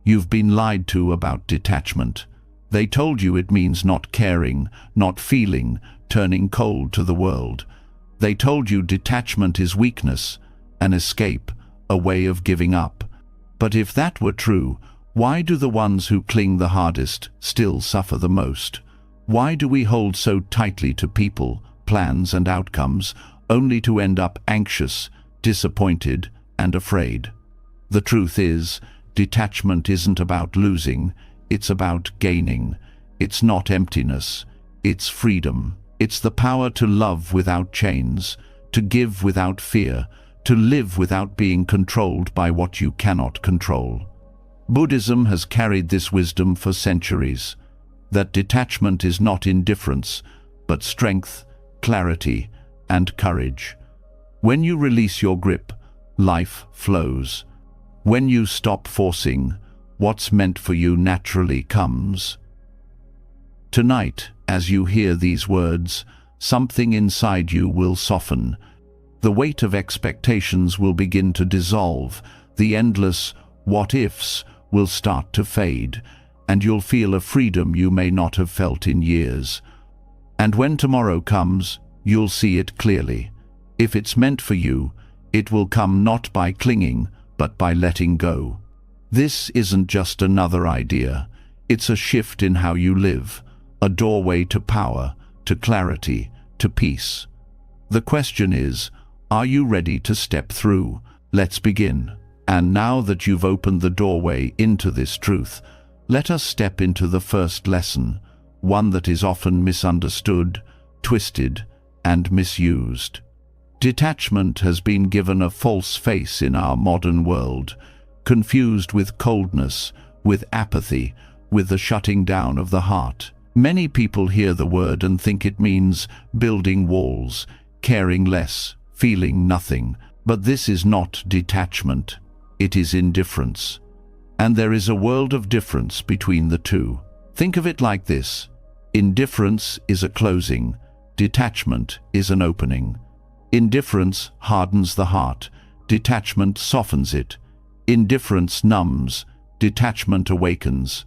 You've been lied to about detachment. They told you it means not caring, not feeling, turning cold to the world. They told you detachment is weakness, an escape, a way of giving up. But if that were true, why do the ones who cling the hardest still suffer the most? Why do we hold so tightly to people, plans and outcomes, only to end up anxious, disappointed, and afraid? The truth is, detachment isn't about losing, it's about gaining. It's not emptiness, it's freedom. It's the power to love without chains, to give without fear, to live without being controlled by what you cannot control. Buddhism has carried this wisdom for centuries, that detachment is not indifference, but strength, clarity, and courage. When you release your grip, life flows. When you stop forcing, what's meant for you naturally comes. Tonight, as you hear these words, something inside you will soften. The weight of expectations will begin to dissolve. The endless what-ifs will start to fade, and you'll feel a freedom you may not have felt in years. And when tomorrow comes, you'll see it clearly. If it's meant for you, it will come not by clinging, but by letting go. This isn't just another idea. It's a shift in how you live, a doorway to power, to clarity, to peace. The question is, are you ready to step through? Let's begin. And now that you've opened the doorway into this truth, let us step into the first lesson, one that is often misunderstood, twisted, and misused. Detachment has been given a false face in our modern world, confused with coldness, with apathy, with the shutting down of the heart. Many people hear the word and think it means building walls, caring less, feeling nothing. But this is not detachment. It is indifference. And there is a world of difference between the two. Think of it like this. Indifference is a closing. Detachment is an opening. Indifference hardens the heart. Detachment softens it. Indifference numbs. Detachment awakens.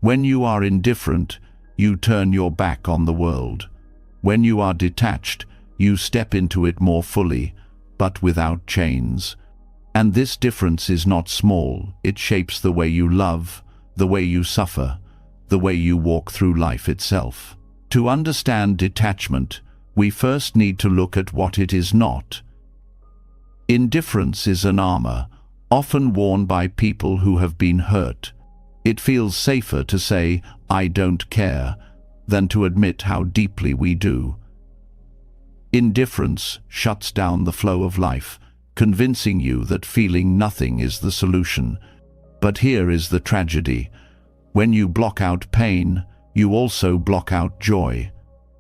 When you are indifferent, you turn your back on the world. When you are detached, you step into it more fully, but without chains. And this difference is not small. It shapes the way you love, the way you suffer, the way you walk through life itself. To understand detachment, we first need to look at what it is not. Indifference is an armor, often worn by people who have been hurt. It feels safer to say, "I don't care," than to admit how deeply we do. Indifference shuts down the flow of life, convincing you that feeling nothing is the solution. But here is the tragedy. When you block out pain, you also block out joy.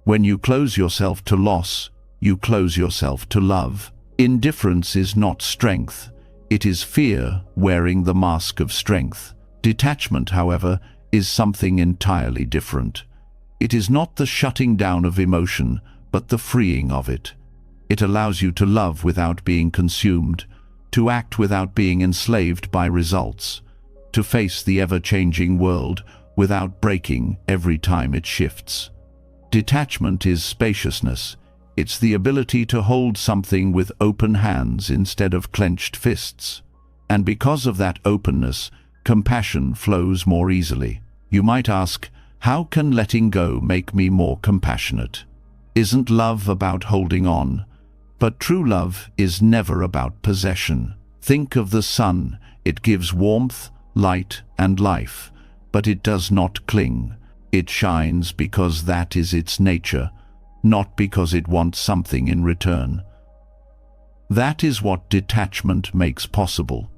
When you close yourself to loss, you close yourself to love. Indifference is not strength. It is fear wearing the mask of strength. Detachment, however, is something entirely different. It is not the shutting down of emotion, but the freeing of it. It allows you to love without being consumed, to act without being enslaved by results, to face the ever-changing world without breaking every time it shifts. Detachment is spaciousness. It's the ability to hold something with open hands instead of clenched fists. And because of that openness, compassion flows more easily. You might ask, how can letting go make me more compassionate? Isn't love about holding on? But true love is never about possession. Think of the sun. It gives warmth, light, and life, but it does not cling. It shines because that is its nature, not because it wants something in return. That is what detachment makes possible.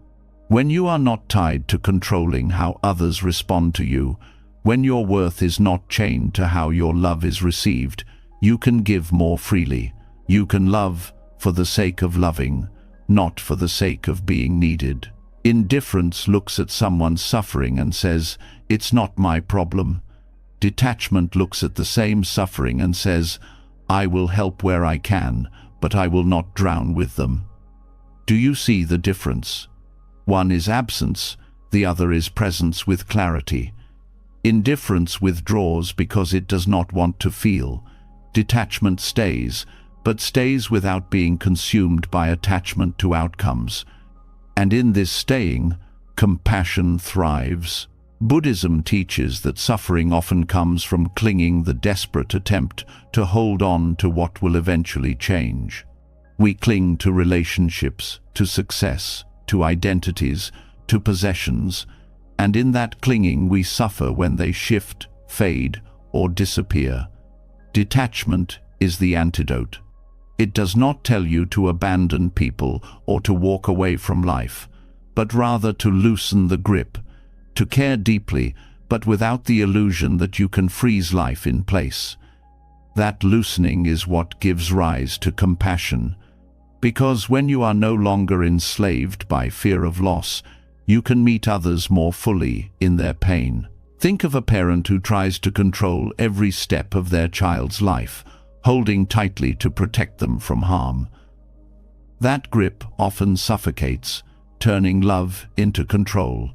When you are not tied to controlling how others respond to you, when your worth is not chained to how your love is received, you can give more freely. You can love for the sake of loving, not for the sake of being needed. Indifference looks at someone's suffering and says, "It's not my problem." Detachment looks at the same suffering and says, "I will help where I can, but I will not drown with them." Do you see the difference? One is absence, the other is presence with clarity. Indifference withdraws because it does not want to feel. Detachment stays, but stays without being consumed by attachment to outcomes. And in this staying, compassion thrives. Buddhism teaches that suffering often comes from clinging, the desperate attempt to hold on to what will eventually change. We cling to relationships, to success, to identities, to possessions, and in that clinging we suffer when they shift, fade, or disappear. Detachment is the antidote. It does not tell you to abandon people or to walk away from life, but rather to loosen the grip, to care deeply, but without the illusion that you can freeze life in place. That loosening is what gives rise to compassion, because when you are no longer enslaved by fear of loss, you can meet others more fully in their pain. Think of a parent who tries to control every step of their child's life, holding tightly to protect them from harm. That grip often suffocates, turning love into control.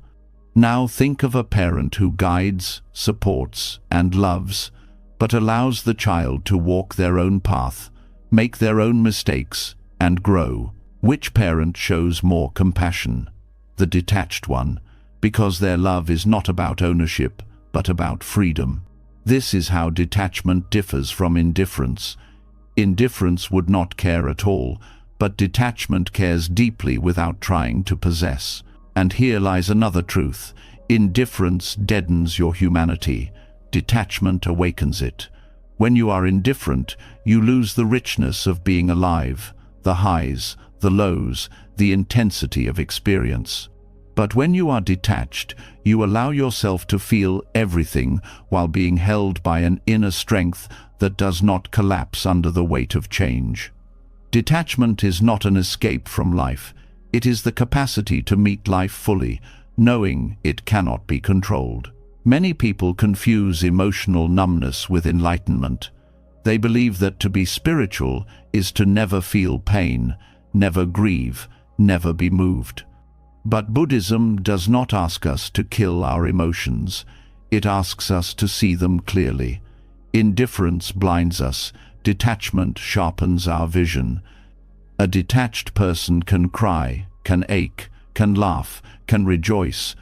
Now think of a parent who guides, supports, and loves, but allows the child to walk their own path, make their own mistakes, and grow. Which parent shows more compassion? The detached one, because their love is not about ownership, but about freedom. This is how detachment differs from indifference. Indifference would not care at all, but detachment cares deeply without trying to possess. And here lies another truth. Indifference deadens your humanity. Detachment awakens it. When you are indifferent, you lose the richness of being alive, the highs, the lows, the intensity of experience. But when you are detached, you allow yourself to feel everything while being held by an inner strength that does not collapse under the weight of change. Detachment is not an escape from life. It is the capacity to meet life fully, knowing it cannot be controlled. Many people confuse emotional numbness with enlightenment. They believe that to be spiritual is to never feel pain, never grieve, never be moved. But Buddhism does not ask us to kill our emotions. It asks us to see them clearly. Indifference blinds us. Detachment sharpens our vision. A detached person can cry, can ache, can laugh, can rejoice,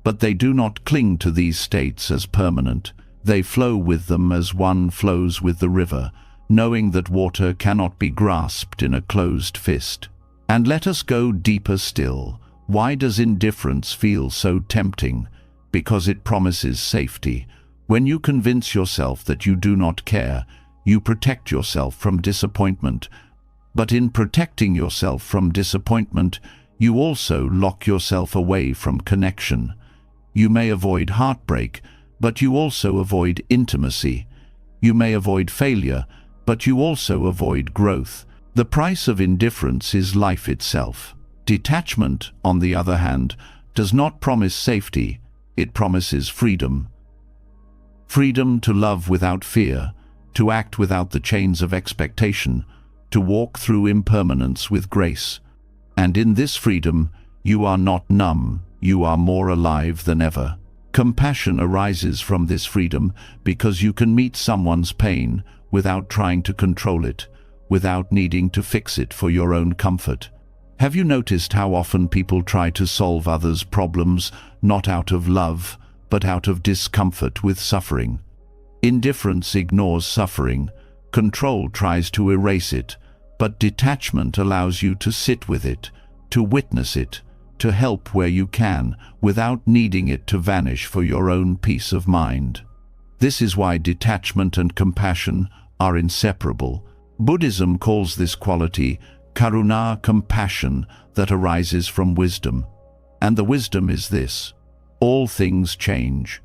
but they do not cling to these states as permanent. They flow with them as one flows with the river, knowing that water cannot be grasped in a closed fist. And let us go deeper still. Why does indifference feel so tempting? Because it promises safety. When you convince yourself that you do not care, you protect yourself from disappointment. But in protecting yourself from disappointment, you also lock yourself away from connection. You may avoid heartbreak, but you also avoid intimacy. You may avoid failure, but you also avoid growth. The price of indifference is life itself. Detachment, on the other hand, does not promise safety, it promises freedom. Freedom to love without fear, to act without the chains of expectation, to walk through impermanence with grace. And in this freedom, you are not numb, you are more alive than ever. Compassion arises from this freedom because you can meet someone's pain without trying to control it, without needing to fix it for your own comfort. Have you noticed how often people try to solve others' problems, not out of love, but out of discomfort with suffering? Indifference ignores suffering. Control tries to erase it, but detachment allows you to sit with it, to witness it, to help where you can, without needing it to vanish for your own peace of mind. This is why detachment and compassion are inseparable. Buddhism calls this quality karuna, compassion that arises from wisdom. And the wisdom is this: all things change.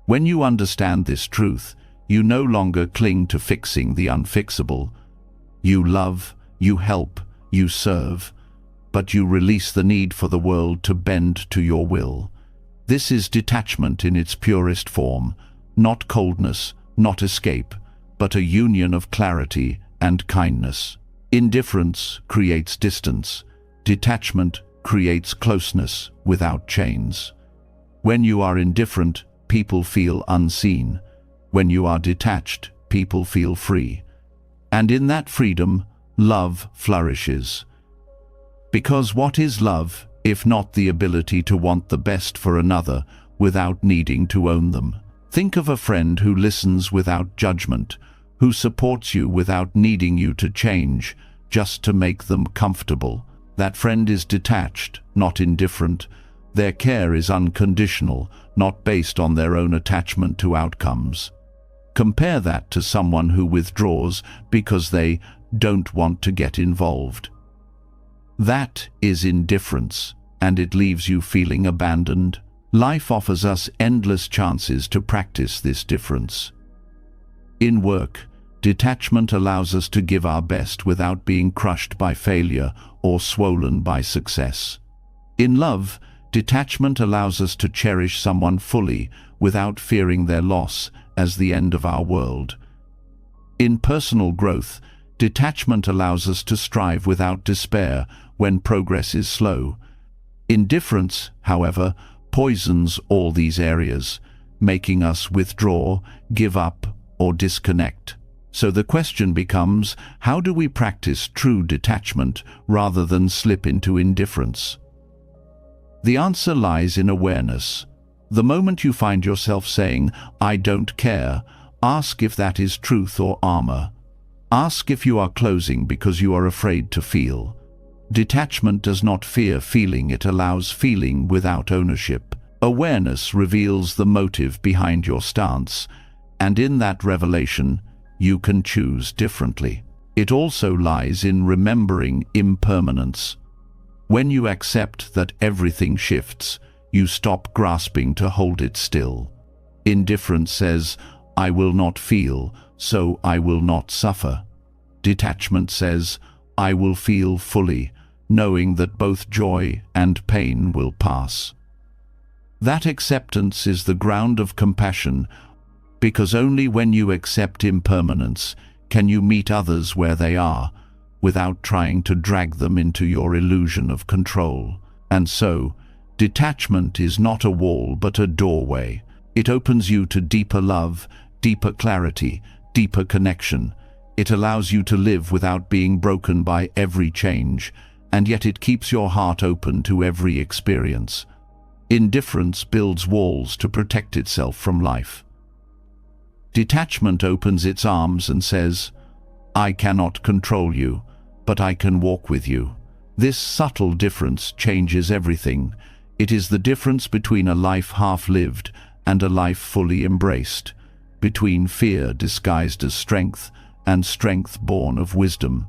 When you understand this truth, you no longer cling to fixing the unfixable. You love, you help, you serve, but you release the need for the world to bend to your will. This is detachment in its purest form, not coldness, not escape, but a union of clarity and kindness. Indifference creates distance. Detachment creates closeness without chains. When you are indifferent, people feel unseen. When you are detached, people feel free. And in that freedom, love flourishes. Because what is love, if not the ability to want the best for another without needing to own them? Think of a friend who listens without judgment, who supports you without needing you to change, just to make them comfortable. That friend is detached, not indifferent. Their care is unconditional, not based on their own attachment to outcomes. Compare that to someone who withdraws because they don't want to get involved. That is indifference, and it leaves you feeling abandoned. Life offers us endless chances to practice this difference. In work, detachment allows us to give our best without being crushed by failure or swollen by success. In love, detachment allows us to cherish someone fully without fearing their loss as the end of our world. In personal growth, detachment allows us to strive without despair when progress is slow. Indifference, however, poisons all these areas, making us withdraw, give up, or disconnect. So the question becomes, how do we practice true detachment rather than slip into indifference? The answer lies in awareness. The moment you find yourself saying, "I don't care," ask if that is truth or armor. Ask if you are closing because you are afraid to feel. Detachment does not fear feeling, it allows feeling without ownership. Awareness reveals the motive behind your stance, and in that revelation, you can choose differently. It also lies in remembering impermanence. When you accept that everything shifts, you stop grasping to hold it still. Indifference says, "I will not feel, so I will not suffer." Detachment says, "I will feel fully, knowing that both joy and pain will pass." That acceptance is the ground of compassion, because only when you accept impermanence can you meet others where they are, without trying to drag them into your illusion of control. And so, detachment is not a wall but a doorway. It opens you to deeper love, deeper clarity, deeper connection. It allows you to live without being broken by every change, and yet it keeps your heart open to every experience. Indifference builds walls to protect itself from life. Detachment opens its arms and says, "I cannot control you, but I can walk with you." This subtle difference changes everything. It is the difference between a life half-lived and a life fully embraced, between fear disguised as strength and strength born of wisdom,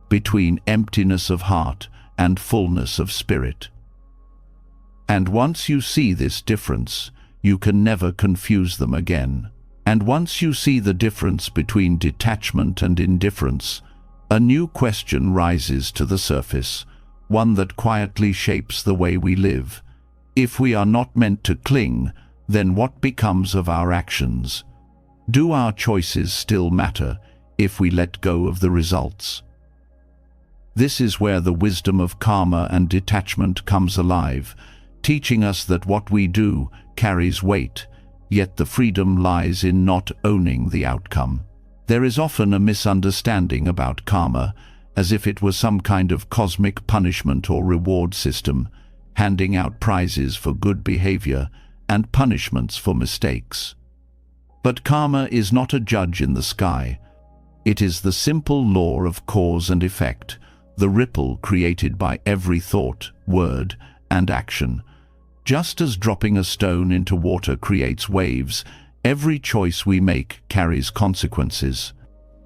between emptiness of heart and fullness of spirit. And once you see this difference, you can never confuse them again. And once you see the difference between detachment and indifference, a new question rises to the surface, one that quietly shapes the way we live. If we are not meant to cling, then what becomes of our actions? Do our choices still matter if we let go of the results? This is where the wisdom of karma and detachment comes alive, teaching us that what we do carries weight, yet the freedom lies in not owning the outcome. There is often a misunderstanding about karma, as if it was some kind of cosmic punishment or reward system, handing out prizes for good behavior and punishments for mistakes. But karma is not a judge in the sky. It is the simple law of cause and effect, the ripple created by every thought, word, and action. Just as dropping a stone into water creates waves, every choice we make carries consequences.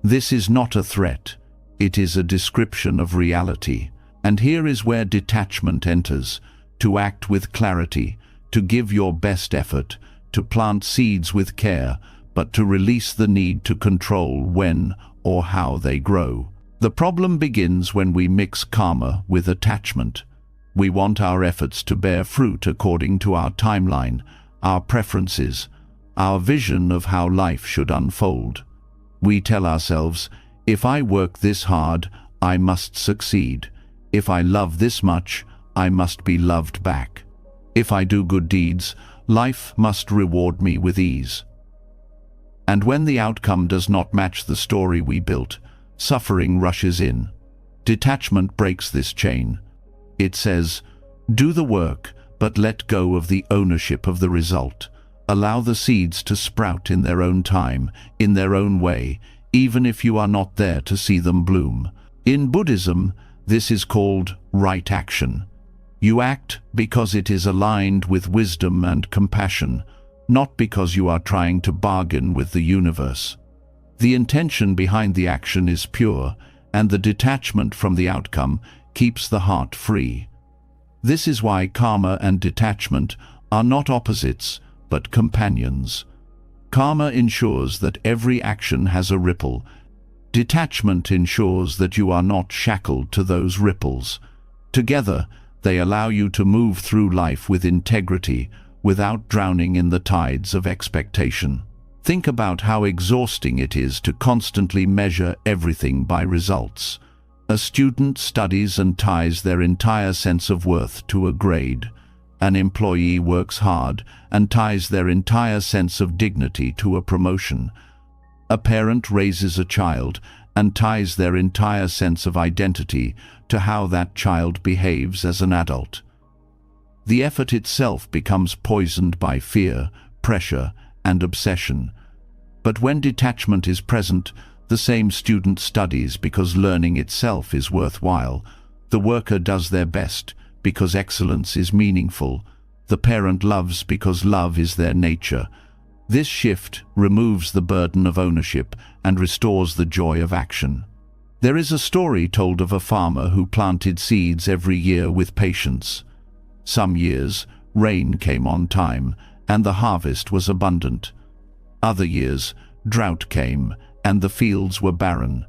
This is not a threat, it is a description of reality. And here is where detachment enters, to act with clarity, to give your best effort, to plant seeds with care, but to release the need to control when or how they grow. The problem begins when we mix karma with attachment. We want our efforts to bear fruit according to our timeline, our preferences, our vision of how life should unfold. We tell ourselves, if I work this hard, I must succeed. If I love this much, I must be loved back. If I do good deeds, life must reward me with ease. And when the outcome does not match the story we built, suffering rushes in. Detachment breaks this chain. It says, do the work, but let go of the ownership of the result. Allow the seeds to sprout in their own time, in their own way, even if you are not there to see them bloom. In Buddhism, this is called right action. You act because it is aligned with wisdom and compassion, not because you are trying to bargain with the universe. The intention behind the action is pure, and the detachment from the outcome keeps the heart free. This is why karma and detachment are not opposites, but companions. Karma ensures that every action has a ripple. Detachment ensures that you are not shackled to those ripples. Together, they allow you to move through life with integrity, without drowning in the tides of expectation. Think about how exhausting it is to constantly measure everything by results. A student studies and ties their entire sense of worth to a grade. An employee works hard and ties their entire sense of dignity to a promotion. A parent raises a child and ties their entire sense of identity to how that child behaves as an adult. The effort itself becomes poisoned by fear, pressure, and obsession. But when detachment is present, the same student studies because learning itself is worthwhile. The worker does their best because excellence is meaningful. The parent loves because love is their nature. This shift removes the burden of ownership and restores the joy of action. There is a story told of a farmer who planted seeds every year with patience. Some years, rain came on time, and the harvest was abundant. Other years, drought came, and the fields were barren.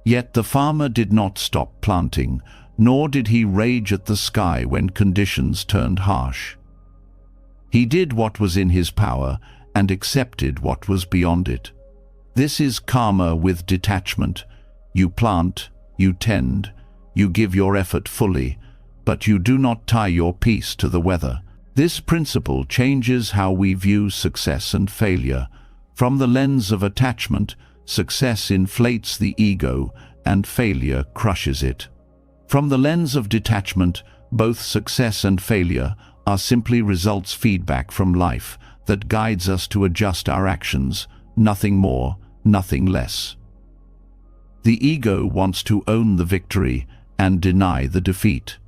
Yet the farmer did not stop planting, nor did he rage at the sky when conditions turned harsh. He did what was in his power and accepted what was beyond it. This is karma with detachment. You plant, you tend, you give your effort fully, but you do not tie your peace to the weather. This principle changes how we view success and failure. From the lens of attachment, success inflates the ego and failure crushes it. From the lens of detachment, both success and failure are simply results feedback from life that guides us to adjust our actions, nothing more, nothing less. The ego wants to own the victory and deny the defeat.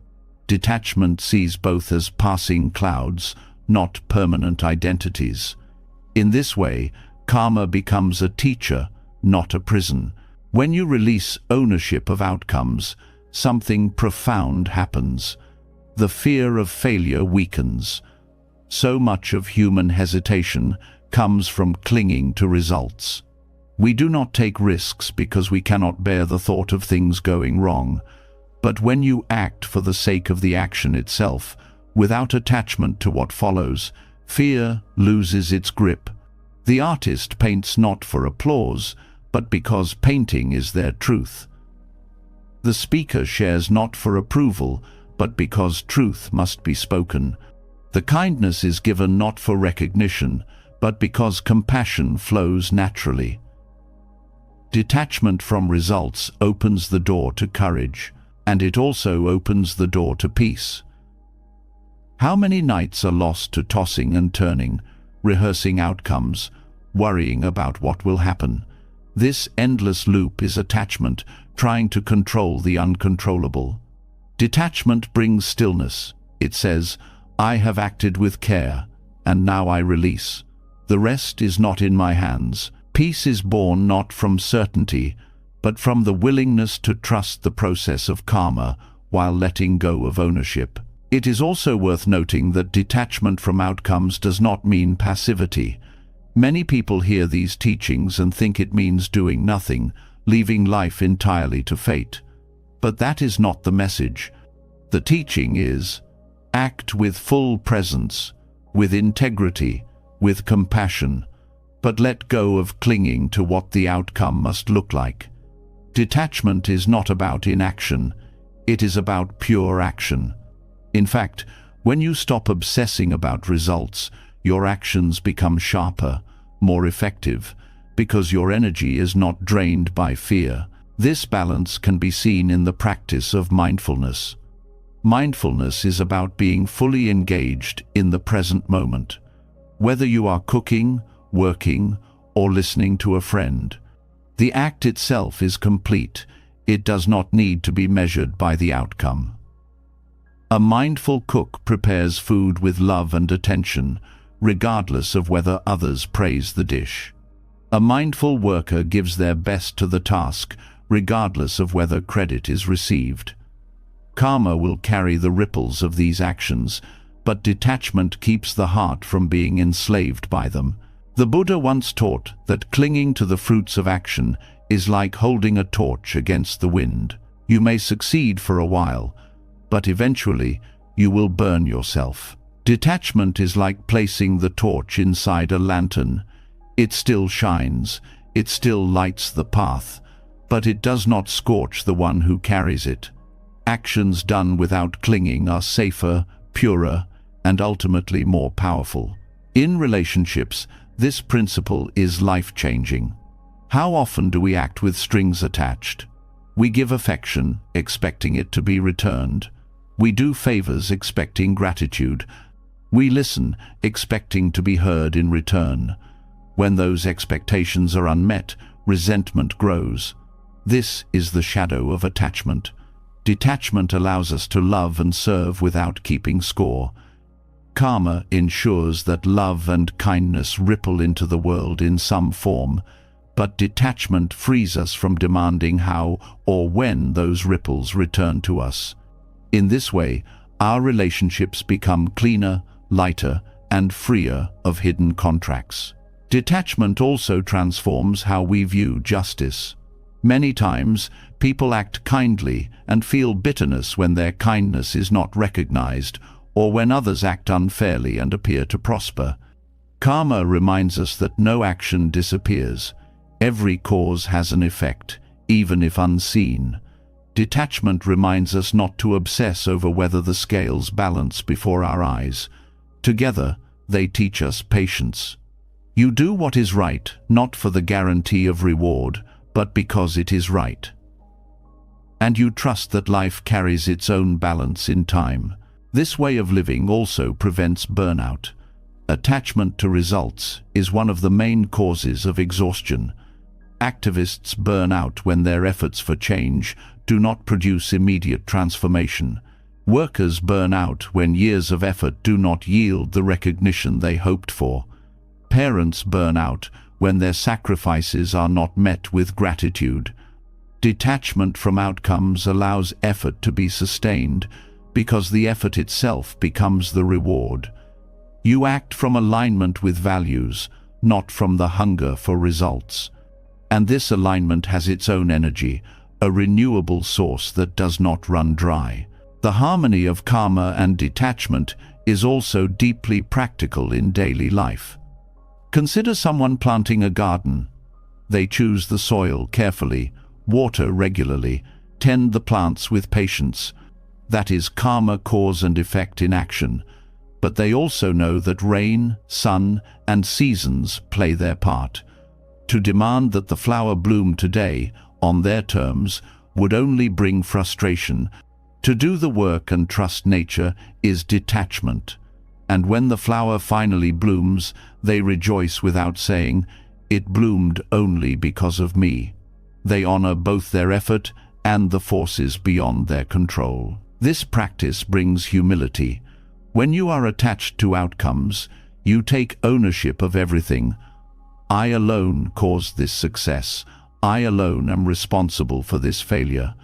Detachment sees both as passing clouds, not permanent identities. In this way, karma becomes a teacher, not a prison. When you release ownership of outcomes, something profound happens. The fear of failure weakens. So much of human hesitation comes from clinging to results. We do not take risks because we cannot bear the thought of things going wrong. But when you act for the sake of the action itself, without attachment to what follows, fear loses its grip. The artist paints not for applause, but because painting is their truth. The speaker shares not for approval, but because truth must be spoken. The kindness is given not for recognition, but because compassion flows naturally. Detachment from results opens the door to courage, and it also opens the door to peace. How many nights are lost to tossing and turning, rehearsing outcomes, worrying about what will happen? This endless loop is attachment, trying to control the uncontrollable. Detachment brings stillness. It says, I have acted with care, and now I release. The rest is not in my hands. Peace is born not from certainty, but from the willingness to trust the process of karma while letting go of ownership. It is also worth noting that detachment from outcomes does not mean passivity. Many people hear these teachings and think it means doing nothing, leaving life entirely to fate. But that is not the message. The teaching is, act with full presence, with integrity, with compassion, but let go of clinging to what the outcome must look like. Detachment is not about inaction, it is about pure action. In fact, when you stop obsessing about results, your actions become sharper, more effective, because your energy is not drained by fear. This balance can be seen in the practice of mindfulness. Mindfulness is about being fully engaged in the present moment. Whether you are cooking, working, or listening to a friend, the act itself is complete. It does not need to be measured by the outcome. A mindful cook prepares food with love and attention, regardless of whether others praise the dish. A mindful worker gives their best to the task, regardless of whether credit is received. Karma will carry the ripples of these actions, but detachment keeps the heart from being enslaved by them. The Buddha once taught that clinging to the fruits of action is like holding a torch against the wind. You may succeed for a while, but eventually you will burn yourself. Detachment is like placing the torch inside a lantern. It still shines, it still lights the path, but it does not scorch the one who carries it. Actions done without clinging are safer, purer, and ultimately more powerful. In relationships, this principle is life-changing. How often do we act with strings attached? We give affection, expecting it to be returned. We do favors, expecting gratitude. We listen, expecting to be heard in return. When those expectations are unmet, resentment grows. This is the shadow of attachment. Detachment allows us to love and serve without keeping score. Karma ensures that love and kindness ripple into the world in some form, but detachment frees us from demanding how or when those ripples return to us. In this way, our relationships become cleaner, lighter, and freer of hidden contracts. Detachment also transforms how we view justice. Many times, people act kindly and feel bitterness when their kindness is not recognized, or when others act unfairly and appear to prosper. Karma reminds us that no action disappears. Every cause has an effect, even if unseen. Detachment reminds us not to obsess over whether the scales balance before our eyes. Together, they teach us patience. You do what is right, not for the guarantee of reward, but because it is right. And you trust that life carries its own balance in time. This way of living also prevents burnout. Attachment to results is one of the main causes of exhaustion. Activists burn out when their efforts for change do not produce immediate transformation. Workers burn out when years of effort do not yield the recognition they hoped for. Parents burn out when their sacrifices are not met with gratitude. Detachment from outcomes allows effort to be sustained, because the effort itself becomes the reward. You act from alignment with values, not from the hunger for results. And this alignment has its own energy, a renewable source that does not run dry. The harmony of karma and detachment is also deeply practical in daily life. Consider someone planting a garden. They choose the soil carefully, water regularly, tend the plants with patience. That is karma, cause and effect in action. But they also know that rain, sun, and seasons play their part. To demand that the flower bloom today, on their terms, would only bring frustration. To do the work and trust nature is detachment. And when the flower finally blooms, they rejoice without saying, "It bloomed only because of me." They honor both their effort and the forces beyond their control. This practice brings humility. When you are attached to outcomes, you take ownership of everything. I alone caused this success. I alone am responsible for this failure.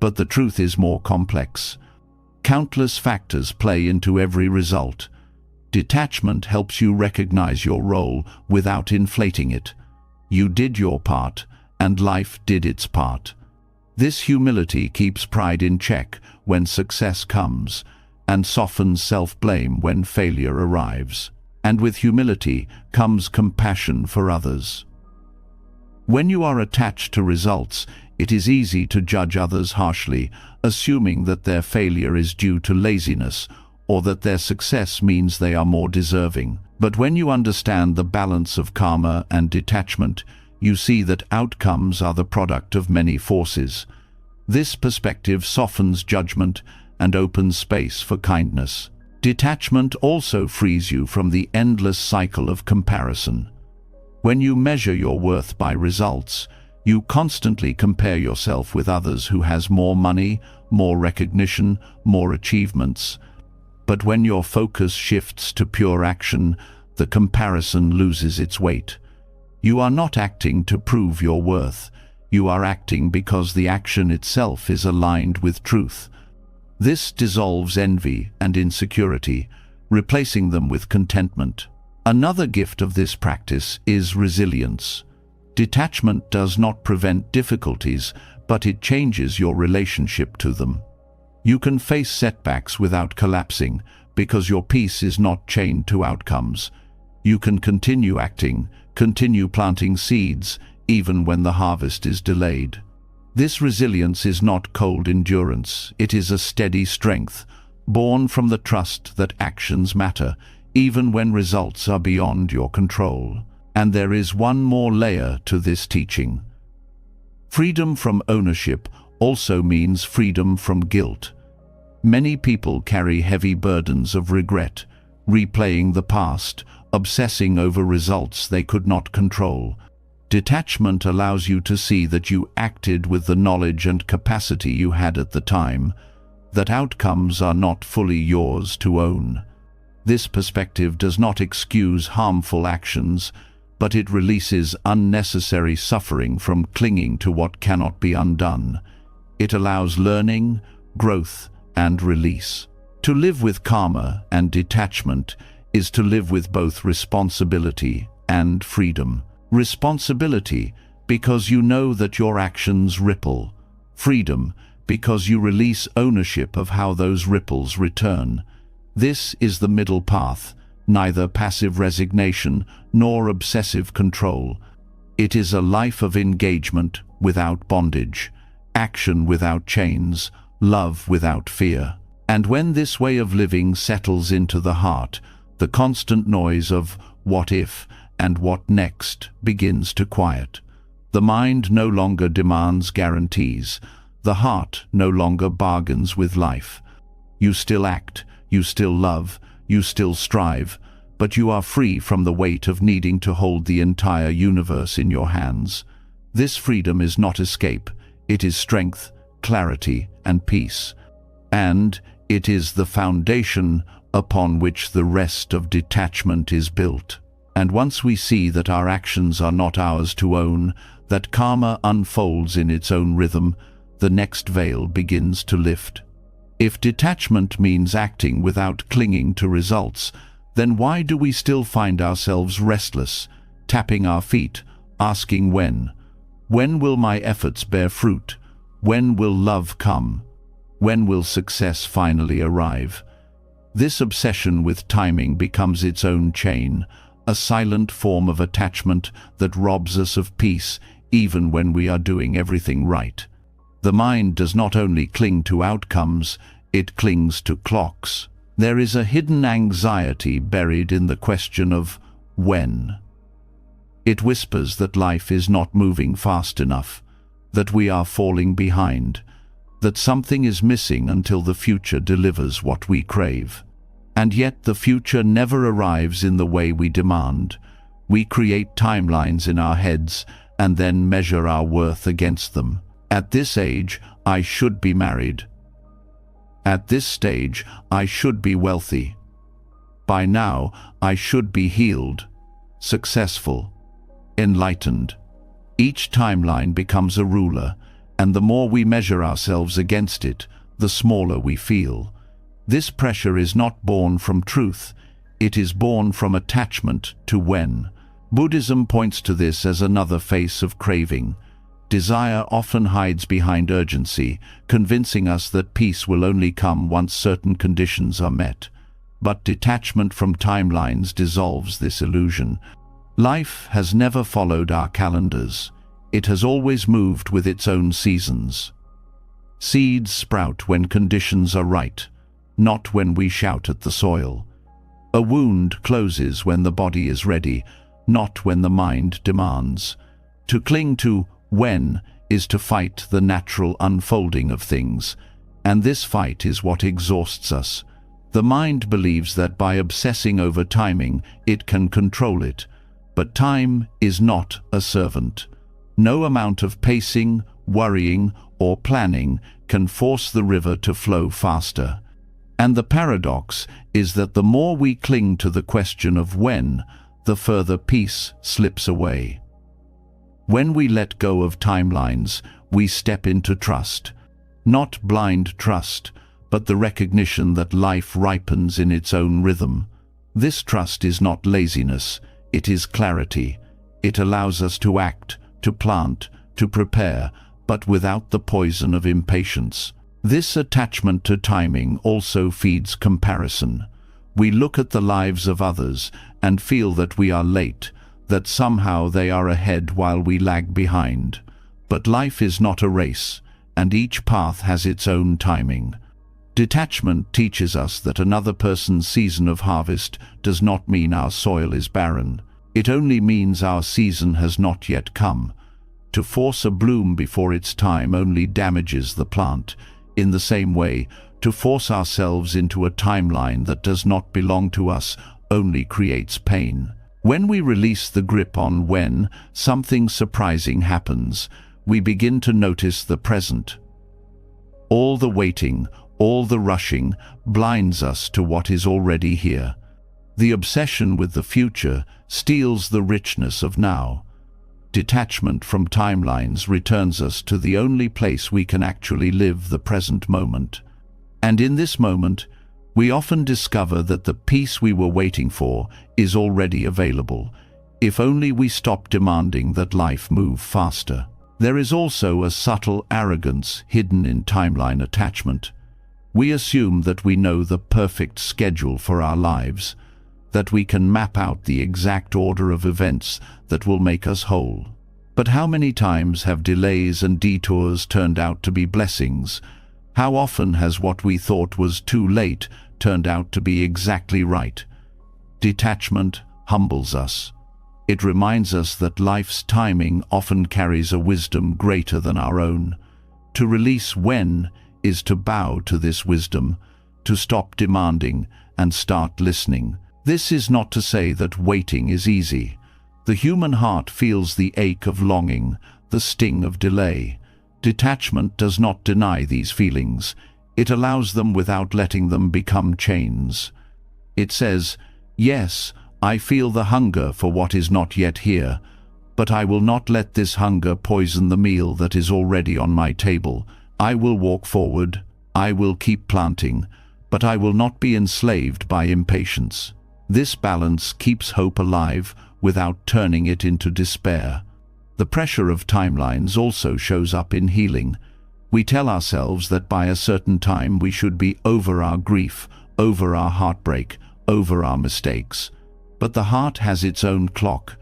But the truth is more complex. Countless factors play into every result. Detachment helps you recognize your role without inflating it. You did your part, and life did its part. This humility keeps pride in check when success comes, and softens self-blame when failure arrives. And with humility comes compassion for others. When you are attached to results, it is easy to judge others harshly, assuming that their failure is due to laziness or that their success means they are more deserving. But when you understand the balance of karma and detachment, you see that outcomes are the product of many forces. This perspective softens judgment and opens space for kindness. Detachment also frees you from the endless cycle of comparison. When you measure your worth by results, you constantly compare yourself with others who has more money, more recognition, more achievements. But when your focus shifts to pure action, the comparison loses its weight. You are not acting to prove your worth. You are acting because the action itself is aligned with truth. This dissolves envy and insecurity, replacing them with contentment. Another gift of this practice is resilience. Detachment does not prevent difficulties, but it changes your relationship to them. You can face setbacks without collapsing, because your peace is not chained to outcomes. You can continue acting, continue planting seeds, even when the harvest is delayed. This resilience is not cold endurance, it is a steady strength, born from the trust that actions matter, even when results are beyond your control. And there is one more layer to this teaching. Freedom from ownership also means freedom from guilt. Many people carry heavy burdens of regret, replaying the past, obsessing over results they could not control. Detachment allows you to see that you acted with the knowledge and capacity you had at the time, that outcomes are not fully yours to own. This perspective does not excuse harmful actions, but it releases unnecessary suffering from clinging to what cannot be undone. It allows learning, growth, and release. To live with karma and detachment is to live with both responsibility and freedom. Responsibility, because you know that your actions ripple. Freedom, because you release ownership of how those ripples return. This is the middle path, neither passive resignation nor obsessive control. It is a life of engagement without bondage, action without chains, love without fear. And when this way of living settles into the heart, the constant noise of what if and what next begins to quiet. The mind no longer demands guarantees. The heart no longer bargains with life. You still act, you still love, you still strive, but you are free from the weight of needing to hold the entire universe in your hands. This freedom is not escape, it is strength, clarity, and peace. And it is the foundation upon which the rest of detachment is built. And once we see that our actions are not ours to own, that karma unfolds in its own rhythm, the next veil begins to lift. If detachment means acting without clinging to results, then why do we still find ourselves restless, tapping our feet, asking when? When will my efforts bear fruit? When will love come? When will success finally arrive? This obsession with timing becomes its own chain, a silent form of attachment that robs us of peace even when we are doing everything right. The mind does not only cling to outcomes, it clings to clocks. There is a hidden anxiety buried in the question of when. It whispers that life is not moving fast enough, that we are falling behind, that something is missing until the future delivers what we crave. And yet the future never arrives in the way we demand. We create timelines in our heads and then measure our worth against them. At this age, I should be married. At this stage, I should be wealthy. By now, I should be healed, successful, enlightened. Each timeline becomes a ruler, and the more we measure ourselves against it, the smaller we feel. This pressure is not born from truth, it is born from attachment to when. Buddhism points to this as another face of craving. Desire often hides behind urgency, convincing us that peace will only come once certain conditions are met. But detachment from timelines dissolves this illusion. Life has never followed our calendars. It has always moved with its own seasons. Seeds sprout when conditions are right. not when we shout at the soil. A wound closes when the body is ready, not when the mind demands. To cling to when is to fight the natural unfolding of things, and this fight is what exhausts us. The mind believes that by obsessing over timing, it can control it, but time is not a servant. No amount of pacing, worrying, or planning can force the river to flow faster. And the paradox is that the more we cling to the question of when, the further peace slips away. When we let go of timelines, we step into trust. Not blind trust, but the recognition that life ripens in its own rhythm. This trust is not laziness, it is clarity. It allows us to act, to plant, to prepare, but without the poison of impatience. This attachment to timing also feeds comparison. We look at the lives of others and feel that we are late, that somehow they are ahead while we lag behind. But life is not a race, and each path has its own timing. Detachment teaches us that another person's season of harvest does not mean our soil is barren. It only means our season has not yet come. To force a bloom before its time only damages the plant. In the same way, to force ourselves into a timeline that does not belong to us only creates pain. When we release the grip on when, something surprising happens. We begin to notice the present. All the waiting, all the rushing, blinds us to what is already here. The obsession with the future steals the richness of now. Detachment from timelines returns us to the only place we can actually live the present moment. And in this moment, we often discover that the peace we were waiting for is already available, if only we stop demanding that life move faster. There is also a subtle arrogance hidden in timeline attachment. We assume that we know the perfect schedule for our lives, that we can map out the exact order of events that will make us whole. But how many times have delays and detours turned out to be blessings? How often has what we thought was too late turned out to be exactly right? Detachment humbles us. It reminds us that life's timing often carries a wisdom greater than our own. To release when is to bow to this wisdom, to stop demanding and start listening. This is not to say that waiting is easy. The human heart feels the ache of longing, the sting of delay. Detachment does not deny these feelings. It allows them without letting them become chains. It says, "Yes, I feel the hunger for what is not yet here, but I will not let this hunger poison the meal that is already on my table. I will walk forward, I will keep planting, but I will not be enslaved by impatience." This balance keeps hope alive without turning it into despair. The pressure of timelines also shows up in healing. We tell ourselves that by a certain time we should be over our grief, over our heartbreak, over our mistakes. But the heart has its own clock.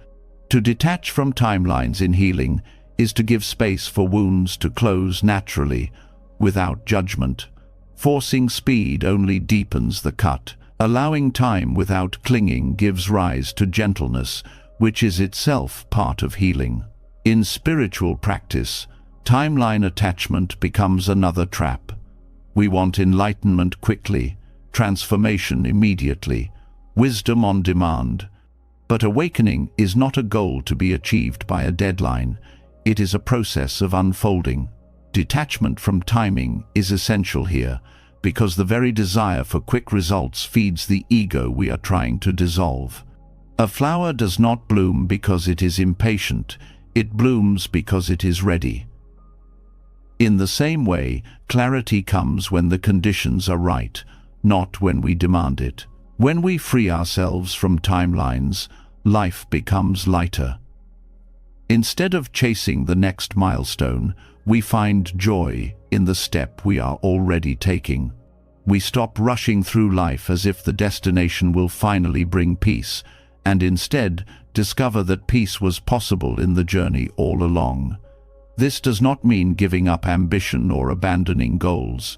To detach from timelines in healing is to give space for wounds to close naturally, without judgment. Forcing speed only deepens the cut. Allowing time without clinging gives rise to gentleness, which is itself part of healing. In spiritual practice, timeline attachment becomes another trap. We want enlightenment quickly, transformation immediately, wisdom on demand. But awakening is not a goal to be achieved by a deadline. It is a process of unfolding. Detachment from timing is essential here, because the very desire for quick results feeds the ego we are trying to dissolve. A flower does not bloom because it is impatient, it blooms because it is ready. In the same way, clarity comes when the conditions are right, not when we demand it. When we free ourselves from timelines, life becomes lighter. Instead of chasing the next milestone, we find joy in the step we are already taking. We stop rushing through life as if the destination will finally bring peace, and instead discover that peace was possible in the journey all along. This does not mean giving up ambition or abandoning goals.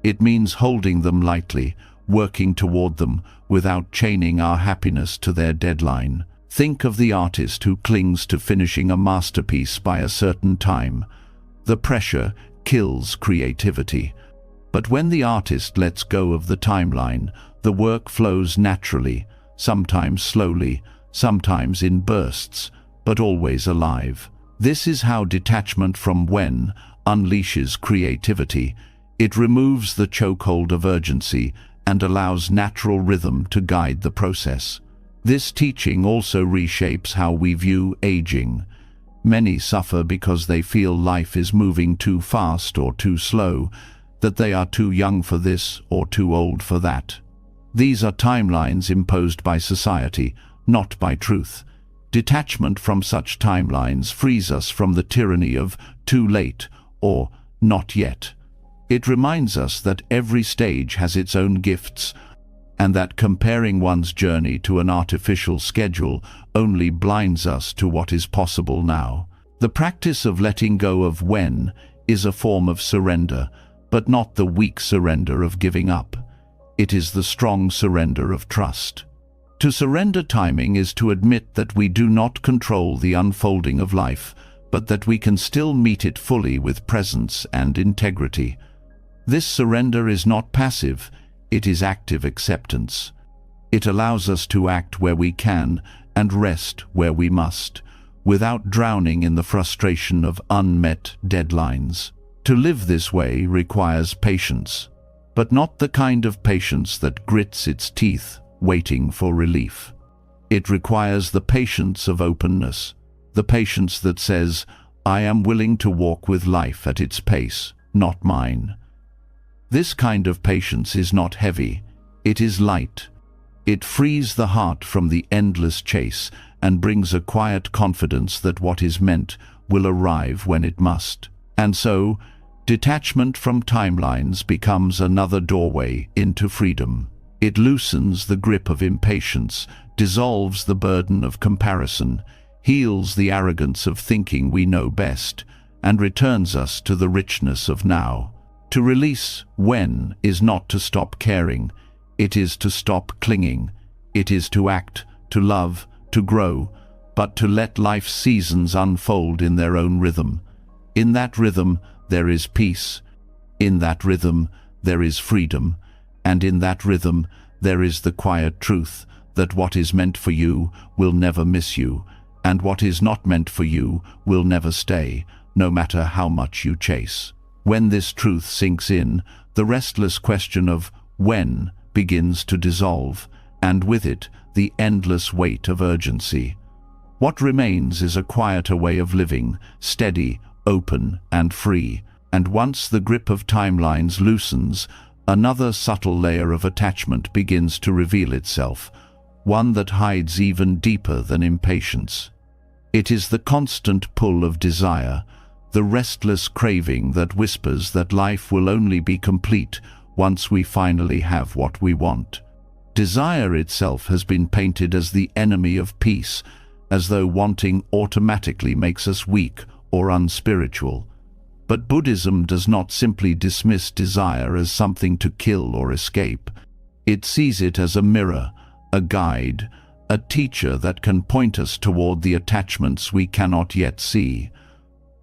It means holding them lightly, working toward them without chaining our happiness to their deadline. Think of the artist who clings to finishing a masterpiece by a certain time. The pressure kills creativity. But when the artist lets go of the timeline, the work flows naturally, sometimes slowly, sometimes in bursts, but always alive. This is how detachment from when unleashes creativity. It removes the chokehold of urgency and allows natural rhythm to guide the process. This teaching also reshapes how we view aging. Many suffer because they feel life is moving too fast or too slow, that they are too young for this or too old for that. These are timelines imposed by society, not by truth. Detachment from such timelines frees us from the tyranny of too late or not yet. It reminds us that every stage has its own gifts, and that comparing one's journey to an artificial schedule only blinds us to what is possible now. The practice of letting go of when is a form of surrender, but not the weak surrender of giving up. It is the strong surrender of trust. To surrender timing is to admit that we do not control the unfolding of life, but that we can still meet it fully with presence and integrity. This surrender is not passive, it is active acceptance. It allows us to act where we can and rest where we must, without drowning in the frustration of unmet deadlines. To live this way requires patience, but not the kind of patience that grits its teeth, waiting for relief. It requires the patience of openness, the patience that says, I am willing to walk with life at its pace, not mine. This kind of patience is not heavy, it is light. It frees the heart from the endless chase and brings a quiet confidence that what is meant will arrive when it must. And so, detachment from timelines becomes another doorway into freedom. It loosens the grip of impatience, dissolves the burden of comparison, heals the arrogance of thinking we know best, and returns us to the richness of now. To release when is not to stop caring, it is to stop clinging. It is to act, to love, to grow, but to let life's seasons unfold in their own rhythm. In that rhythm there is peace, in that rhythm there is freedom, and in that rhythm there is the quiet truth that what is meant for you will never miss you, and what is not meant for you will never stay, no matter how much you chase. When this truth sinks in, the restless question of when begins to dissolve, and with it the endless weight of urgency. What remains is a quieter way of living, steady, open, and free, and once the grip of timelines loosens, another subtle layer of attachment begins to reveal itself, one that hides even deeper than impatience. It is the constant pull of desire, the restless craving that whispers that life will only be complete once we finally have what we want. Desire itself has been painted as the enemy of peace, as though wanting automatically makes us weak or unspiritual. But Buddhism does not simply dismiss desire as something to kill or escape. It sees it as a mirror, a guide, a teacher that can point us toward the attachments we cannot yet see.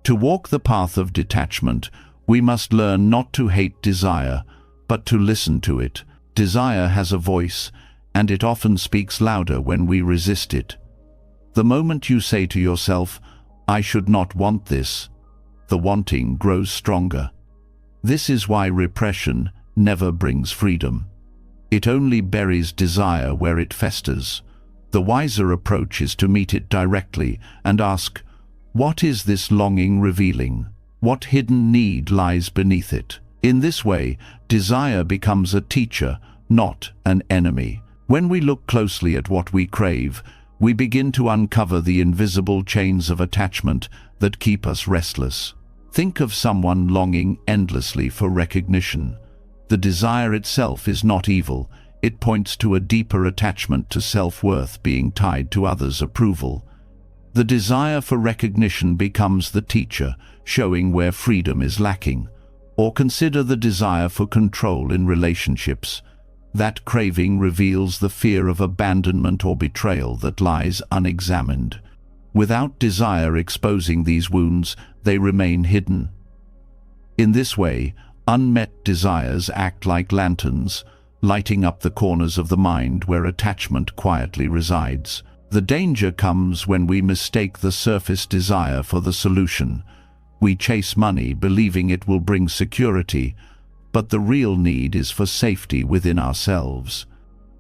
To walk the path of detachment, we must learn not to hate desire, but to listen to it. Desire has a voice, and it often speaks louder when we resist it. The moment you say to yourself, I should not want this, the wanting grows stronger. This is why repression never brings freedom. It only buries desire where it festers. The wiser approach is to meet it directly and ask, what is this longing revealing? What hidden need lies beneath it? In this way, desire becomes a teacher, not an enemy. When we look closely at what we crave, we begin to uncover the invisible chains of attachment that keep us restless. Think of someone longing endlessly for recognition. The desire itself is not evil. It points to a deeper attachment to self-worth being tied to others' approval. The desire for recognition becomes the teacher, showing where freedom is lacking. Or consider the desire for control in relationships. That craving reveals the fear of abandonment or betrayal that lies unexamined. Without desire exposing these wounds, they remain hidden. In this way, unmet desires act like lanterns, lighting up the corners of the mind where attachment quietly resides. The danger comes when we mistake the surface desire for the solution. We chase money, believing it will bring security, but the real need is for safety within ourselves.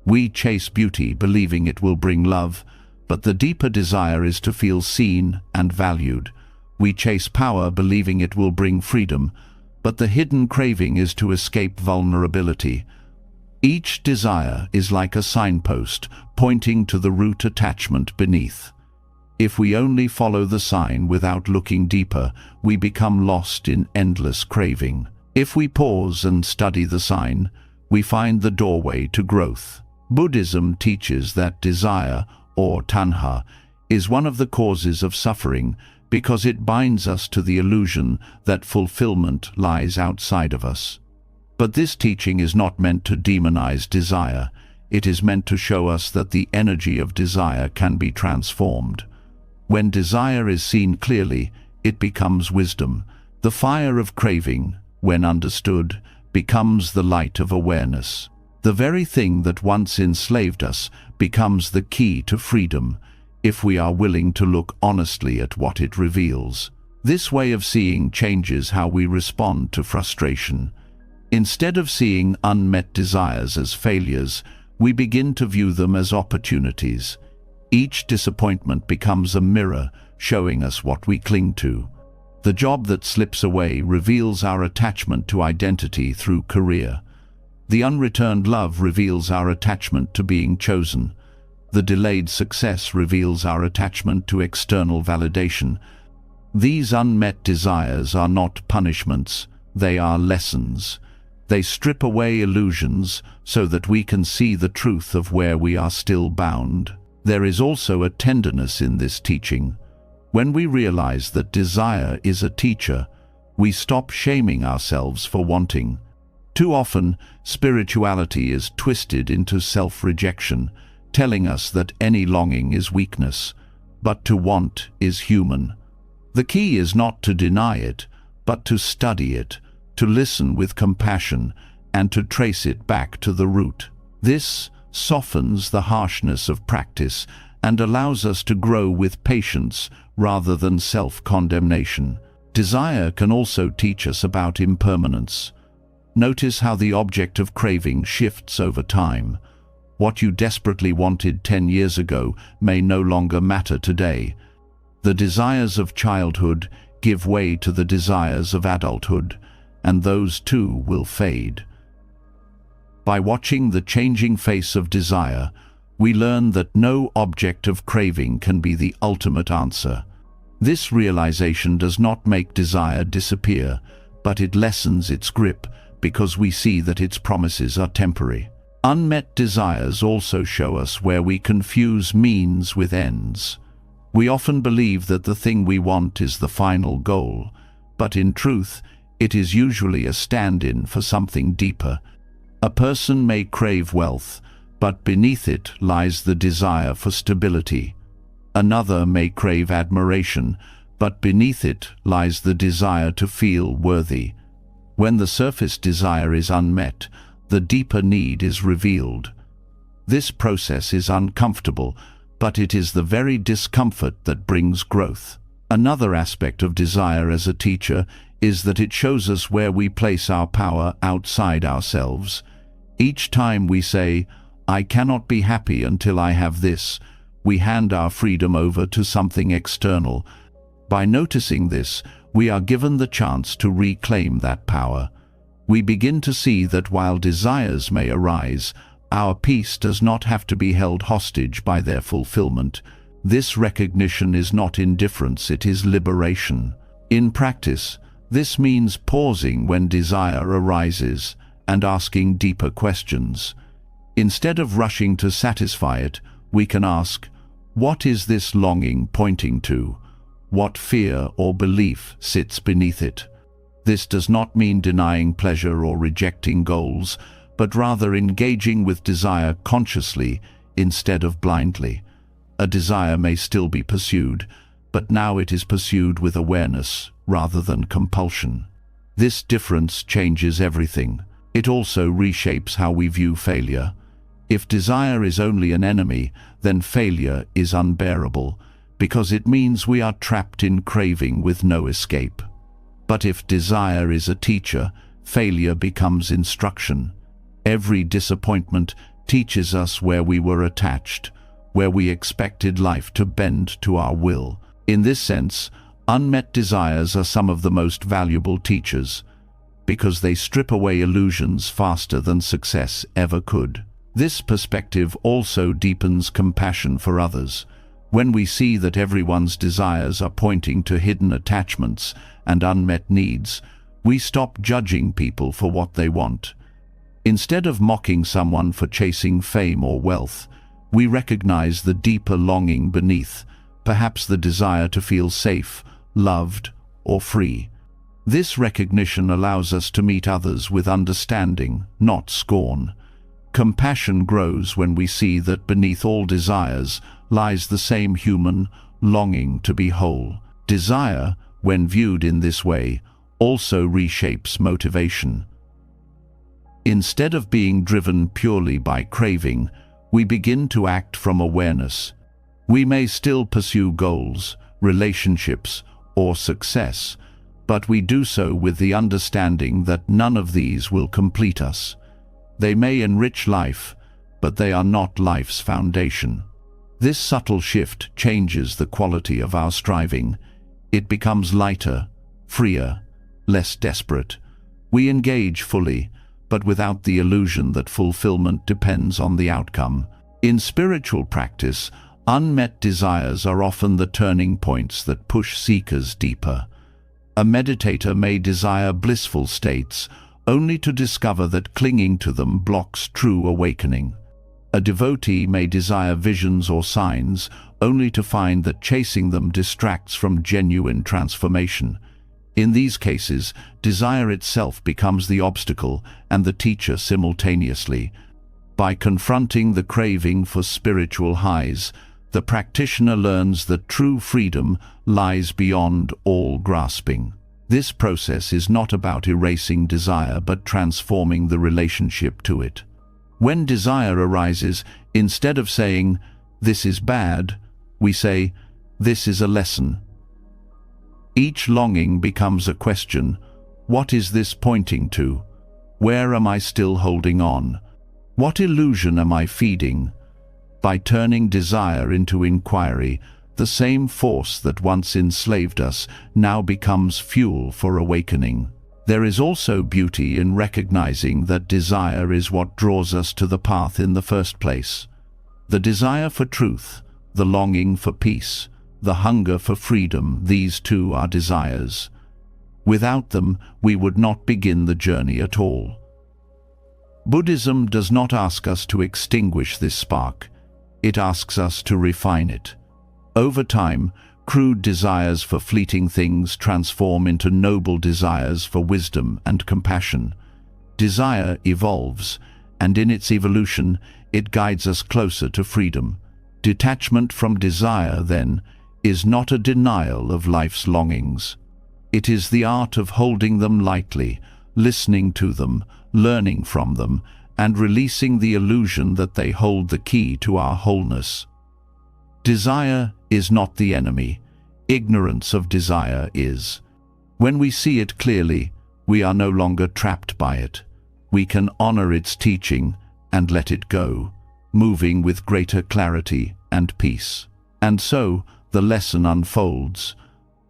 We chase beauty, believing it will bring love, but the deeper desire is to feel seen and valued. We chase power, believing it will bring freedom, but the hidden craving is to escape vulnerability. Each desire is like a signpost, pointing to the root attachment beneath. If we only follow the sign without looking deeper, we become lost in endless craving. If we pause and study the sign, we find the doorway to growth. Buddhism teaches that desire, or tanha, is one of the causes of suffering because it binds us to the illusion that fulfillment lies outside of us. But this teaching is not meant to demonize desire. It is meant to show us that the energy of desire can be transformed. When desire is seen clearly, it becomes wisdom. The fire of craving, when understood, becomes the light of awareness. The very thing that once enslaved us becomes the key to freedom, if we are willing to look honestly at what it reveals. This way of seeing changes how we respond to frustration. Instead of seeing unmet desires as failures, we begin to view them as opportunities. Each disappointment becomes a mirror, showing us what we cling to. The job that slips away reveals our attachment to identity through career. The unreturned love reveals our attachment to being chosen. The delayed success reveals our attachment to external validation. These unmet desires are not punishments, they are lessons. They strip away illusions so that we can see the truth of where we are still bound. There is also a tenderness in this teaching. When we realize that desire is a teacher, we stop shaming ourselves for wanting. Too often, spirituality is twisted into self-rejection, telling us that any longing is weakness, but to want is human. The key is not to deny it, but to study it, to listen with compassion, and to trace it back to the root. This softens the harshness of practice and allows us to grow with patience rather than self-condemnation. Desire can also teach us about impermanence. Notice how the object of craving shifts over time. What you desperately wanted 10 years ago may no longer matter today. The desires of childhood give way to the desires of adulthood, and those too will fade. By watching the changing face of desire, we learn that no object of craving can be the ultimate answer. This realization does not make desire disappear, but it lessens its grip because we see that its promises are temporary. Unmet desires also show us where we confuse means with ends. We often believe that the thing we want is the final goal, but in truth, it is usually a stand-in for something deeper. A person may crave wealth, but beneath it lies the desire for stability. Another may crave admiration, but beneath it lies the desire to feel worthy. When the surface desire is unmet, the deeper need is revealed. This process is uncomfortable, but it is the very discomfort that brings growth. Another aspect of desire as a teacher is that it shows us where we place our power outside ourselves. Each time we say, "I cannot be happy until I have this," we hand our freedom over to something external. By noticing this, we are given the chance to reclaim that power. We begin to see that while desires may arise, our peace does not have to be held hostage by their fulfillment. This recognition is not indifference, it is liberation. In practice, this means pausing when desire arises and asking deeper questions. Instead of rushing to satisfy it, we can ask, what is this longing pointing to? What fear or belief sits beneath it? This does not mean denying pleasure or rejecting goals, but rather engaging with desire consciously instead of blindly. A desire may still be pursued, but now it is pursued with awareness rather than compulsion. This difference changes everything. It also reshapes how we view failure. If desire is only an enemy, then failure is unbearable, because it means we are trapped in craving with no escape. But if desire is a teacher, failure becomes instruction. Every disappointment teaches us where we were attached, where we expected life to bend to our will. In this sense, unmet desires are some of the most valuable teachers, because they strip away illusions faster than success ever could. This perspective also deepens compassion for others. When we see that everyone's desires are pointing to hidden attachments and unmet needs, we stop judging people for what they want. Instead of mocking someone for chasing fame or wealth, we recognize the deeper longing beneath, perhaps the desire to feel safe, loved, or free. This recognition allows us to meet others with understanding, not scorn. Compassion grows when we see that beneath all desires lies the same human longing to be whole. Desire, when viewed in this way, also reshapes motivation. Instead of being driven purely by craving, we begin to act from awareness. We may still pursue goals, relationships, or success, but we do so with the understanding that none of these will complete us. They may enrich life, but they are not life's foundation. This subtle shift changes the quality of our striving. It becomes lighter, freer, less desperate. We engage fully, but without the illusion that fulfillment depends on the outcome. In spiritual practice, unmet desires are often the turning points that push seekers deeper. A meditator may desire blissful states, only to discover that clinging to them blocks true awakening. A devotee may desire visions or signs, only to find that chasing them distracts from genuine transformation. In these cases, desire itself becomes the obstacle and the teacher simultaneously. By confronting the craving for spiritual highs, the practitioner learns that true freedom lies beyond all grasping. This process is not about erasing desire but transforming the relationship to it. When desire arises, instead of saying, "This is bad," we say, "This is a lesson." Each longing becomes a question. What is this pointing to? Where am I still holding on? What illusion am I feeding? By turning desire into inquiry, the same force that once enslaved us now becomes fuel for awakening. There is also beauty in recognizing that desire is what draws us to the path in the first place. The desire for truth, the longing for peace, the hunger for freedom, these too are desires. Without them, we would not begin the journey at all. Buddhism does not ask us to extinguish this spark. It asks us to refine it. Over time, crude desires for fleeting things transform into noble desires for wisdom and compassion. Desire evolves, and in its evolution, it guides us closer to freedom. Detachment from desire, then, is not a denial of life's longings. It is the art of holding them lightly, listening to them, learning from them, and releasing the illusion that they hold the key to our wholeness. Desire is not the enemy. Ignorance of desire is. When we see it clearly, we are no longer trapped by it. We can honor its teaching and let it go, moving with greater clarity and peace. And so, the lesson unfolds.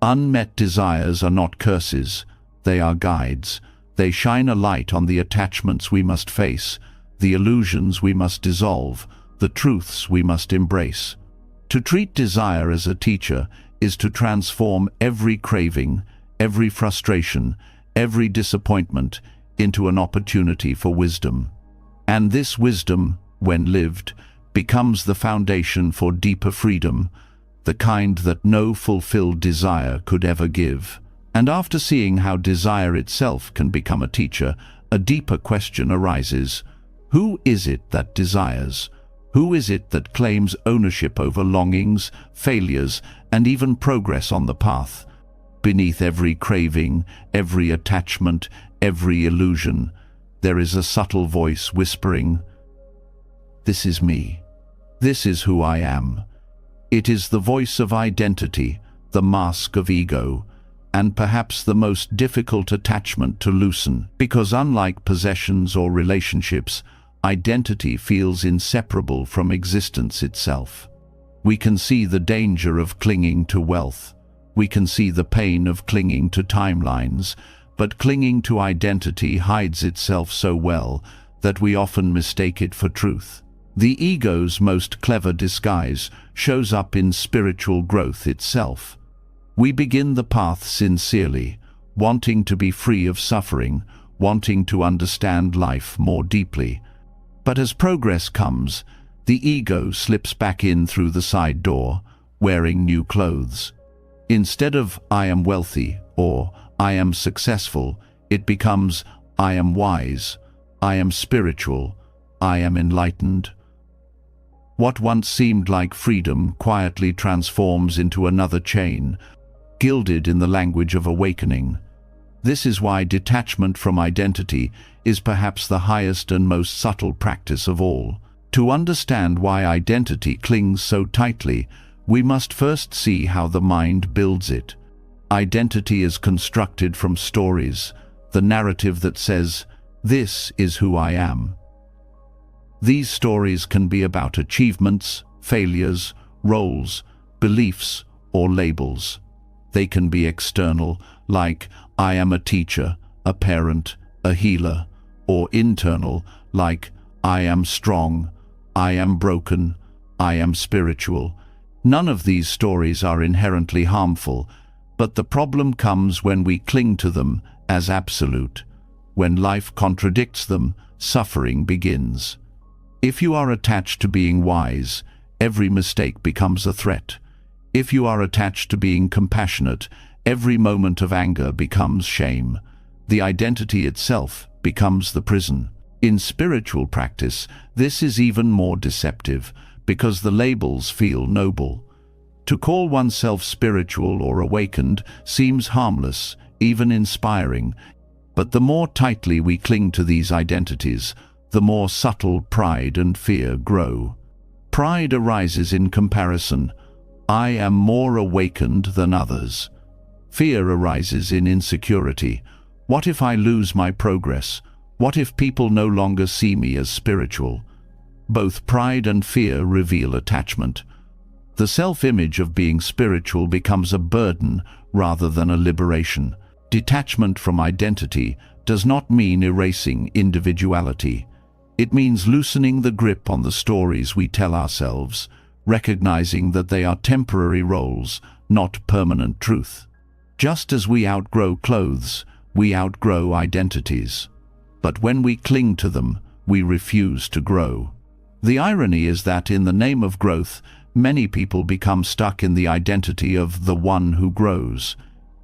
Unmet desires are not curses, they are guides. They shine a light on the attachments we must face, the illusions we must dissolve, the truths we must embrace. To treat desire as a teacher is to transform every craving, every frustration, every disappointment into an opportunity for wisdom. And this wisdom, when lived, becomes the foundation for deeper freedom, the kind that no fulfilled desire could ever give. And after seeing how desire itself can become a teacher, a deeper question arises. Who is it that desires? Who is it that claims ownership over longings, failures, and even progress on the path? Beneath every craving, every attachment, every illusion, there is a subtle voice whispering, "This is me. This is who I am." It is the voice of identity, the mask of ego, and perhaps the most difficult attachment to loosen, because unlike possessions or relationships, identity feels inseparable from existence itself. We can see the danger of clinging to wealth. We can see the pain of clinging to timelines, but clinging to identity hides itself so well that we often mistake it for truth. The ego's most clever disguise shows up in spiritual growth itself. We begin the path sincerely, wanting to be free of suffering, wanting to understand life more deeply. But as progress comes, the ego slips back in through the side door, wearing new clothes. Instead of "I am wealthy" or "I am successful," it becomes "I am wise," "I am spiritual," "I am enlightened." What once seemed like freedom quietly transforms into another chain, gilded in the language of awakening. This is why detachment from identity is perhaps the highest and most subtle practice of all. To understand why identity clings so tightly, we must first see how the mind builds it. Identity is constructed from stories, the narrative that says, "This is who I am." These stories can be about achievements, failures, roles, beliefs, or labels. They can be external, like "I am a teacher, a parent, a healer," or internal, like "I am strong, I am broken, I am spiritual." None of these stories are inherently harmful, but the problem comes when we cling to them as absolute. When life contradicts them, suffering begins. If you are attached to being wise, every mistake becomes a threat. If you are attached to being compassionate, every moment of anger becomes shame. The identity itself becomes the prison. In spiritual practice, this is even more deceptive, because the labels feel noble. To call oneself spiritual or awakened seems harmless, even inspiring, but the more tightly we cling to these identities, the more subtle pride and fear grow. Pride arises in comparison. "I am more awakened than others." Fear arises in insecurity. "What if I lose my progress? What if people no longer see me as spiritual?" Both pride and fear reveal attachment. The self-image of being spiritual becomes a burden rather than a liberation. Detachment from identity does not mean erasing individuality. It means loosening the grip on the stories we tell ourselves, recognizing that they are temporary roles, not permanent truth. Just as we outgrow clothes, we outgrow identities. But when we cling to them, we refuse to grow. The irony is that in the name of growth, many people become stuck in the identity of the one who grows.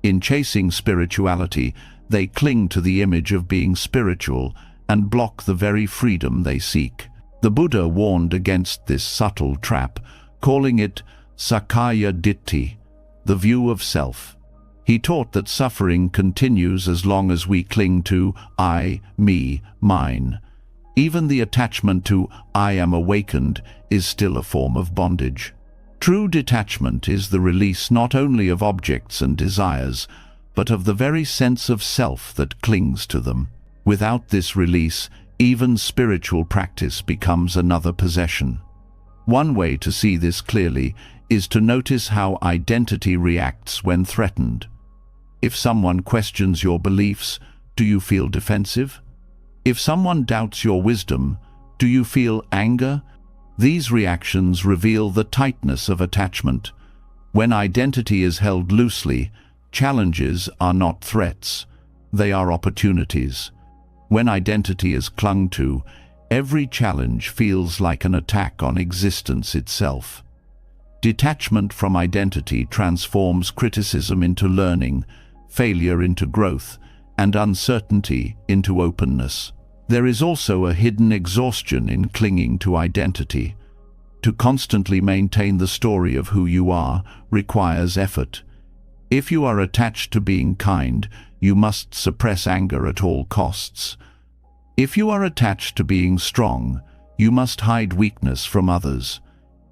In chasing spirituality, they cling to the image of being spiritual and block the very freedom they seek. The Buddha warned against this subtle trap, calling it Sakkaya Ditthi, the view of self. He taught that suffering continues as long as we cling to I, me, mine. Even the attachment to "I am awakened" is still a form of bondage. True detachment is the release not only of objects and desires, but of the very sense of self that clings to them. Without this release, even spiritual practice becomes another possession. One way to see this clearly is to notice how identity reacts when threatened. If someone questions your beliefs, do you feel defensive? If someone doubts your wisdom, do you feel anger? These reactions reveal the tightness of attachment. When identity is held loosely, challenges are not threats, they are opportunities. When identity is clung to, every challenge feels like an attack on existence itself. Detachment from identity transforms criticism into learning, failure into growth, and uncertainty into openness. There is also a hidden exhaustion in clinging to identity. To constantly maintain the story of who you are requires effort. If you are attached to being kind, you must suppress anger at all costs. If you are attached to being strong, you must hide weakness from others.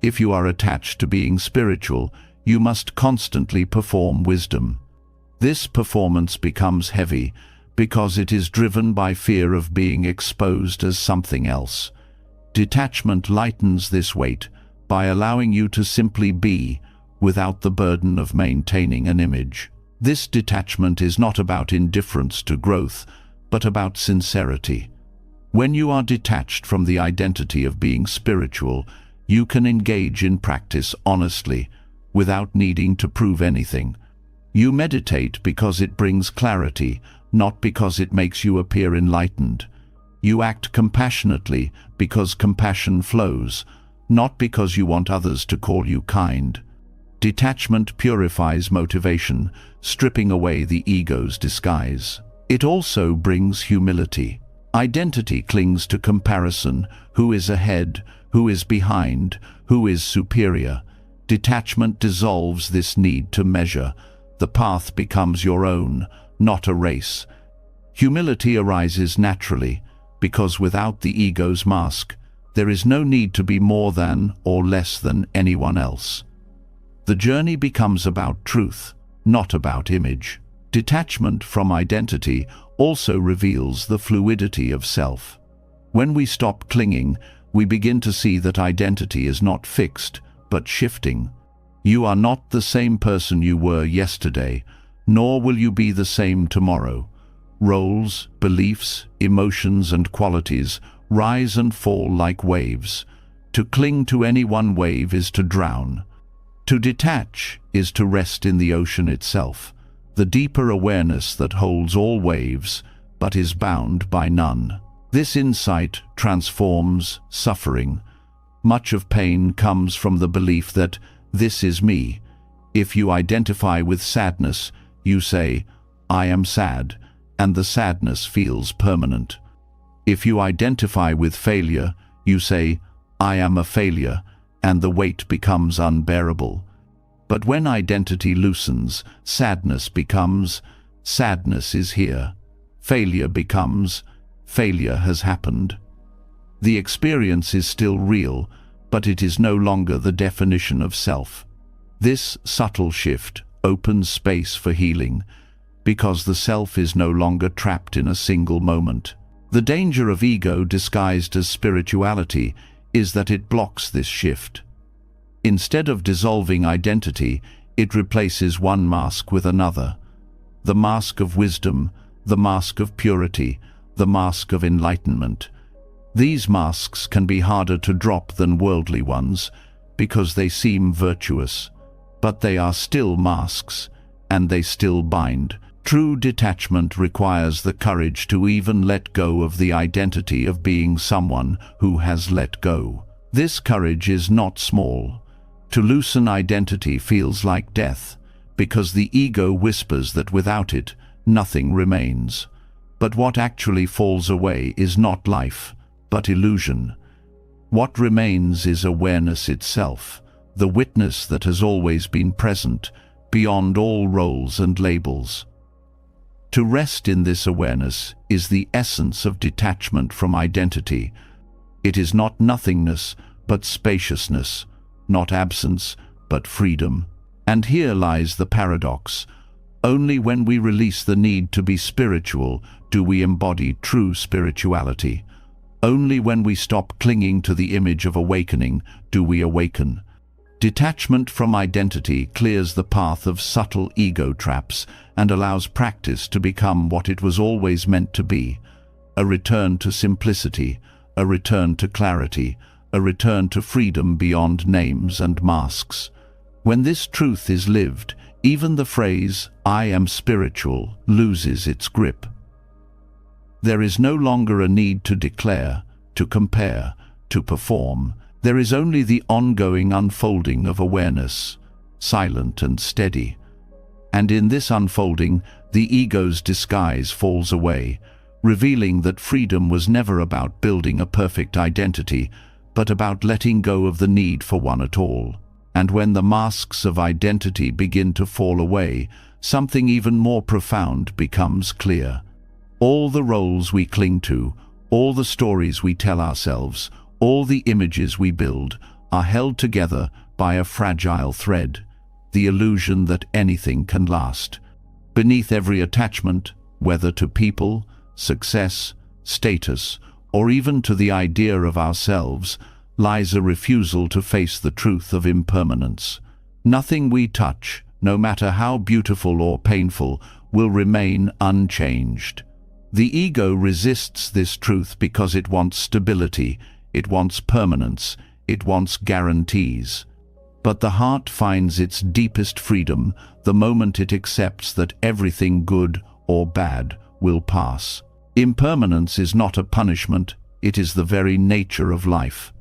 If you are attached to being spiritual, you must constantly perform wisdom. This performance becomes heavy because it is driven by fear of being exposed as something else. Detachment lightens this weight by allowing you to simply be, without the burden of maintaining an image. This detachment is not about indifference to growth, but about sincerity. When you are detached from the identity of being spiritual, you can engage in practice honestly, without needing to prove anything. You meditate because it brings clarity, not because it makes you appear enlightened. You act compassionately because compassion flows, not because you want others to call you kind. Detachment purifies motivation, stripping away the ego's disguise. It also brings humility. Identity clings to comparison: who is ahead, who is behind, who is superior. Detachment dissolves this need to measure. The path becomes your own, not a race. Humility arises naturally, because without the ego's mask, there is no need to be more than or less than anyone else. The journey becomes about truth, not about image. Detachment from identity also reveals the fluidity of self. When we stop clinging, we begin to see that identity is not fixed, but shifting. You are not the same person you were yesterday, nor will you be the same tomorrow. Roles, beliefs, emotions, and qualities rise and fall like waves. To cling to any one wave is to drown. To detach is to rest in the ocean itself, the deeper awareness that holds all waves, but is bound by none. This insight transforms suffering. Much of pain comes from the belief that this is me. If you identify with sadness, you say, I am sad, and the sadness feels permanent. If you identify with failure, you say, I am a failure, and the weight becomes unbearable. But when identity loosens, sadness becomes, sadness is here. Failure becomes, failure has happened. The experience is still real, but it is no longer the definition of self. This subtle shift opens space for healing, because the self is no longer trapped in a single moment. The danger of ego disguised as spirituality is that it blocks this shift. Instead of dissolving identity, it replaces one mask with another. The mask of wisdom, the mask of purity, the mask of enlightenment. These masks can be harder to drop than worldly ones, because they seem virtuous. But they are still masks, and they still bind. True detachment requires the courage to even let go of the identity of being someone who has let go. This courage is not small. To loosen identity feels like death, because the ego whispers that without it, nothing remains. But what actually falls away is not life, but illusion. What remains is awareness itself, the witness that has always been present, beyond all roles and labels. To rest in this awareness is the essence of detachment from identity. It is not nothingness, but spaciousness, not absence, but freedom. And here lies the paradox. Only when we release the need to be spiritual do we embody true spirituality. Only when we stop clinging to the image of awakening do we awaken. Detachment from identity clears the path of subtle ego traps and allows practice to become what it was always meant to be: a return to simplicity, a return to clarity, a return to freedom beyond names and masks. When this truth is lived, even the phrase, "I am spiritual," loses its grip. There is no longer a need to declare, to compare, to perform. There is only the ongoing unfolding of awareness, silent and steady. And in this unfolding, the ego's disguise falls away, revealing that freedom was never about building a perfect identity, but about letting go of the need for one at all. And when the masks of identity begin to fall away, something even more profound becomes clear. All the roles we cling to, all the stories we tell ourselves, all the images we build, are held together by a fragile thread, the illusion that anything can last. Beneath every attachment, whether to people, success, status, or even to the idea of ourselves, lies a refusal to face the truth of impermanence. Nothing we touch, no matter how beautiful or painful, will remain unchanged. The ego resists this truth because it wants stability, it wants permanence, it wants guarantees. But the heart finds its deepest freedom the moment it accepts that everything good or bad will pass. Impermanence is not a punishment, it is the very nature of life.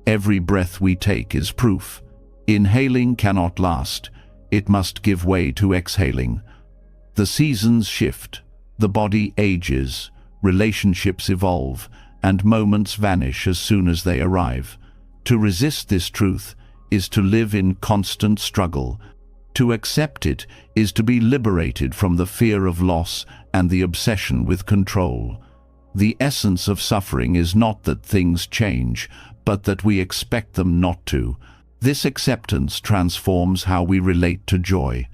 Every breath we take is proof. Inhaling cannot last, it must give way to exhaling. The seasons shift, the body ages, relationships evolve, and moments vanish as soon as they arrive. To resist this truth is to live in constant struggle. To accept it is to be liberated from the fear of loss and the obsession with control. The essence of suffering is not that things change, but that we expect them not to. This acceptance transforms how we relate to joy.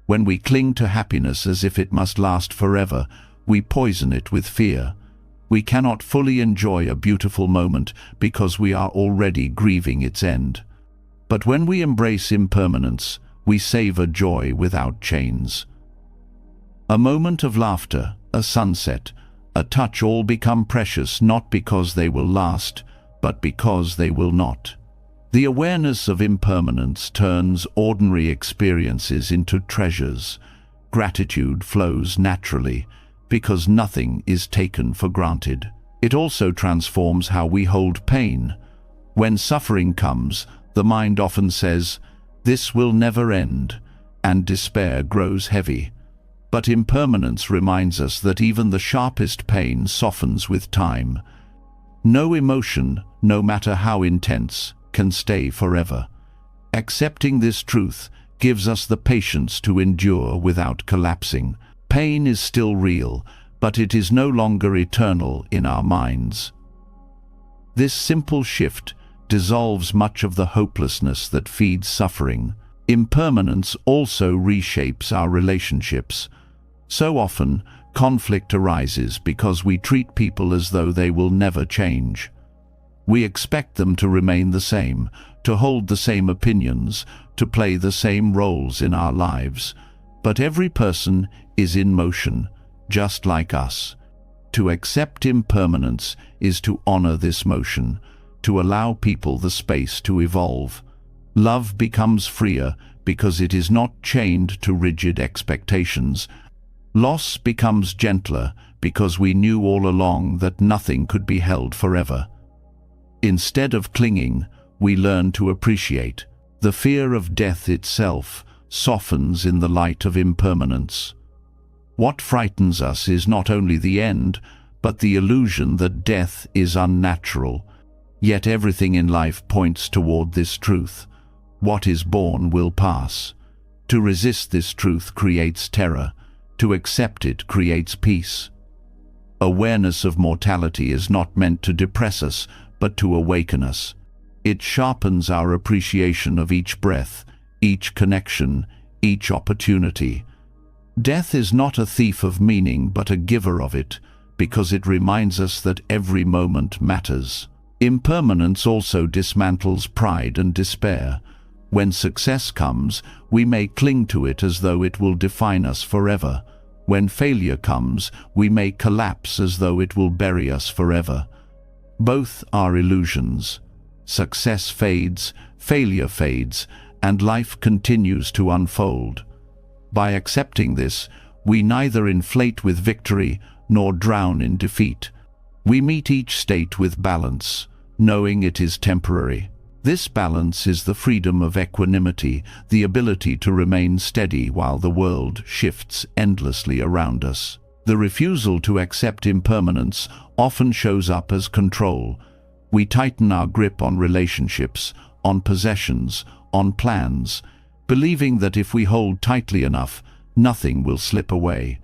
When we cling to happiness as if it must last forever, we poison it with fear. We cannot fully enjoy a beautiful moment because we are already grieving its end. But when we embrace impermanence, we savor joy without chains. A moment of laughter, a sunset, a touch all become precious not because they will last, but because they will not. The awareness of impermanence turns ordinary experiences into treasures. Gratitude flows naturally, because nothing is taken for granted. It also transforms how we hold pain. When suffering comes, the mind often says, "This will never end," and despair grows heavy. But impermanence reminds us that even the sharpest pain softens with time. No emotion, no matter how intense, can stay forever. Accepting this truth gives us the patience to endure without collapsing. Pain is still real, but it is no longer eternal in our minds. This simple shift dissolves much of the hopelessness that feeds suffering. Impermanence also reshapes our relationships. So often, conflict arises because we treat people as though they will never change. We expect them to remain the same, to hold the same opinions, to play the same roles in our lives. But every person is in motion, just like us. To accept impermanence is to honor this motion, to allow people the space to evolve. Love becomes freer because it is not chained to rigid expectations. Loss becomes gentler because we knew all along that nothing could be held forever. Instead of clinging, we learn to appreciate. The fear of death itself softens in the light of impermanence. What frightens us is not only the end, but the illusion that death is unnatural. Yet everything in life points toward this truth. What is born will pass. To resist this truth creates terror. To accept it creates peace. Awareness of mortality is not meant to depress us, but to awaken us. It sharpens our appreciation of each breath, each connection, each opportunity. Death is not a thief of meaning, but a giver of it, because it reminds us that every moment matters. Impermanence also dismantles pride and despair. When success comes, we may cling to it as though it will define us forever. When failure comes, we may collapse as though it will bury us forever. Both are illusions. Success fades, failure fades, and life continues to unfold. By accepting this, we neither inflate with victory nor drown in defeat. We meet each state with balance, knowing it is temporary. This balance is the freedom of equanimity, the ability to remain steady while the world shifts endlessly around us. The refusal to accept impermanence often shows up as control. We tighten our grip on relationships, on possessions, on plans, believing that if we hold tightly enough, nothing will slip away.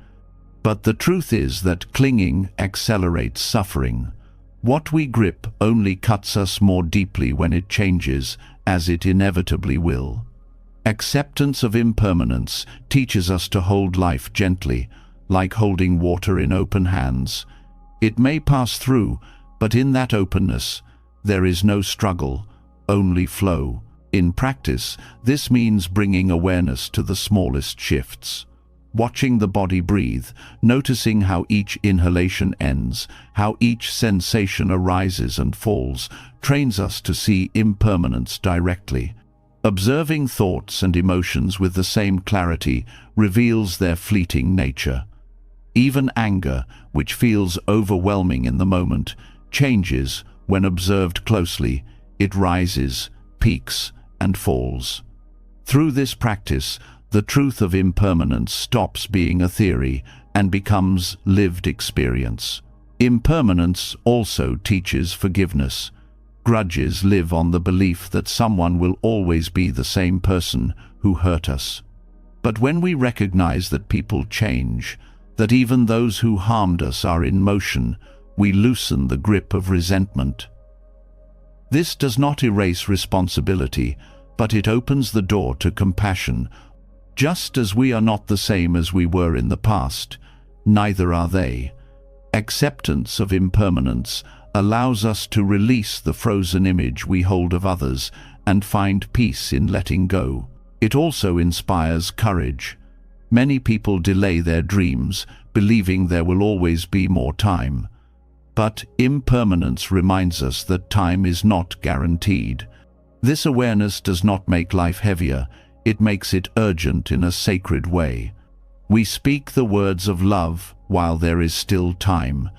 But the truth is that clinging accelerates suffering. What we grip only cuts us more deeply when it changes, as it inevitably will. Acceptance of impermanence teaches us to hold life gently, like holding water in open hands. It may pass through, but in that openness, there is no struggle, only flow. In practice, this means bringing awareness to the smallest shifts. Watching the body breathe, noticing how each inhalation ends, how each sensation arises and falls, trains us to see impermanence directly. Observing thoughts and emotions with the same clarity reveals their fleeting nature. Even anger, which feels overwhelming in the moment, changes when observed closely. It rises, peaks, and falls. Through this practice, the truth of impermanence stops being a theory and becomes lived experience. Impermanence also teaches forgiveness. Grudges live on the belief that someone will always be the same person who hurt us. But when we recognize that people change, that even those who harmed us are in motion, we loosen the grip of resentment. This does not erase responsibility, but it opens the door to compassion. Just as we are not the same as we were in the past, neither are they. Acceptance of impermanence allows us to release the frozen image we hold of others and find peace in letting go. It also inspires courage. Many people delay their dreams, believing there will always be more time. But impermanence reminds us that time is not guaranteed. This awareness does not make life heavier, it makes it urgent in a sacred way. We speak the words of love while there is still time.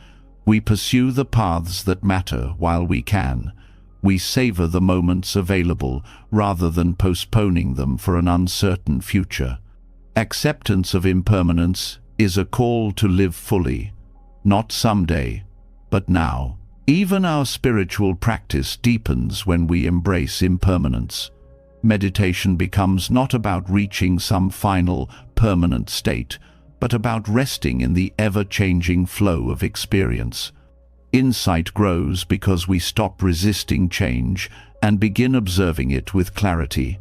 We pursue the paths that matter while we can. We savor the moments available rather than postponing them for an uncertain future. Acceptance of impermanence is a call to live fully, not someday, but now. Even our spiritual practice deepens when we embrace impermanence. Meditation becomes not about reaching some final, permanent state, but about resting in the ever-changing flow of experience. Insight grows because we stop resisting change and begin observing it with clarity.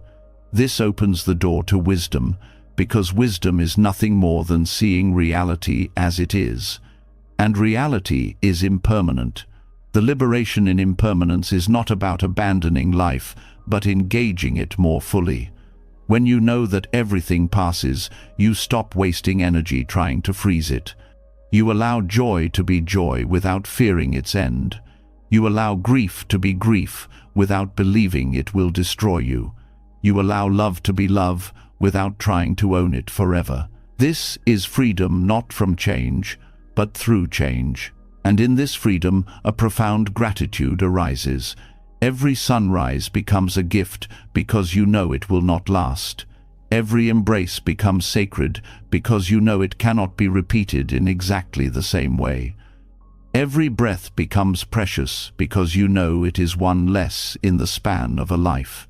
This opens the door to wisdom, because wisdom is nothing more than seeing reality as it is. And reality is impermanent. The liberation in impermanence is not about abandoning life, but engaging it more fully. When you know that everything passes, you stop wasting energy trying to freeze it. You allow joy to be joy without fearing its end. You allow grief to be grief without believing it will destroy you. You allow love to be love without trying to own it forever. This is freedom not from change, but through change. And in this freedom, a profound gratitude arises. Every sunrise becomes a gift because you know it will not last. Every embrace becomes sacred because you know it cannot be repeated in exactly the same way. Every breath becomes precious because you know it is one less in the span of a life.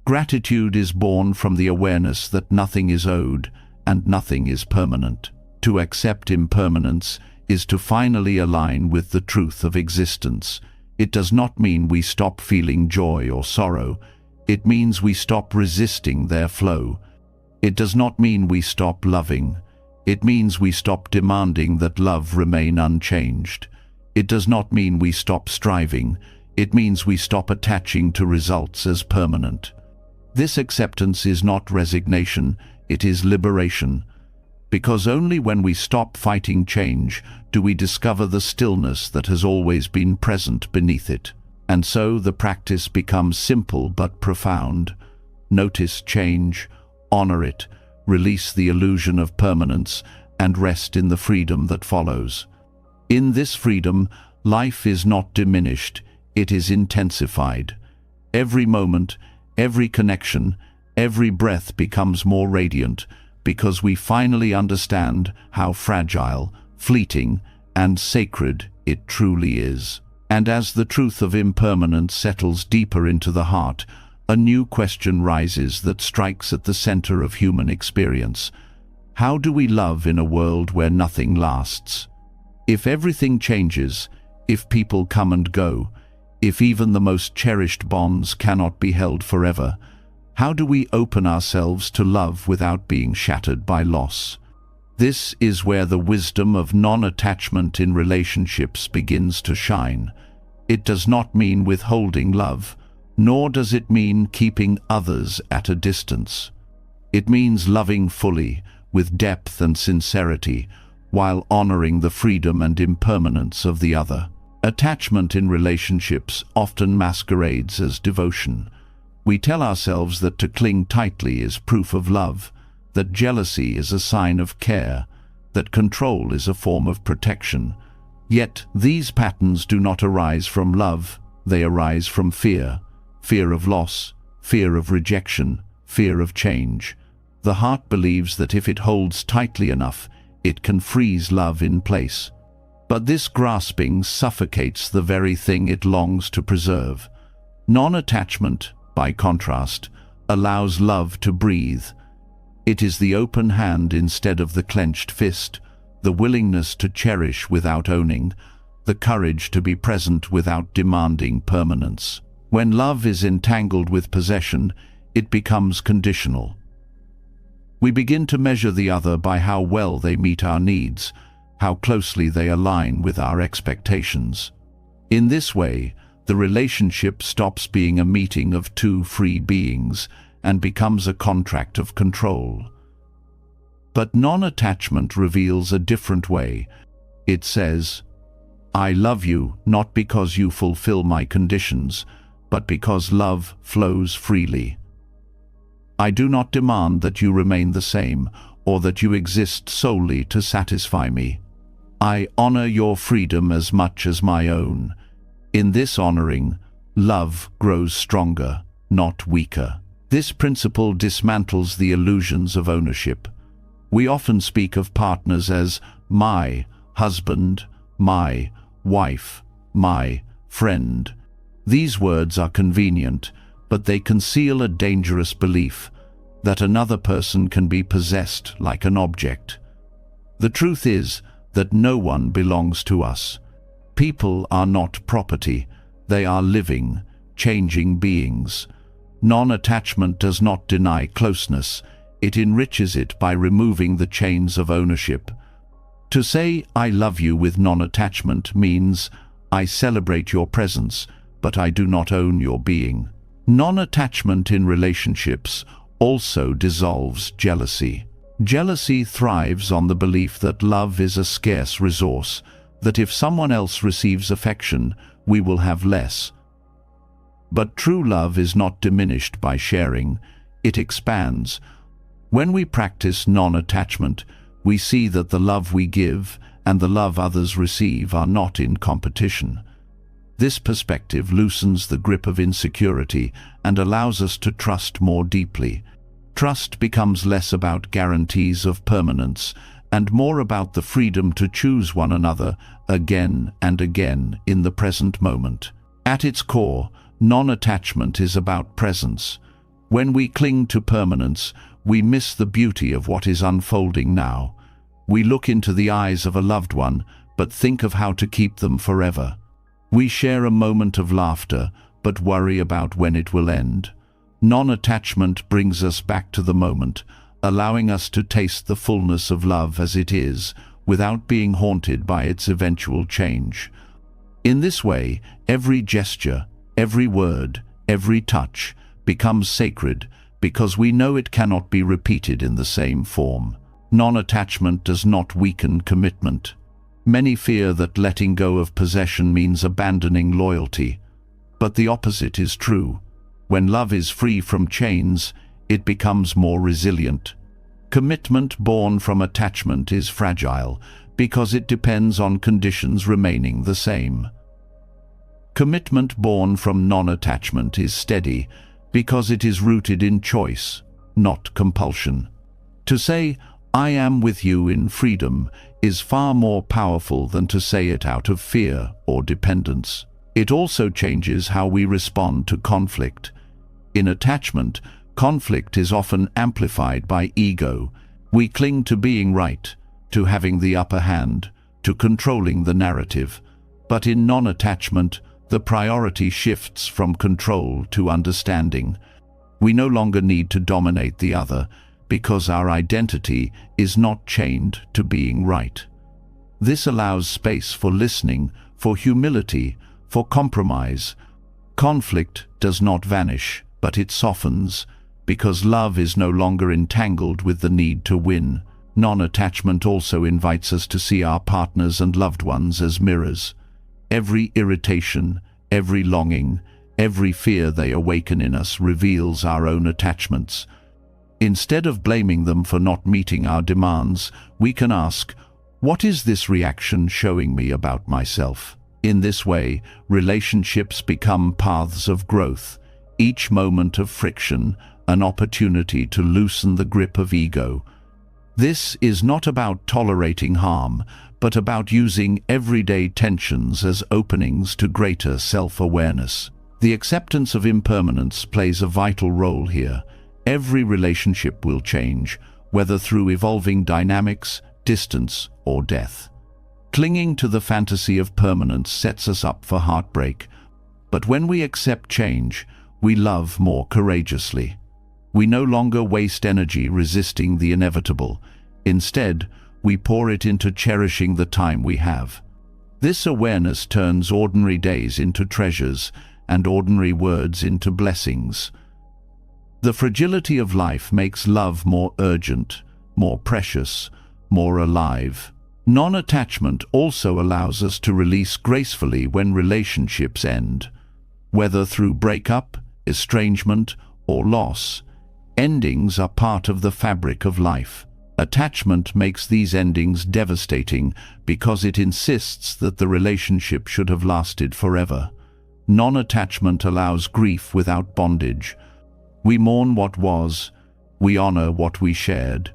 Gratitude is born from the awareness that nothing is owed and nothing is permanent. To accept impermanence is to finally align with the truth of existence. It does not mean we stop feeling joy or sorrow. It means we stop resisting their flow. It does not mean we stop loving. It means we stop demanding that love remain unchanged. It does not mean we stop striving. It means we stop attaching to results as permanent. This acceptance is not resignation, it is liberation. Because only when we stop fighting change do we discover the stillness that has always been present beneath it. And so the practice becomes simple but profound. Notice change, honor it, release the illusion of permanence, and rest in the freedom that follows. In this freedom, life is not diminished, it is intensified. Every moment, every connection, every breath becomes more radiant because we finally understand how fragile, fleeting, and sacred it truly is. And as the truth of impermanence settles deeper into the heart, a new question rises that strikes at the center of human experience. How do we love in a world where nothing lasts? If everything changes, if people come and go, if even the most cherished bonds cannot be held forever, how do we open ourselves to love without being shattered by loss? This is where the wisdom of non-attachment in relationships begins to shine. It does not mean withholding love, nor does it mean keeping others at a distance. It means loving fully, with depth and sincerity, while honoring the freedom and impermanence of the other. Attachment in relationships often masquerades as devotion. We tell ourselves that to cling tightly is proof of love, that jealousy is a sign of care, that control is a form of protection. Yet these patterns do not arise from love, they arise from fear. Fear of loss, fear of rejection, fear of change. The heart believes that if it holds tightly enough, it can freeze love in place. But this grasping suffocates the very thing it longs to preserve. Non-attachment, by contrast, allows love to breathe. It is the open hand instead of the clenched fist, the willingness to cherish without owning, the courage to be present without demanding permanence. When love is entangled with possession, it becomes conditional. We begin to measure the other by how well they meet our needs, how closely they align with our expectations. In this way, the relationship stops being a meeting of two free beings and becomes a contract of control. But non-attachment reveals a different way. It says, "I love you not because you fulfill my conditions, but because love flows freely. I do not demand that you remain the same, or that you exist solely to satisfy me. I honor your freedom as much as my own. In this honoring, love grows stronger, not weaker." This principle dismantles the illusions of ownership. We often speak of partners as my husband, my wife, my friend. These words are convenient, but they conceal a dangerous belief that another person can be possessed like an object. The truth is that no one belongs to us. People are not property, they are living, changing beings. Non-attachment does not deny closeness, it enriches it by removing the chains of ownership. To say "I love you" with non-attachment means I celebrate your presence, but I do not own your being. Non-attachment in relationships also dissolves jealousy. Jealousy thrives on the belief that love is a scarce resource, that if someone else receives affection, we will have less. But true love is not diminished by sharing, it expands. When we practice non-attachment, we see that the love we give and the love others receive are not in competition. This perspective loosens the grip of insecurity and allows us to trust more deeply. Trust becomes less about guarantees of permanence and more about the freedom to choose one another again and again in the present moment. At its core, non-attachment is about presence. When we cling to permanence, we miss the beauty of what is unfolding now. We look into the eyes of a loved one, but think of how to keep them forever. We share a moment of laughter, but worry about when it will end. Non-attachment brings us back to the moment, allowing us to taste the fullness of love as it is, without being haunted by its eventual change. In this way, every gesture, every word, every touch becomes sacred because we know it cannot be repeated in the same form. Non-attachment does not weaken commitment. Many fear that letting go of possession means abandoning loyalty, but the opposite is true. When love is free from chains, it becomes more resilient. Commitment born from attachment is fragile because it depends on conditions remaining the same. Commitment born from non-attachment is steady because it is rooted in choice, not compulsion. To say, "I am with you in freedom," is far more powerful than to say it out of fear or dependence. It also changes how we respond to conflict. In attachment, conflict is often amplified by ego. We cling to being right, to having the upper hand, to controlling the narrative. But in non-attachment, the priority shifts from control to understanding. We no longer need to dominate the other because our identity is not chained to being right. This allows space for listening, for humility, for compromise. Conflict does not vanish, but it softens, because love is no longer entangled with the need to win. Non-attachment also invites us to see our partners and loved ones as mirrors. Every irritation, every longing, every fear they awaken in us reveals our own attachments. Instead of blaming them for not meeting our demands, we can ask, "What is this reaction showing me about myself?" In this way, relationships become paths of growth, each moment of friction an opportunity to loosen the grip of ego. This is not about tolerating harm, but about using everyday tensions as openings to greater self-awareness. The acceptance of impermanence plays a vital role here. Every relationship will change, whether through evolving dynamics, distance, or death. Clinging to the fantasy of permanence sets us up for heartbreak, but when we accept change, we love more courageously. We no longer waste energy resisting the inevitable. Instead, we pour it into cherishing the time we have. This awareness turns ordinary days into treasures and ordinary words into blessings. The fragility of life makes love more urgent, more precious, more alive. Non-attachment also allows us to release gracefully when relationships end. Whether through breakup, estrangement, or loss, endings are part of the fabric of life. Attachment makes these endings devastating because it insists that the relationship should have lasted forever. Non-attachment allows grief without bondage. We mourn what was, we honor what we shared,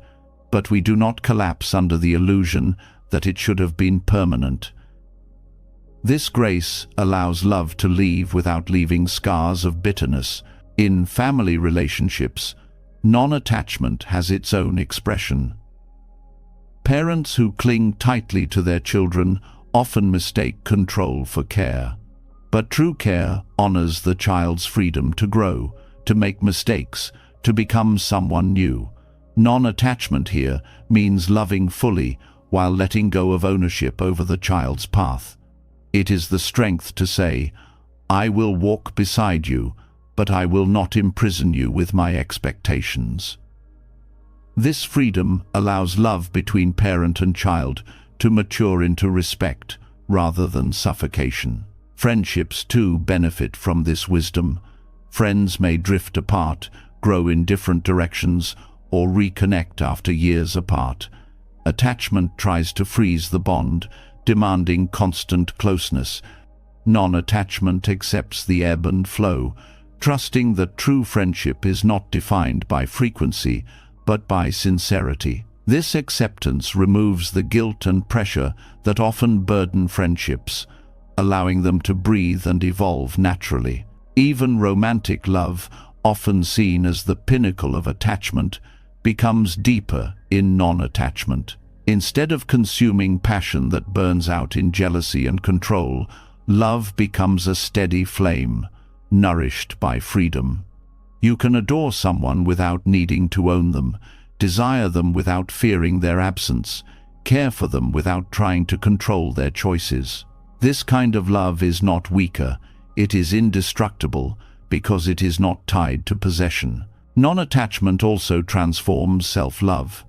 but we do not collapse under the illusion that it should have been permanent. This grace allows love to leave without leaving scars of bitterness. In family relationships, non-attachment has its own expression. Parents who cling tightly to their children often mistake control for care. But true care honors the child's freedom to grow, to make mistakes, to become someone new. Non-attachment here means loving fully while letting go of ownership over the child's path. It is the strength to say, "I will walk beside you, but I will not imprison you with my expectations." This freedom allows love between parent and child to mature into respect rather than suffocation. Friendships too benefit from this wisdom. Friends may drift apart, grow in different directions, or reconnect after years apart. Attachment tries to freeze the bond, demanding constant closeness. Non-attachment accepts the ebb and flow, trusting that true friendship is not defined by frequency, but by sincerity. This acceptance removes the guilt and pressure that often burden friendships, allowing them to breathe and evolve naturally. Even romantic love, often seen as the pinnacle of attachment, becomes deeper in non-attachment. Instead of consuming passion that burns out in jealousy and control, love becomes a steady flame, nourished by freedom. You can adore someone without needing to own them, desire them without fearing their absence, care for them without trying to control their choices. This kind of love is not weaker, it is indestructible because it is not tied to possession. Non-attachment also transforms self-love.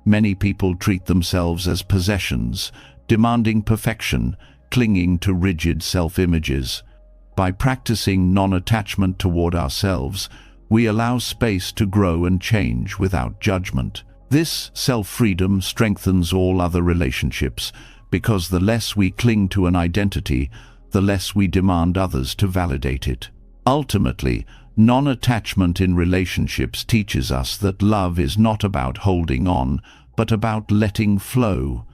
Many people treat themselves as possessions, demanding perfection, clinging to rigid self-images. By practicing non-attachment toward ourselves, we allow space to grow and change without judgment. This self-freedom strengthens all other relationships, because the less we cling to an identity, the less we demand others to validate it. Ultimately, non-attachment in relationships teaches us that love is not about holding on, but about letting flow.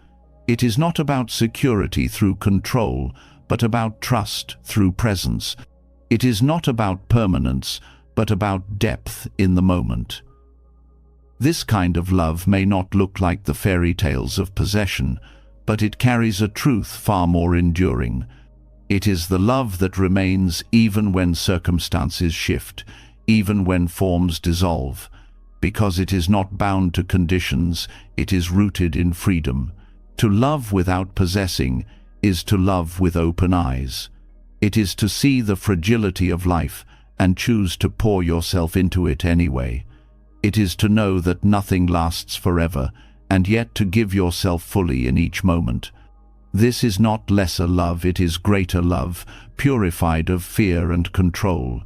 It is not about security through control, but about trust through presence. It is not about permanence, but about depth in the moment. This kind of love may not look like the fairy tales of possession, but it carries a truth far more enduring. It is the love that remains even when circumstances shift, even when forms dissolve. Because it is not bound to conditions, it is rooted in freedom. To love without possessing is to love with open eyes. It is to see the fragility of life and choose to pour yourself into it anyway. It is to know that nothing lasts forever, and yet to give yourself fully in each moment. This is not lesser love, it is greater love, purified of fear and control.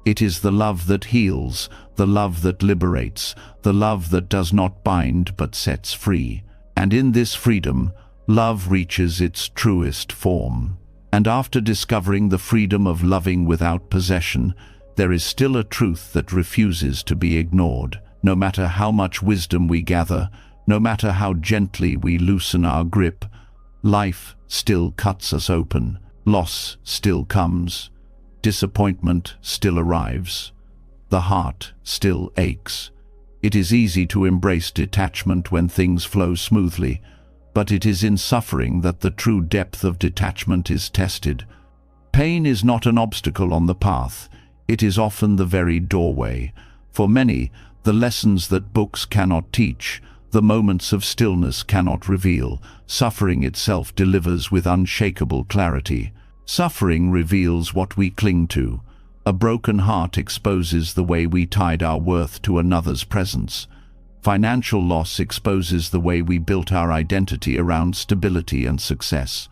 It is the love that heals, the love that liberates, the love that does not bind but sets free. And in this freedom, love reaches its truest form. And after discovering the freedom of loving without possession, there is still a truth that refuses to be ignored. No matter how much wisdom we gather, no matter how gently we loosen our grip, life still cuts us open. Loss still comes. Disappointment still arrives. The heart still aches. It is easy to embrace detachment when things flow smoothly, but it is in suffering that the true depth of detachment is tested. Pain is not an obstacle on the path. It is often the very doorway. For many, the lessons that books cannot teach, the moments of stillness cannot reveal, suffering itself delivers with unshakable clarity. Suffering reveals what we cling to. A broken heart exposes the way we tied our worth to another's presence. Financial loss exposes the way we built our identity around stability and success.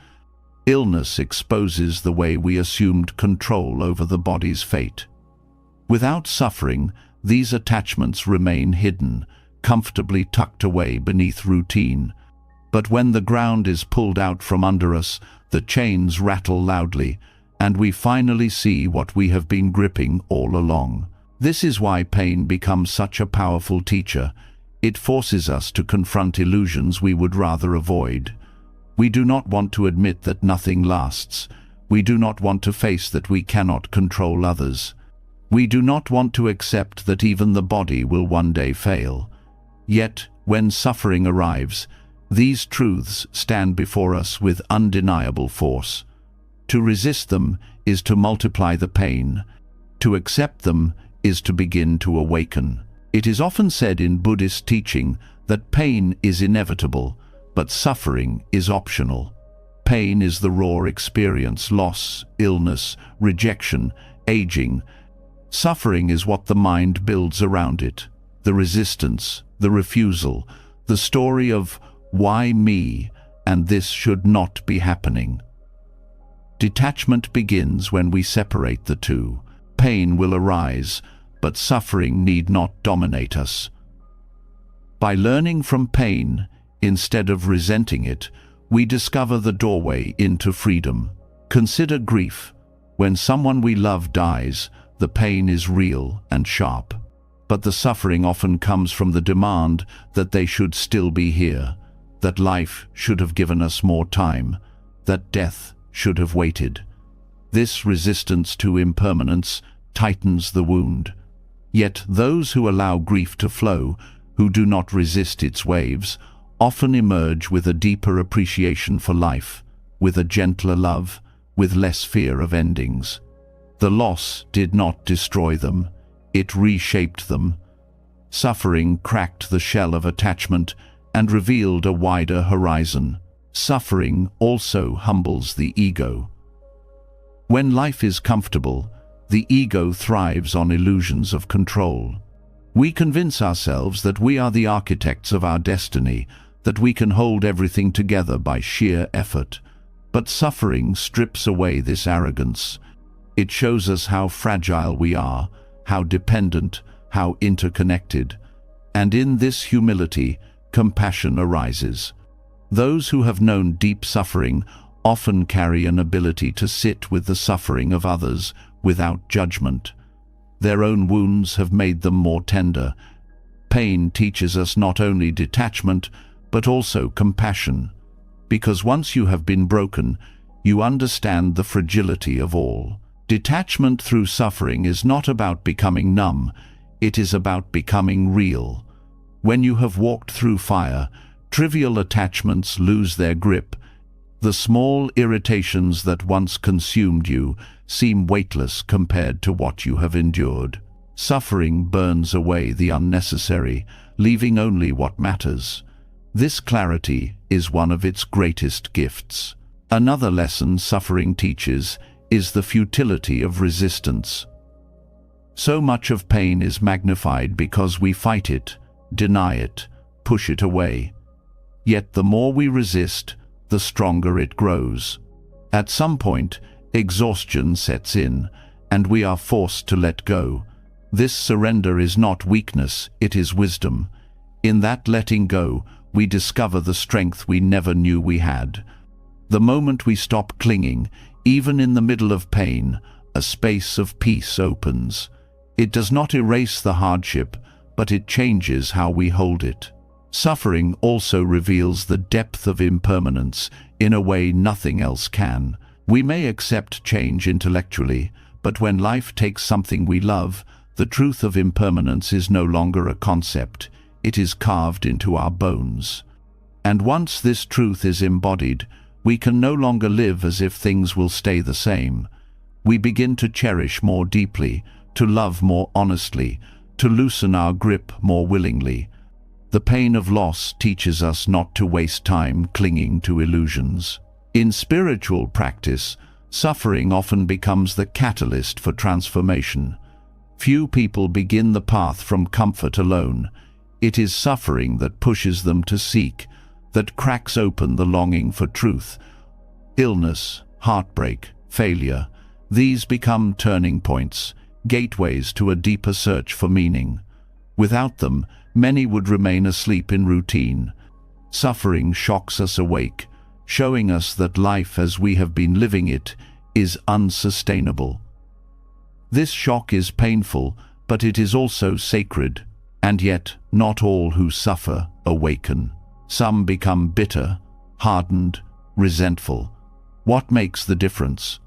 Illness exposes the way we assumed control over the body's fate. Without suffering, these attachments remain hidden, comfortably tucked away beneath routine. But when the ground is pulled out from under us, the chains rattle loudly, and we finally see what we have been gripping all along. This is why pain becomes such a powerful teacher. It forces us to confront illusions we would rather avoid. We do not want to admit that nothing lasts. We do not want to face that we cannot control others. We do not want to accept that even the body will one day fail. Yet, when suffering arrives, these truths stand before us with undeniable force. To resist them is to multiply the pain. To accept them is to begin to awaken. It is often said in Buddhist teaching that pain is inevitable, but suffering is optional. Pain is the raw experience, loss, illness, rejection, aging. Suffering is what the mind builds around it. The resistance, the refusal, the story of why me, and this should not be happening. Detachment begins when we separate the two. Pain will arise, but suffering need not dominate us. By learning from pain, instead of resenting it, we discover the doorway into freedom. Consider grief. When someone we love dies, the pain is real and sharp. But the suffering often comes from the demand that they should still be here, that life should have given us more time, that death should have waited. This resistance to impermanence tightens the wound. Yet those who allow grief to flow, who do not resist its waves, often emerge with a deeper appreciation for life, with a gentler love, with less fear of endings. The loss did not destroy them, it reshaped them. Suffering cracked the shell of attachment and revealed a wider horizon. Suffering also humbles the ego. When life is comfortable, the ego thrives on illusions of control. We convince ourselves that we are the architects of our destiny, that we can hold everything together by sheer effort. But suffering strips away this arrogance. It shows us how fragile we are, how dependent, how interconnected. And in this humility, compassion arises. Those who have known deep suffering often carry an ability to sit with the suffering of others without judgment. Their own wounds have made them more tender. Pain teaches us not only detachment, but also compassion, because once you have been broken, you understand the fragility of all. Detachment through suffering is not about becoming numb, it is about becoming real. When you have walked through fire, trivial attachments lose their grip. The small irritations that once consumed you seem weightless compared to what you have endured. Suffering burns away the unnecessary, leaving only what matters. This clarity is one of its greatest gifts. Another lesson suffering teaches is the futility of resistance. So much of pain is magnified because we fight it, deny it, push it away. Yet the more we resist, the stronger it grows. At some point, exhaustion sets in, and we are forced to let go. This surrender is not weakness, it is wisdom. In that letting go, we discover the strength we never knew we had. The moment we stop clinging, even in the middle of pain, a space of peace opens. It does not erase the hardship, but it changes how we hold it. Suffering also reveals the depth of impermanence in a way nothing else can. We may accept change intellectually, but when life takes something we love, the truth of impermanence is no longer a concept, it is carved into our bones. And once this truth is embodied, we can no longer live as if things will stay the same. We begin to cherish more deeply, to love more honestly, to loosen our grip more willingly. The pain of loss teaches us not to waste time clinging to illusions. In spiritual practice, suffering often becomes the catalyst for transformation. Few people begin the path from comfort alone. It is suffering that pushes them to seek, that cracks open the longing for truth. Illness, heartbreak, failure, these become turning points, gateways to a deeper search for meaning. Without them, many would remain asleep in routine. Suffering shocks us awake, showing us that life as we have been living it is unsustainable. This shock is painful, but it is also sacred, and yet not all who suffer awaken. Some become bitter, hardened, resentful. What makes the difference?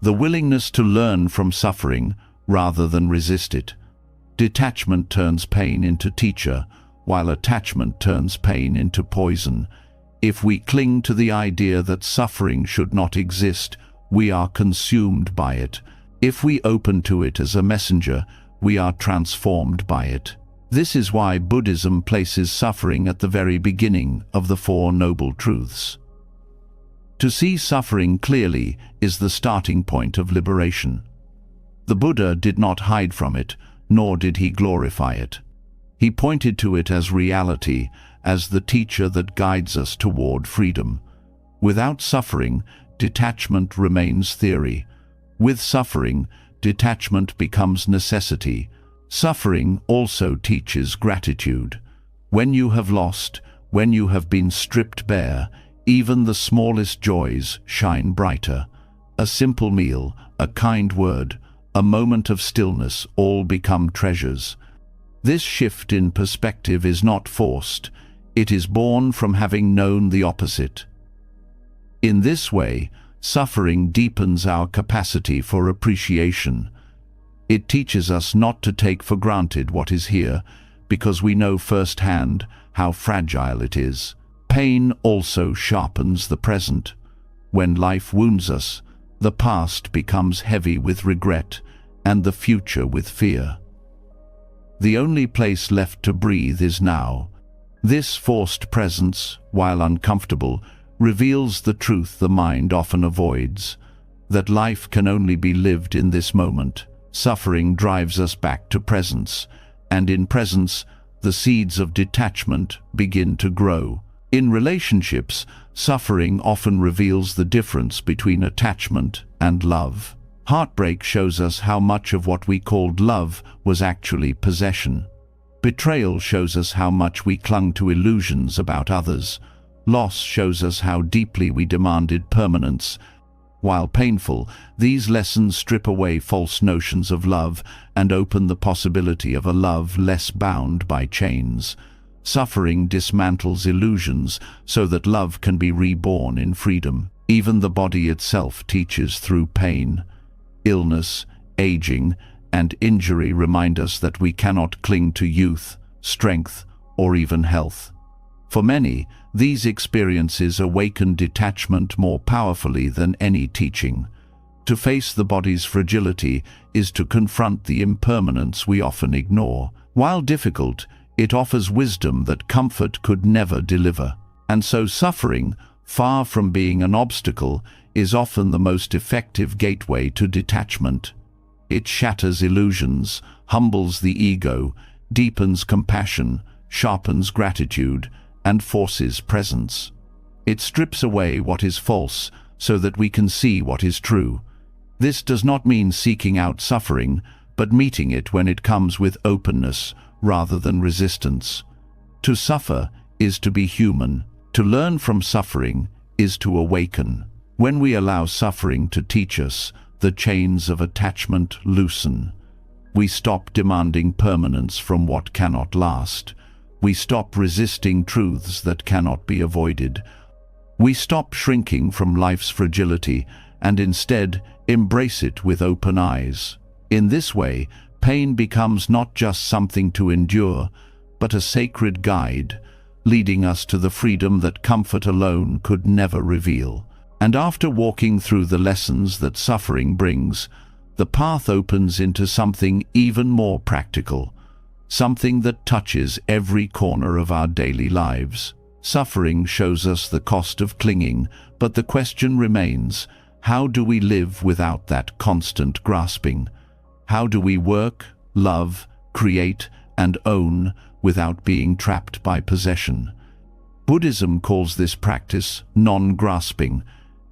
The willingness to learn from suffering rather than resist it. Detachment turns pain into teacher, while attachment turns pain into poison. If we cling to the idea that suffering should not exist, we are consumed by it. If we open to it as a messenger, we are transformed by it. This is why Buddhism places suffering at the very beginning of the Four Noble Truths. To see suffering clearly is the starting point of liberation. The Buddha did not hide from it, nor did he glorify it. He pointed to it as reality, as the teacher that guides us toward freedom. Without suffering, detachment remains theory. With suffering, detachment becomes necessity. Suffering also teaches gratitude. When you have lost, when you have been stripped bare, even the smallest joys shine brighter. A simple meal, a kind word, a moment of stillness all become treasures. This shift in perspective is not forced, it is born from having known the opposite. In this way, suffering deepens our capacity for appreciation. It teaches us not to take for granted what is here, because we know firsthand how fragile it is. Pain also sharpens the present. When life wounds us, the past becomes heavy with regret, and the future with fear. The only place left to breathe is now. This forced presence, while uncomfortable, reveals the truth the mind often avoids, that life can only be lived in this moment. Suffering drives us back to presence, and in presence, the seeds of detachment begin to grow. In relationships, suffering often reveals the difference between attachment and love. Heartbreak shows us how much of what we called love was actually possession. Betrayal shows us how much we clung to illusions about others. Loss shows us how deeply we demanded permanence. While painful, these lessons strip away false notions of love and open the possibility of a love less bound by chains. Suffering dismantles illusions so that love can be reborn in freedom. Even the body itself teaches through pain. Illness, aging, and injury remind us that we cannot cling to youth, strength, or even health. For many, these experiences awaken detachment more powerfully than any teaching. To face the body's fragility is to confront the impermanence we often ignore. While difficult, it offers wisdom that comfort could never deliver. And so suffering, far from being an obstacle, is often the most effective gateway to detachment. It shatters illusions, humbles the ego, deepens compassion, sharpens gratitude, and forces presence. It strips away what is false so that we can see what is true. This does not mean seeking out suffering, but meeting it when it comes with openness rather than resistance. To suffer is to be human. To learn from suffering is to awaken. When we allow suffering to teach us, the chains of attachment loosen. We stop demanding permanence from what cannot last. We stop resisting truths that cannot be avoided. We stop shrinking from life's fragility and instead embrace it with open eyes. In this way, pain becomes not just something to endure, but a sacred guide, leading us to the freedom that comfort alone could never reveal. And after walking through the lessons that suffering brings, the path opens into something even more practical, something that touches every corner of our daily lives. Suffering shows us the cost of clinging, but the question remains, how do we live without that constant grasping? How do we work, love, create, and own without being trapped by possession? Buddhism calls this practice non-grasping,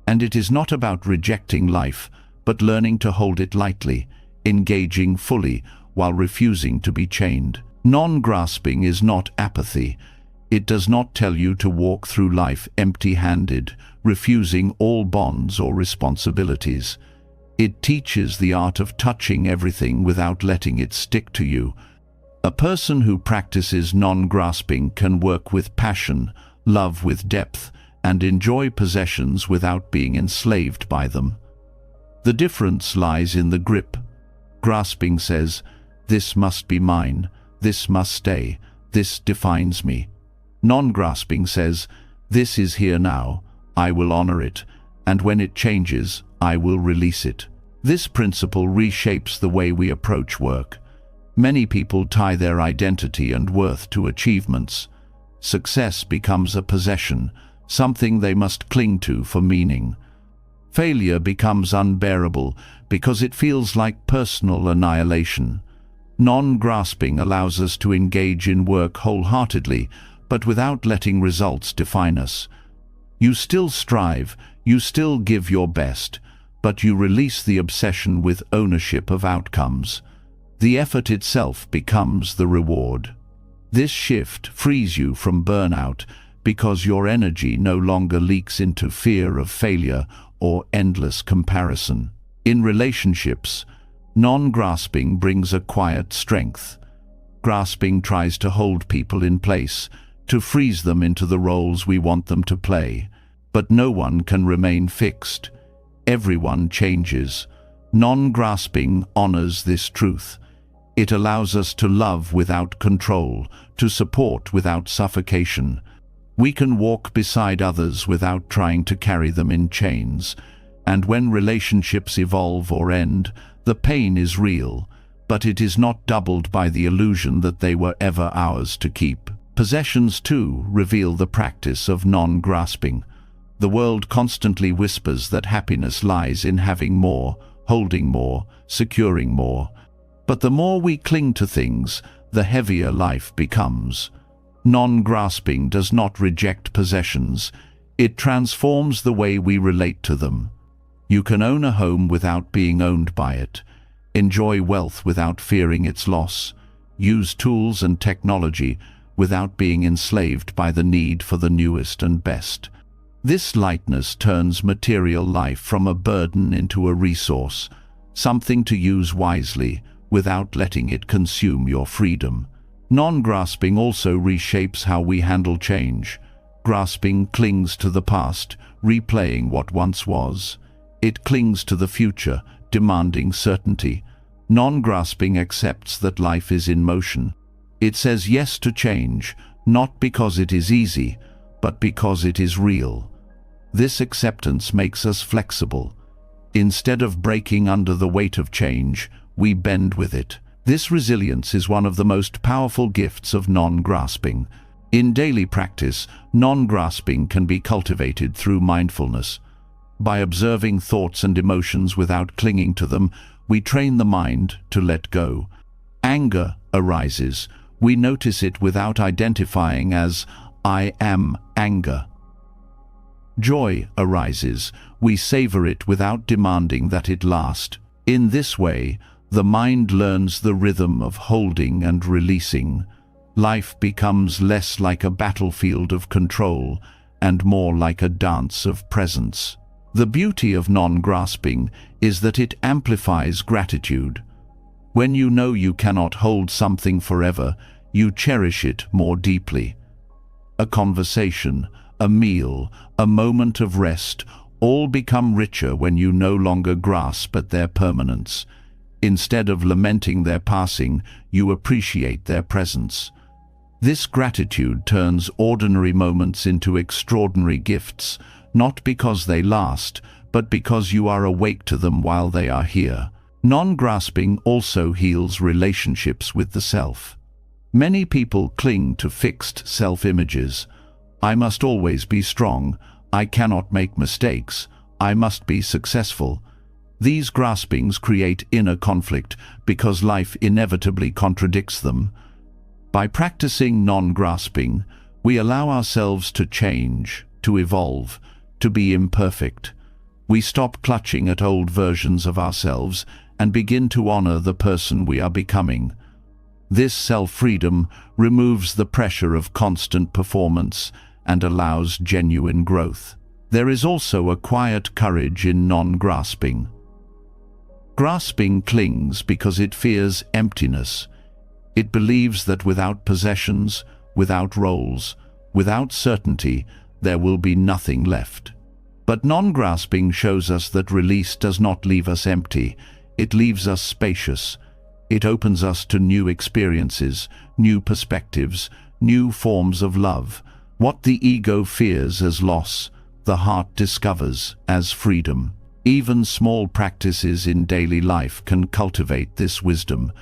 and it is not about rejecting life, but learning to hold it lightly, engaging fully while refusing to be chained. Non-grasping is not apathy. It does not tell you to walk through life empty-handed, refusing all bonds or responsibilities. It teaches the art of touching everything without letting it stick to you. A person who practices non-grasping can work with passion, love with depth, and enjoy possessions without being enslaved by them. The difference lies in the grip. Grasping says, "This must be mine, this must stay, this defines me." Non-grasping says, "This is here now, I will honor it, and when it changes, I will release it." This principle reshapes the way we approach work. Many people tie their identity and worth to achievements. Success becomes a possession, something they must cling to for meaning. Failure becomes unbearable because it feels like personal annihilation. Non-grasping allows us to engage in work wholeheartedly, but without letting results define us. You still strive, you still give your best, but you release the obsession with ownership of outcomes. The effort itself becomes the reward. This shift frees you from burnout because your energy no longer leaks into fear of failure or endless comparison. In relationships, non-grasping brings a quiet strength. Grasping tries to hold people in place, to freeze them into the roles we want them to play. But no one can remain fixed. Everyone changes. Non-grasping honors this truth. It allows us to love without control, to support without suffocation. We can walk beside others without trying to carry them in chains. And when relationships evolve or end, the pain is real, but it is not doubled by the illusion that they were ever ours to keep. Possessions, too, reveal the practice of non-grasping. The world constantly whispers that happiness lies in having more, holding more, securing more. But the more we cling to things, the heavier life becomes. Non-grasping does not reject possessions. It transforms the way we relate to them. You can own a home without being owned by it, enjoy wealth without fearing its loss, use tools and technology without being enslaved by the need for the newest and best. This lightness turns material life from a burden into a resource, something to use wisely without letting it consume your freedom. Non-grasping also reshapes how we handle change. Grasping clings to the past, replaying what once was. It clings to the future, demanding certainty. Non-grasping accepts that life is in motion. It says yes to change, not because it is easy, but because it is real. This acceptance makes us flexible. Instead of breaking under the weight of change, we bend with it. This resilience is one of the most powerful gifts of non-grasping. In daily practice, non-grasping can be cultivated through mindfulness. By observing thoughts and emotions without clinging to them, we train the mind to let go. Anger arises. We notice it without identifying as, "I am anger." Joy arises. We savor it without demanding that it last. In this way, the mind learns the rhythm of holding and releasing. Life becomes less like a battlefield of control and more like a dance of presence. The beauty of non-grasping is that it amplifies gratitude. When you know you cannot hold something forever, you cherish it more deeply. A conversation, a meal, a moment of rest, all become richer when you no longer grasp at their permanence. Instead of lamenting their passing, you appreciate their presence. This gratitude turns ordinary moments into extraordinary gifts, not because they last, but because you are awake to them while they are here. Non-grasping also heals relationships with the self. Many people cling to fixed self-images. I must always be strong. I cannot make mistakes. I must be successful. These graspings create inner conflict because life inevitably contradicts them. By practicing non-grasping, we allow ourselves to change, to evolve, to be imperfect. We stop clutching at old versions of ourselves and begin to honor the person we are becoming. This self-freedom removes the pressure of constant performance and allows genuine growth. There is also a quiet courage in non-grasping. Grasping clings because it fears emptiness. It believes that without possessions, without roles, without certainty, there will be nothing left. But non-grasping shows us that release does not leave us empty. It leaves us spacious. It opens us to new experiences, new perspectives, new forms of love. What the ego fears as loss, the heart discovers as freedom. Even small practices in daily life can cultivate this wisdom.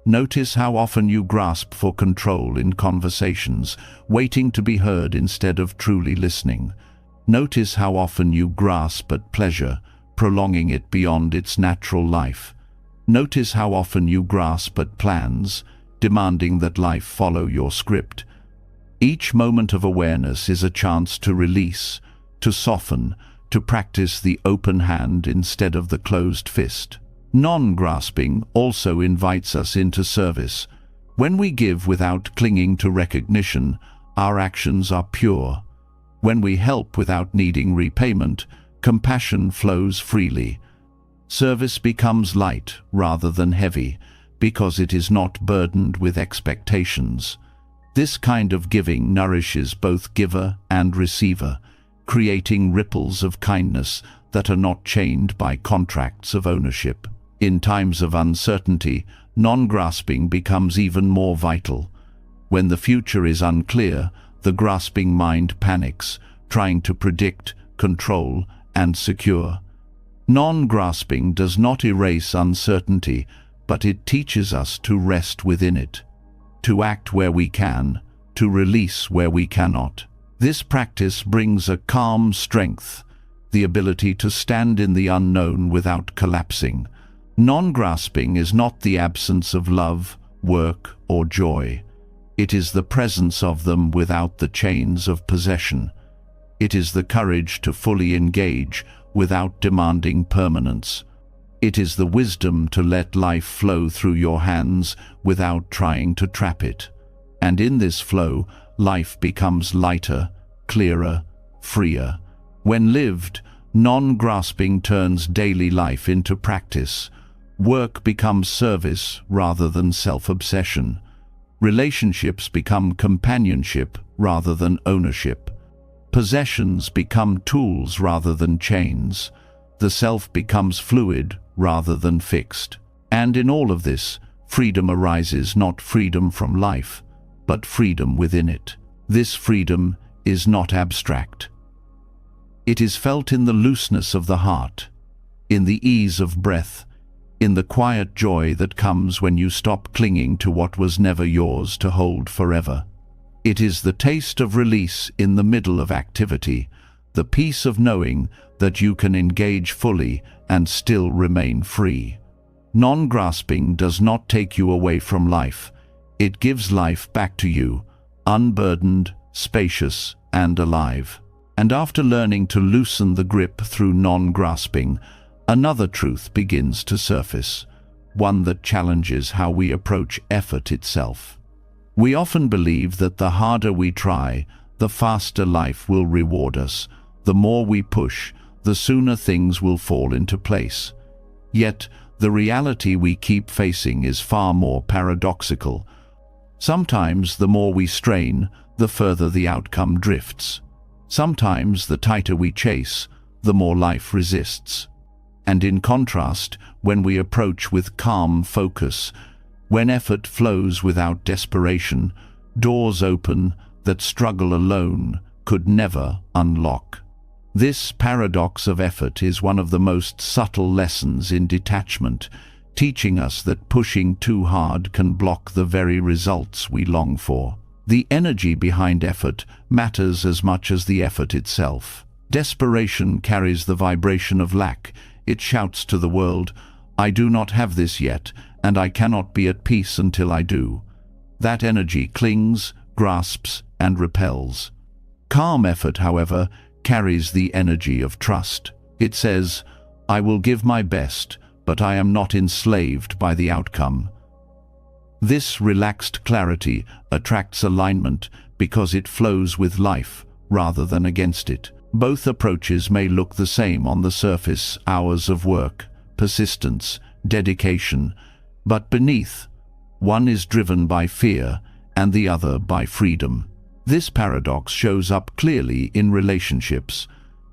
Notice how often you grasp for control in conversations, waiting to be heard instead of truly listening. Notice how often you grasp at pleasure, prolonging it beyond its natural life. Notice how often you grasp at plans, demanding that life follow your script. Each moment of awareness is a chance to release, to soften, to practice the open hand instead of the closed fist. Non-grasping also invites us into service. When we give without clinging to recognition, our actions are pure. When we help without needing repayment, compassion flows freely. Service becomes light rather than heavy, because it is not burdened with expectations. This kind of giving nourishes both giver and receiver, creating ripples of kindness that are not chained by contracts of ownership. In times of uncertainty, non-grasping becomes even more vital. When the future is unclear, the grasping mind panics, trying to predict, control, and secure. Non-grasping does not erase uncertainty, but it teaches us to rest within it, to act where we can, to release where we cannot. This practice brings a calm strength, the ability to stand in the unknown without collapsing. Non-grasping is not the absence of love, work, or joy. It is the presence of them without the chains of possession. It is the courage to fully engage without demanding permanence. It is the wisdom to let life flow through your hands without trying to trap it. And in this flow, life becomes lighter, clearer, freer. When lived, non-grasping turns daily life into practice. Work becomes service rather than self-obsession. Relationships become companionship rather than ownership. Possessions become tools rather than chains. The self becomes fluid rather than fixed. And in all of this, freedom arises, not freedom from life, but freedom within it. This freedom is not abstract. It is felt in the looseness of the heart, in the ease of breath, in the quiet joy that comes when you stop clinging to what was never yours to hold forever. It is the taste of release in the middle of activity, the peace of knowing that you can engage fully and still remain free. Non-grasping does not take you away from life. It gives life back to you, unburdened, spacious, and alive. And after learning to loosen the grip through non-grasping, another truth begins to surface, one that challenges how we approach effort itself. We often believe that the harder we try, the faster life will reward us. The more we push, the sooner things will fall into place. Yet, the reality we keep facing is far more paradoxical. Sometimes the more we strain, the further the outcome drifts. Sometimes the tighter we chase, the more life resists. And in contrast, when we approach with calm focus, when effort flows without desperation, doors open that struggle alone could never unlock. This paradox of effort is one of the most subtle lessons in detachment, teaching us that pushing too hard can block the very results we long for. The energy behind effort matters as much as the effort itself. Desperation carries the vibration of lack. It shouts to the world, "I do not have this yet, and I cannot be at peace until I do." That energy clings, grasps, and repels. Calm effort, however, carries the energy of trust. It says, "I will give my best, but I am not enslaved by the outcome." This relaxed clarity attracts alignment because it flows with life rather than against it. Both approaches may look the same on the surface: hours of work, persistence, dedication, but beneath, one is driven by fear and the other by freedom. This paradox shows up clearly in relationships.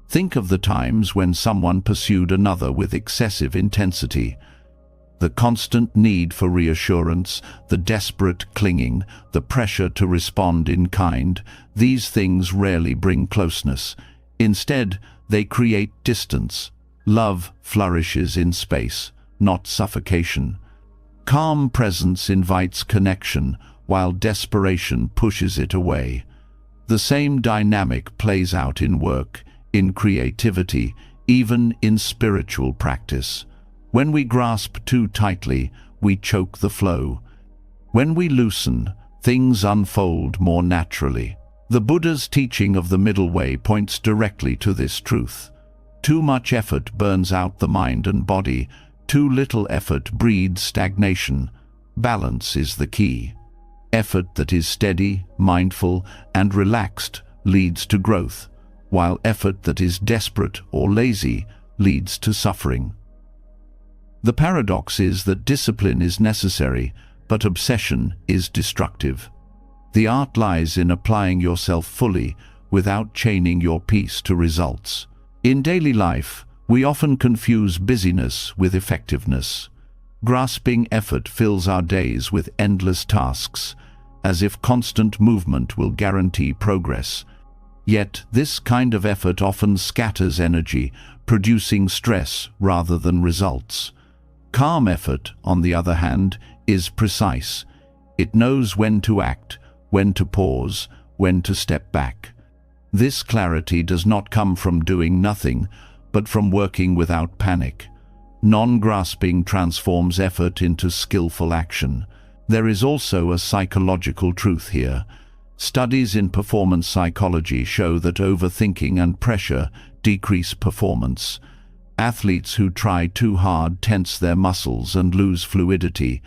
Think of the times when someone pursued another with excessive intensity. The constant need for reassurance, the desperate clinging, the pressure to respond in kind, these things rarely bring closeness. Instead, they create distance. Love flourishes in space, not suffocation. Calm presence invites connection, while desperation pushes it away. The same dynamic plays out in work, in creativity, even in spiritual practice. When we grasp too tightly, we choke the flow. When we loosen, things unfold more naturally. The Buddha's teaching of the middle way points directly to this truth. Too much effort burns out the mind and body. Too little effort breeds stagnation. Balance is the key. Effort that is steady, mindful, and relaxed leads to growth, while effort that is desperate or lazy leads to suffering. The paradox is that discipline is necessary, but obsession is destructive. The art lies in applying yourself fully without chaining your peace to results. In daily life, we often confuse busyness with effectiveness. Grasping effort fills our days with endless tasks, as if constant movement will guarantee progress. Yet, this kind of effort often scatters energy, producing stress rather than results. Calm effort, on the other hand, is precise. It knows when to act, when to pause, when to step back. This clarity does not come from doing nothing, but from working without panic. Non-grasping transforms effort into skillful action. There is also a psychological truth here. Studies in performance psychology show that overthinking and pressure decrease performance. Athletes who try too hard tense their muscles and lose fluidity.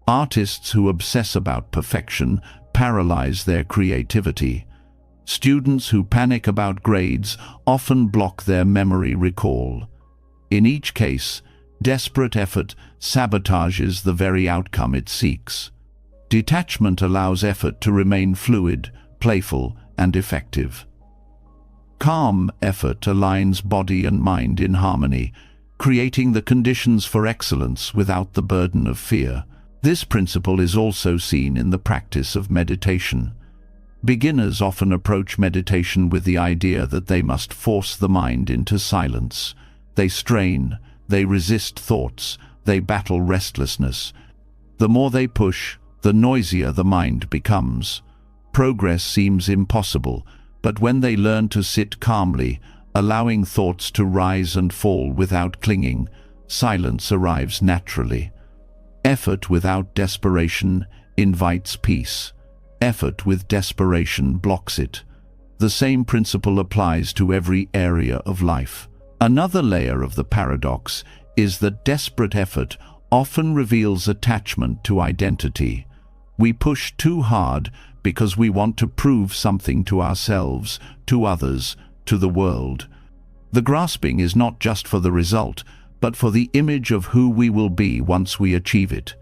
Artists who obsess about perfection paralyze their creativity. Students who panic about grades often block their memory recall. In each case, desperate effort sabotages the very outcome it seeks. Detachment allows effort to remain fluid, playful, and effective. Calm effort aligns body and mind in harmony, creating the conditions for excellence without the burden of fear. This principle is also seen in the practice of meditation. Beginners often approach meditation with the idea that they must force the mind into silence. They strain, they resist thoughts, they battle restlessness. The more they push, the noisier the mind becomes. Progress seems impossible, but when they learn to sit calmly, allowing thoughts to rise and fall without clinging, silence arrives naturally. Effort without desperation invites peace. Effort with desperation blocks it. The same principle applies to every area of life. Another layer of the paradox is that desperate effort often reveals attachment to identity. We push too hard because we want to prove something to ourselves, to others, to the world. The grasping is not just for the result, but for the image of who we will be once we achieve it.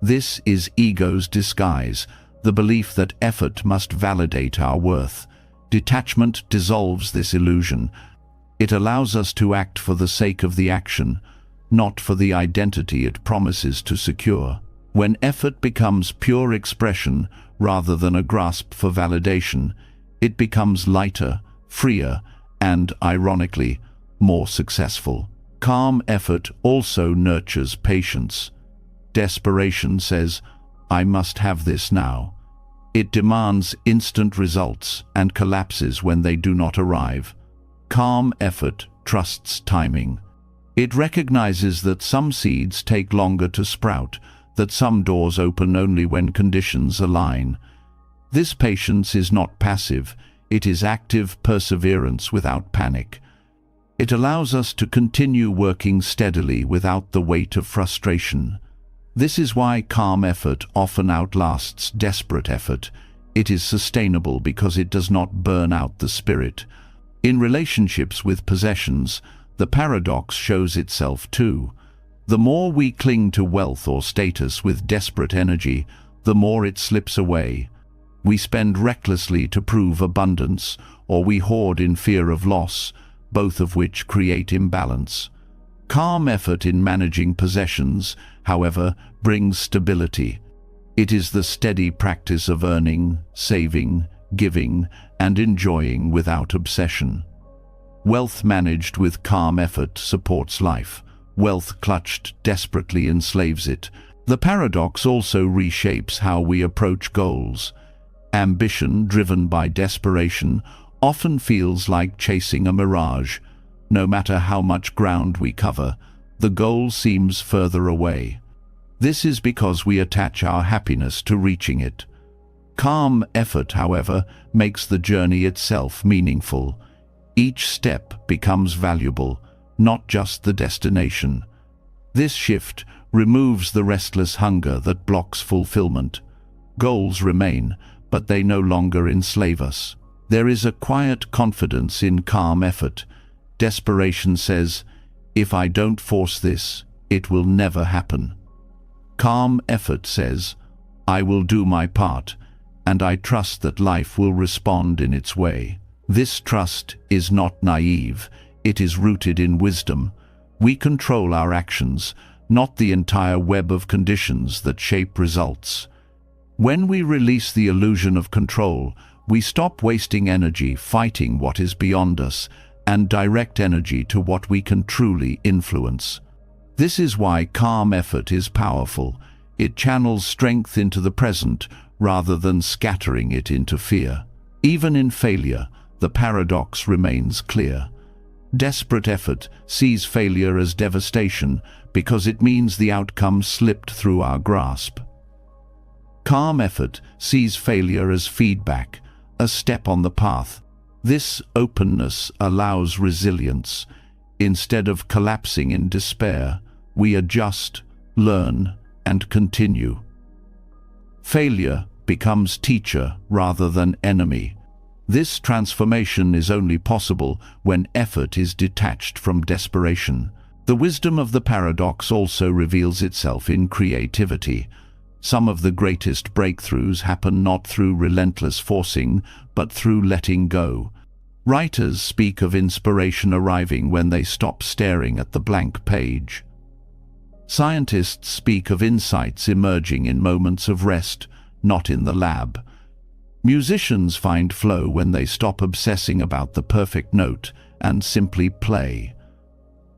This is ego's disguise, the belief that effort must validate our worth. Detachment dissolves this illusion. It allows us to act for the sake of the action, not for the identity it promises to secure. When effort becomes pure expression rather than a grasp for validation, it becomes lighter, freer, and, ironically, more successful. Calm effort also nurtures patience. Desperation says, "I must have this now." It demands instant results and collapses when they do not arrive. Calm effort trusts timing. It recognizes that some seeds take longer to sprout, that some doors open only when conditions align. This patience is not passive, it is active perseverance without panic. It allows us to continue working steadily without the weight of frustration. This is why calm effort often outlasts desperate effort. It is sustainable because it does not burn out the spirit. In relationships with possessions, the paradox shows itself too. The more we cling to wealth or status with desperate energy, the more it slips away. We spend recklessly to prove abundance, or we hoard in fear of loss, both of which create imbalance. Calm effort in managing possessions, however, brings stability. It is the steady practice of earning, saving, giving, and enjoying without obsession. Wealth managed with calm effort supports life. Wealth clutched desperately enslaves it. The paradox also reshapes how we approach goals. Ambition driven by desperation often feels like chasing a mirage. No matter how much ground we cover, the goal seems further away. This is because we attach our happiness to reaching it. Calm effort, however, makes the journey itself meaningful. Each step becomes valuable, not just the destination. This shift removes the restless hunger that blocks fulfillment. Goals remain, but they no longer enslave us. There is a quiet confidence in calm effort. Desperation says, "If I don't force this, it will never happen." Calm effort says, "I will do my part, and I trust that life will respond in its way." This trust is not naive, it is rooted in wisdom. We control our actions, not the entire web of conditions that shape results. When we release the illusion of control, we stop wasting energy fighting what is beyond us and direct energy to what we can truly influence. This is why calm effort is powerful. It channels strength into the present rather than scattering it into fear. Even in failure, the paradox remains clear. Desperate effort sees failure as devastation because it means the outcome slipped through our grasp. Calm effort sees failure as feedback, a step on the path. This openness allows resilience. Instead of collapsing in despair, we adjust, learn, and continue. Failure, becomes teacher rather than enemy. This transformation is only possible when effort is detached from desperation. The wisdom of the paradox also reveals itself in creativity. Some of the greatest breakthroughs happen not through relentless forcing, but through letting go. Writers speak of inspiration arriving when they stop staring at the blank page. Scientists speak of insights emerging in moments of rest, not in the lab. Musicians find flow when they stop obsessing about the perfect note and simply play.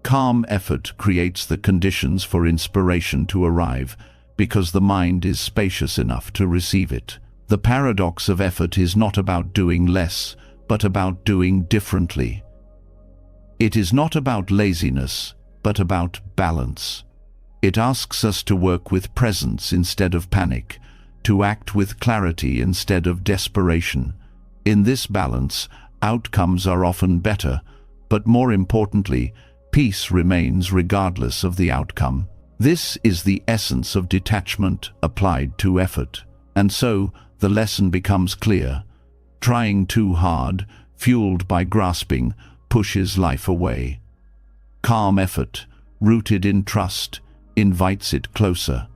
Calm effort creates the conditions for inspiration to arrive because the mind is spacious enough to receive it. The paradox of effort is not about doing less, but about doing differently. It is not about laziness, but about balance. It asks us to work with presence instead of panic, to act with clarity instead of desperation. In this balance, outcomes are often better, but more importantly, peace remains regardless of the outcome. This is the essence of detachment applied to effort. And so, the lesson becomes clear. Trying too hard, fueled by grasping, pushes life away. Calm effort, rooted in trust, invites it closer.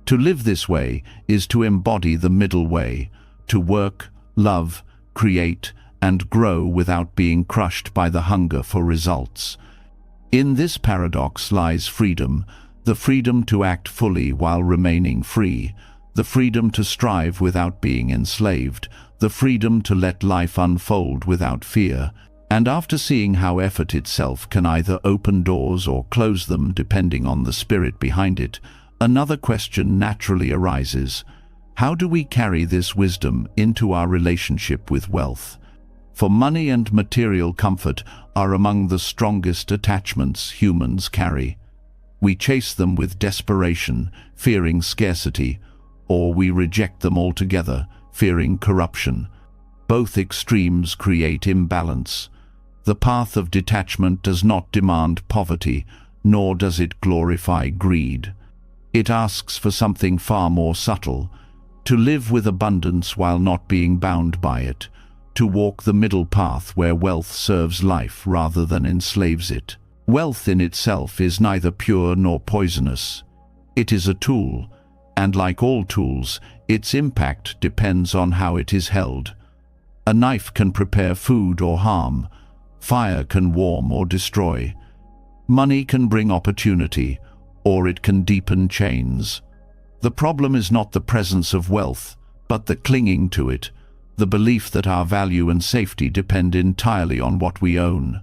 To live this way is to embody the middle way, to work, love, create, and grow without being crushed by the hunger for results. In this paradox lies freedom, the freedom to act fully while remaining free, the freedom to strive without being enslaved, the freedom to let life unfold without fear. And after seeing how effort itself can either open doors or close them depending on the spirit behind it, another question naturally arises. How do we carry this wisdom into our relationship with wealth? For money and material comfort are among the strongest attachments humans carry. We chase them with desperation, fearing scarcity, or we reject them altogether, fearing corruption. Both extremes create imbalance. The path of detachment does not demand poverty, nor does it glorify greed. It asks for something far more subtle, to live with abundance while not being bound by it, to walk the middle path where wealth serves life rather than enslaves it. Wealth in itself is neither pure nor poisonous. It is a tool, and like all tools, its impact depends on how it is held. A knife can prepare food or harm. Fire can warm or destroy. Money can bring opportunity, or it can deepen chains. The problem is not the presence of wealth, but the clinging to it, the belief that our value and safety depend entirely on what we own.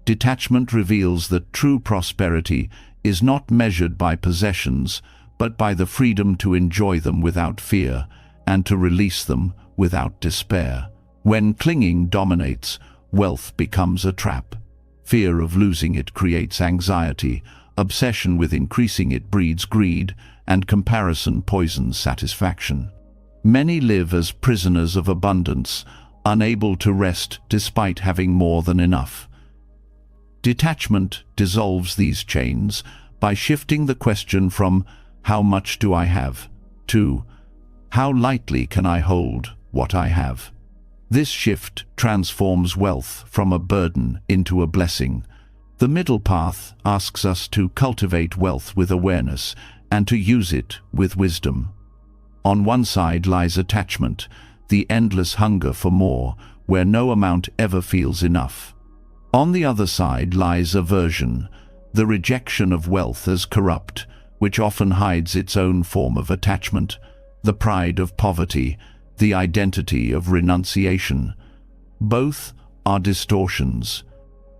Detachment reveals that true prosperity is not measured by possessions, but by the freedom to enjoy them without fear and to release them without despair. When clinging dominates, wealth becomes a trap. Fear of losing it creates anxiety, obsession with increasing it breeds greed, and comparison poisons satisfaction. Many live as prisoners of abundance, unable to rest despite having more than enough. Detachment dissolves these chains by shifting the question from "How much do I have?" to "How lightly can I hold what I have?" This shift transforms wealth from a burden into a blessing. The middle path asks us to cultivate wealth with awareness and to use it with wisdom. On one side lies attachment, the endless hunger for more, where no amount ever feels enough. On the other side lies aversion, the rejection of wealth as corrupt, which often hides its own form of attachment, the pride of poverty, the identity of renunciation. Both are distortions.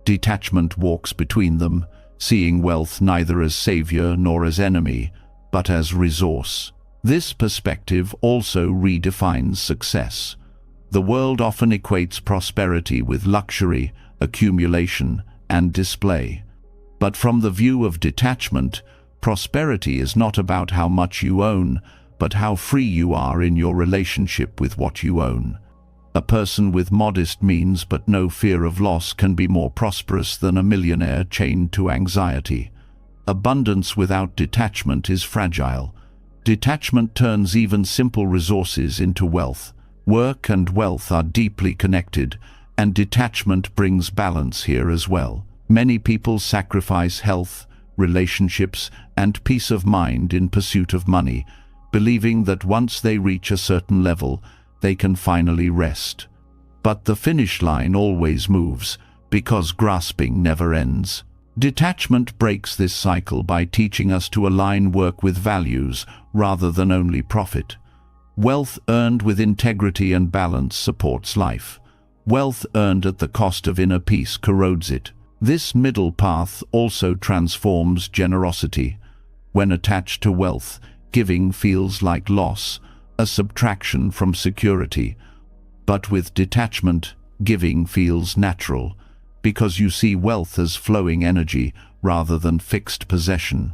Detachment walks between them, seeing wealth neither as savior nor as enemy, but as resource. This perspective also redefines success. The world often equates prosperity with luxury, accumulation, and display. But from the view of detachment, prosperity is not about how much you own, but how free you are in your relationship with what you own. A person with modest means but no fear of loss can be more prosperous than a millionaire chained to anxiety. Abundance without detachment is fragile. Detachment turns even simple resources into wealth. Work and wealth are deeply connected, and detachment brings balance here as well. Many people sacrifice health, relationships, and peace of mind in pursuit of money, believing that once they reach a certain level, they can finally rest. But the finish line always moves, because grasping never ends. Detachment breaks this cycle by teaching us to align work with values rather than only profit. Wealth earned with integrity and balance supports life. Wealth earned at the cost of inner peace corrodes it. This middle path also transforms generosity. When attached to wealth, giving feels like loss, a subtraction from security. But with detachment, giving feels natural, because you see wealth as flowing energy rather than fixed possession.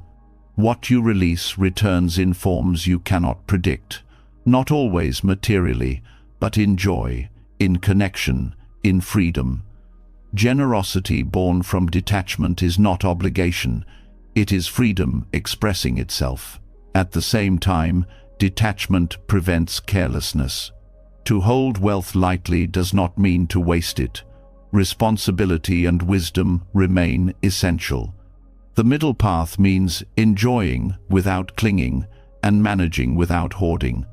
What you release returns in forms you cannot predict, not always materially, but in joy, in connection, in freedom. Generosity born from detachment is not obligation, it is freedom expressing itself. At the same time, detachment prevents carelessness. To hold wealth lightly does not mean to waste it. Responsibility and wisdom remain essential. The middle path means enjoying without clinging and managing without hoarding.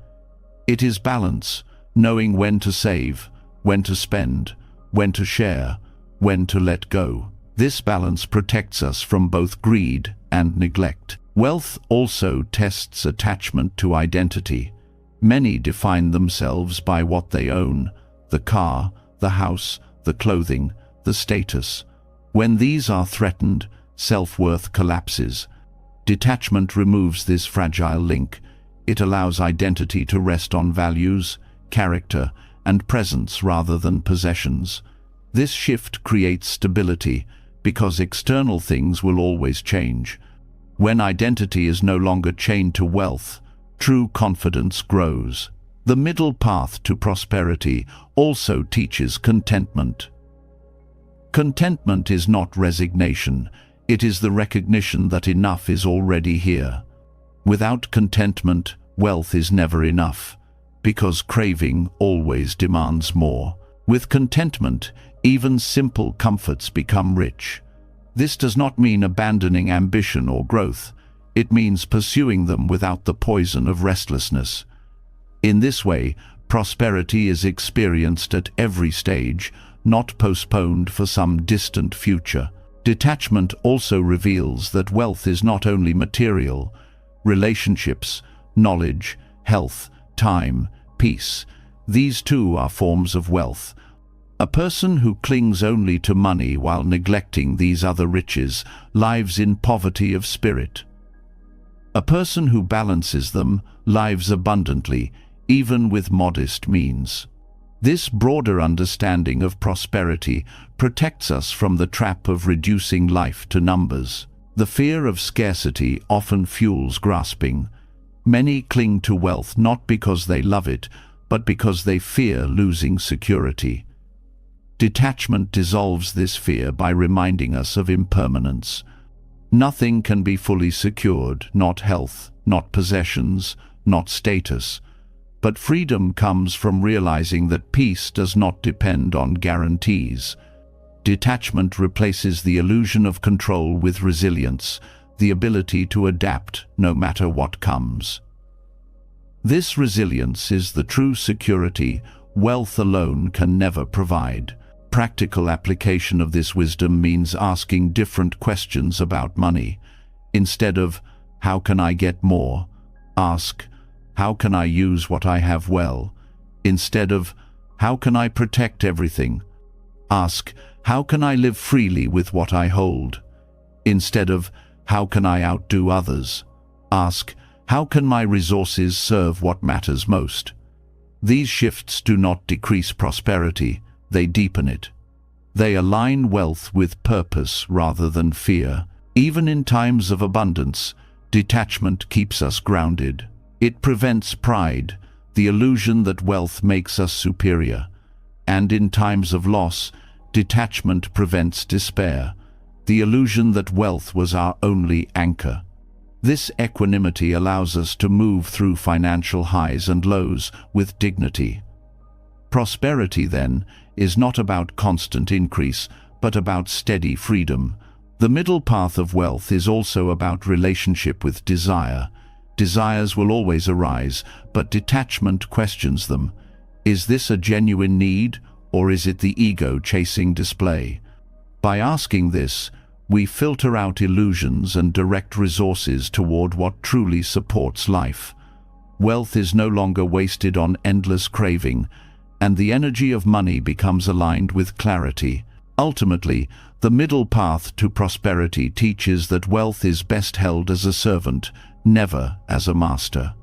It is balance, knowing when to save, when to spend, when to share, when to let go. This balance protects us from both greed and neglect. Wealth also tests attachment to identity. Many define themselves by what they own: the car, the house, the clothing, the status. When these are threatened, self-worth collapses. Detachment removes this fragile link. It allows identity to rest on values, character, and presence rather than possessions. This shift creates stability, because external things will always change. When identity is no longer chained to wealth, true confidence grows. The middle path to prosperity also teaches contentment. Contentment is not resignation, it is the recognition that enough is already here. Without contentment, wealth is never enough, because craving always demands more. With contentment, even simple comforts become rich. This does not mean abandoning ambition or growth. It means pursuing them without the poison of restlessness. In this way, prosperity is experienced at every stage, not postponed for some distant future. Detachment also reveals that wealth is not only material. Relationships, knowledge, health, time, peace, these too are forms of wealth. A person who clings only to money while neglecting these other riches lives in poverty of spirit. A person who balances them lives abundantly, even with modest means. This broader understanding of prosperity protects us from the trap of reducing life to numbers. The fear of scarcity often fuels grasping. Many cling to wealth not because they love it, but because they fear losing security. Detachment dissolves this fear by reminding us of impermanence. Nothing can be fully secured, not health, not possessions, not status. But freedom comes from realizing that peace does not depend on guarantees. Detachment replaces the illusion of control with resilience, the ability to adapt no matter what comes. This resilience is the true security wealth alone can never provide. Practical application of this wisdom means asking different questions about money. Instead of, "How can I get more?" ask, "How can I use what I have well?" Instead of, "How can I protect everything?" ask, "How can I live freely with what I hold?" Instead of, "How can I outdo others?" ask, "How can my resources serve what matters most?" These shifts do not decrease prosperity, they deepen it. They align wealth with purpose rather than fear. Even in times of abundance, detachment keeps us grounded. It prevents pride, the illusion that wealth makes us superior. And in times of loss, detachment prevents despair, the illusion that wealth was our only anchor. This equanimity allows us to move through financial highs and lows with dignity. Prosperity, then, is not about constant increase, but about steady freedom. The middle path of wealth is also about relationship with desire. Desires will always arise, but detachment questions them. Is this a genuine need, or is it the ego chasing display? By asking this, we filter out illusions and direct resources toward what truly supports life. Wealth is no longer wasted on endless craving, and the energy of money becomes aligned with clarity. Ultimately, the middle path to prosperity teaches that wealth is best held as a servant, never as a master.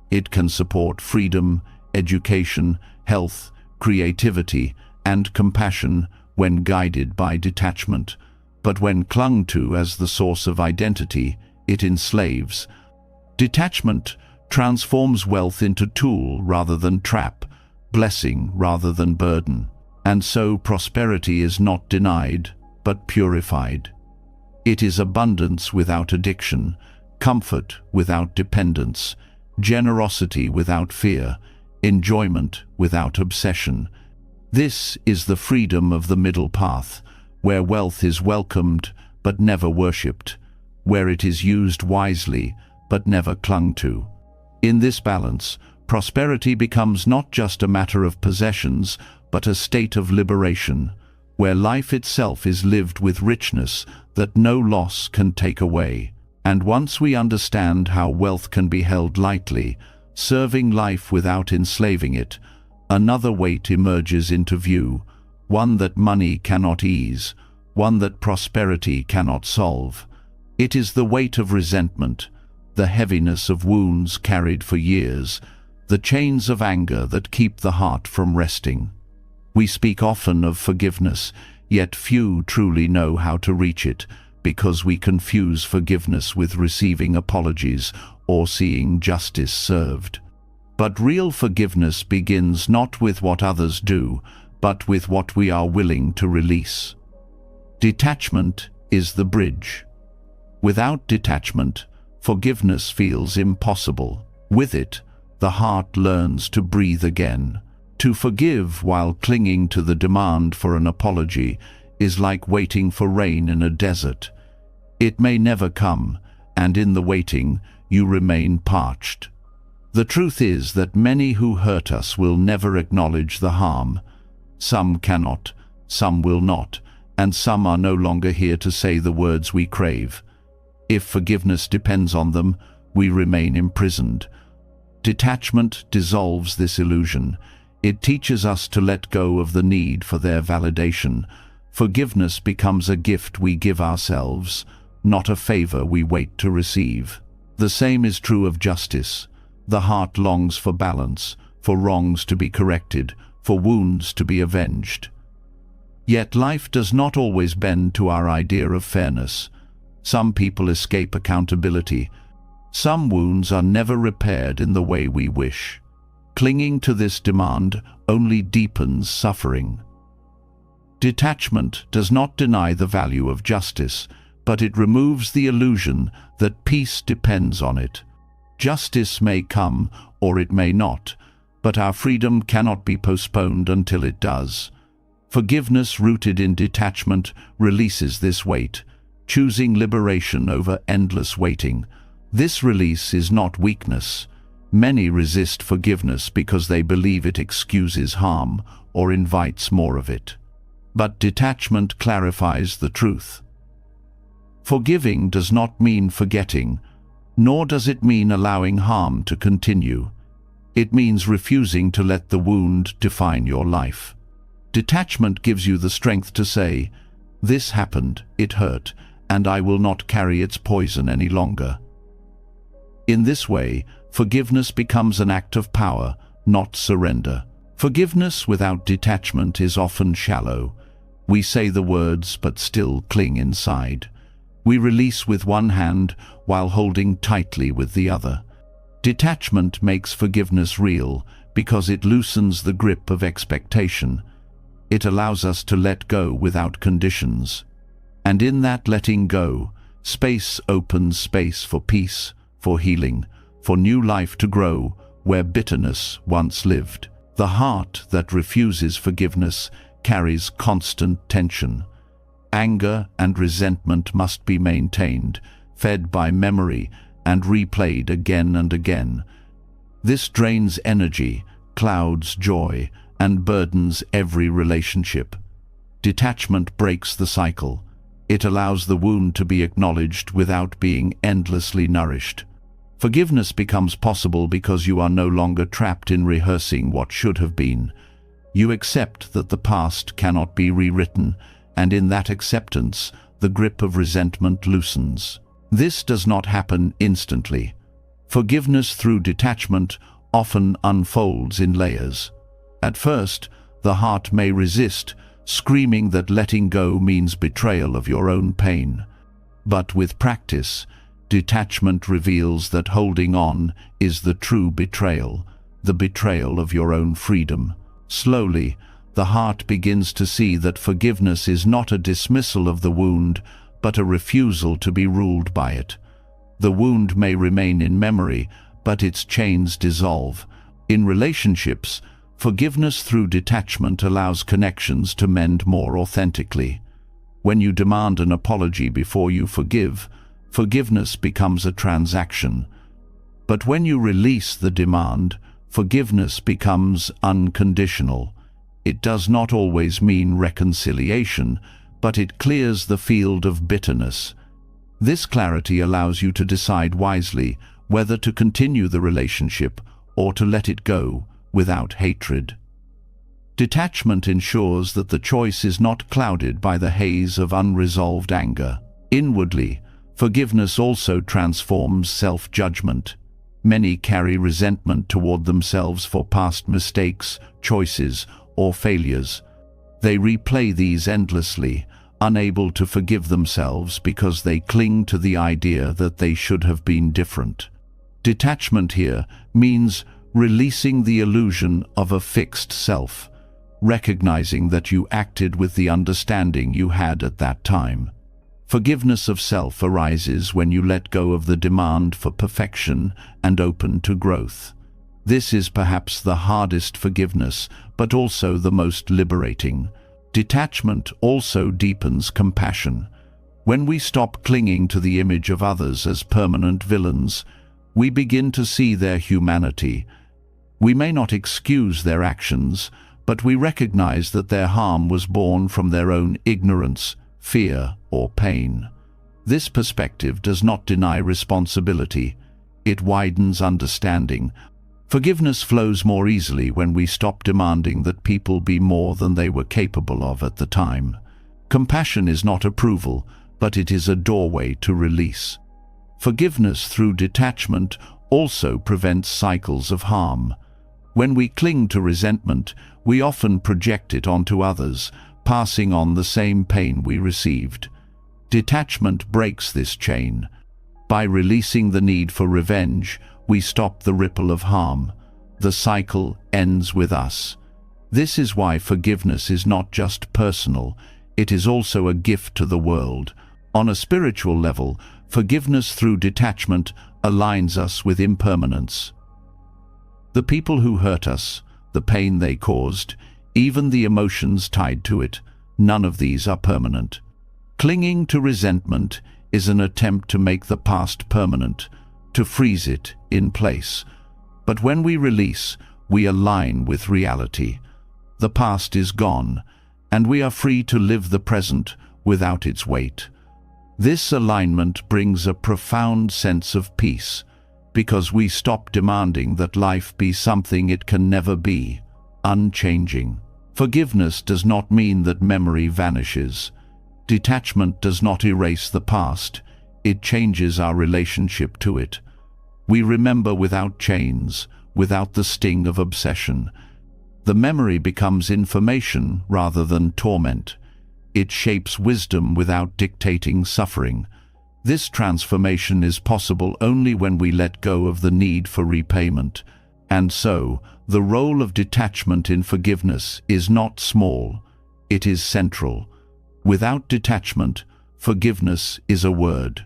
It can support freedom, education, health, creativity, and compassion when guided by detachment. But when clung to as the source of identity, it enslaves. Detachment transforms wealth into tool rather than trap, blessing rather than burden. And so prosperity is not denied, but purified. It is abundance without addiction, comfort without dependence, generosity without fear, enjoyment without obsession. This is the freedom of the middle path, where wealth is welcomed but never worshipped, where it is used wisely but never clung to. In this balance, prosperity becomes not just a matter of possessions, but a state of liberation, where life itself is lived with richness that no loss can take away. And once we understand how wealth can be held lightly, serving life without enslaving it, another weight emerges into view, one that money cannot ease, one that prosperity cannot solve. It is the weight of resentment, the heaviness of wounds carried for years, the chains of anger that keep the heart from resting. We speak often of forgiveness, yet few truly know how to reach it, because we confuse forgiveness with receiving apologies or seeing justice served. But real forgiveness begins not with what others do, but with what we are willing to release. Detachment is the bridge. Without detachment, forgiveness feels impossible. With it, the heart learns to breathe again. To forgive while clinging to the demand for an apology is like waiting for rain in a desert. It may never come, and in the waiting, you remain parched. The truth is that many who hurt us will never acknowledge the harm. Some cannot, some will not, and some are no longer here to say the words we crave. If forgiveness depends on them, we remain imprisoned. Detachment dissolves this illusion. It teaches us to let go of the need for their validation. Forgiveness becomes a gift we give ourselves, not a favor we wait to receive. The same is true of justice. The heart longs for balance, for wrongs to be corrected, for wounds to be avenged. Yet life does not always bend to our idea of fairness. Some people escape accountability. Some wounds are never repaired in the way we wish. Clinging to this demand only deepens suffering. Detachment does not deny the value of justice, but it removes the illusion that peace depends on it. Justice may come, or it may not, but our freedom cannot be postponed until it does. Forgiveness rooted in detachment releases this weight, choosing liberation over endless waiting. This release is not weakness. Many resist forgiveness because they believe it excuses harm or invites more of it. But detachment clarifies the truth. Forgiving does not mean forgetting, nor does it mean allowing harm to continue. It means refusing to let the wound define your life. Detachment gives you the strength to say, "This happened, it hurt, and I will not carry its poison any longer." In this way, forgiveness becomes an act of power, not surrender. Forgiveness without detachment is often shallow. We say the words but still cling inside. We release with one hand while holding tightly with the other. Detachment makes forgiveness real because it loosens the grip of expectation. It allows us to let go without conditions. And in that letting go, Space opens space for peace, for healing, for new life to grow where bitterness once lived. The heart that refuses forgiveness carries constant tension. Anger and resentment must be maintained, fed by memory and replayed again and again. This drains energy, clouds joy, and burdens every relationship. Detachment breaks the cycle. It allows the wound to be acknowledged without being endlessly nourished. Forgiveness becomes possible because you are no longer trapped in rehearsing what should have been. You accept that the past cannot be rewritten, and in that acceptance, the grip of resentment loosens. This does not happen instantly. Forgiveness through detachment often unfolds in layers. At first, the heart may resist, screaming that letting go means betrayal of your own pain. But with practice, detachment reveals that holding on is the true betrayal, the betrayal of your own freedom. Slowly, the heart begins to see that forgiveness is not a dismissal of the wound, but a refusal to be ruled by it. The wound may remain in memory, but its chains dissolve. In relationships, forgiveness through detachment allows connections to mend more authentically. When you demand an apology before you forgive, forgiveness becomes a transaction. But when you release the demand, forgiveness becomes unconditional. It does not always mean reconciliation, but it clears the field of bitterness. This clarity allows you to decide wisely whether to continue the relationship or to let it go without hatred. Detachment ensures that the choice is not clouded by the haze of unresolved anger. Inwardly, forgiveness also transforms self-judgment. Many carry resentment toward themselves for past mistakes, choices, or failures. They replay these endlessly, unable to forgive themselves because they cling to the idea that they should have been different. Detachment here means releasing the illusion of a fixed self, recognizing that you acted with the understanding you had at that time. Forgiveness of self arises when you let go of the demand for perfection and open to growth. This is perhaps the hardest forgiveness, but also the most liberating. Detachment also deepens compassion. When we stop clinging to the image of others as permanent villains, we begin to see their humanity. We may not excuse their actions, but we recognize that their harm was born from their own ignorance, fear, or pain. This perspective does not deny responsibility. It widens understanding. Forgiveness flows more easily when we stop demanding that people be more than they were capable of at the time. Compassion is not approval, but it is a doorway to release. Forgiveness through detachment also prevents cycles of harm. When we cling to resentment, we often project it onto others, passing on the same pain we received. Detachment breaks this chain. By releasing the need for revenge, we stop the ripple of harm. The cycle ends with us. This is why forgiveness is not just personal, it is also a gift to the world. On a spiritual level, forgiveness through detachment aligns us with impermanence. The people who hurt us, the pain they caused, even the emotions tied to it, none of these are permanent. Clinging to resentment is an attempt to make the past permanent, to freeze it in place. But when we release, we align with reality. The past is gone, and we are free to live the present without its weight. This alignment brings a profound sense of peace, because we stop demanding that life be something it can never be, unchanging. Forgiveness does not mean that memory vanishes. Detachment does not erase the past, it changes our relationship to it. We remember without chains, without the sting of obsession. The memory becomes information rather than torment. It shapes wisdom without dictating suffering. This transformation is possible only when we let go of the need for repayment. And so, the role of detachment in forgiveness is not small, it is central. Without detachment, forgiveness is a word.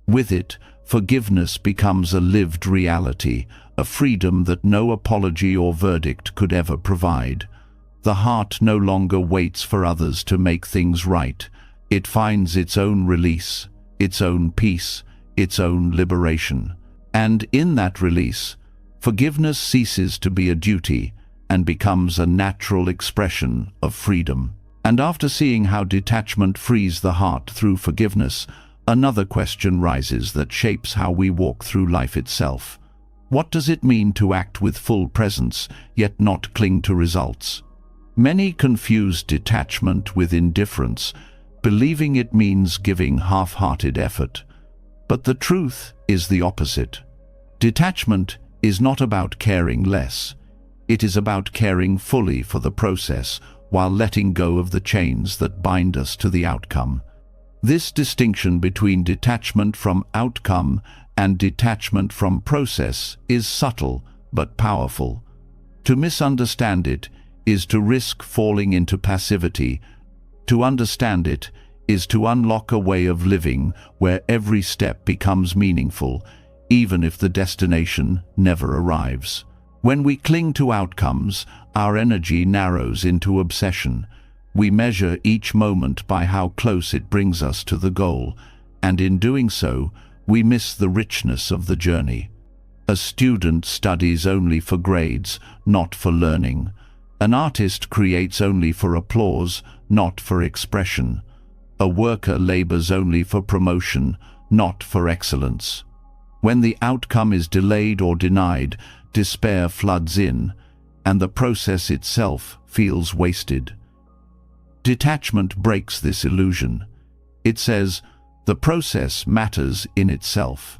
With it, forgiveness becomes a lived reality, a freedom that no apology or verdict could ever provide. The heart no longer waits for others to make things right. It finds its own release, its own peace, its own liberation. And in that release, forgiveness ceases to be a duty and becomes a natural expression of freedom. And after seeing how detachment frees the heart through forgiveness, another question rises that shapes how we walk through life itself. What does it mean to act with full presence, yet not cling to results? Many confuse detachment with indifference, believing it means giving half-hearted effort. But the truth is the opposite. Detachment is not about caring less. It is about caring fully for the process while letting go of the chains that bind us to the outcome. This distinction between detachment from outcome and detachment from process is subtle but powerful. To misunderstand it is to risk falling into passivity. To understand it is to unlock a way of living where every step becomes meaningful, even if the destination never arrives. When we cling to outcomes, our energy narrows into obsession. We measure each moment by how close it brings us to the goal, and in doing so, we miss the richness of the journey. A student studies only for grades, not for learning. An artist creates only for applause, not for expression. A worker labors only for promotion, not for excellence. When the outcome is delayed or denied, despair floods in, and the process itself feels wasted. Detachment breaks this illusion. It says, the process matters in itself.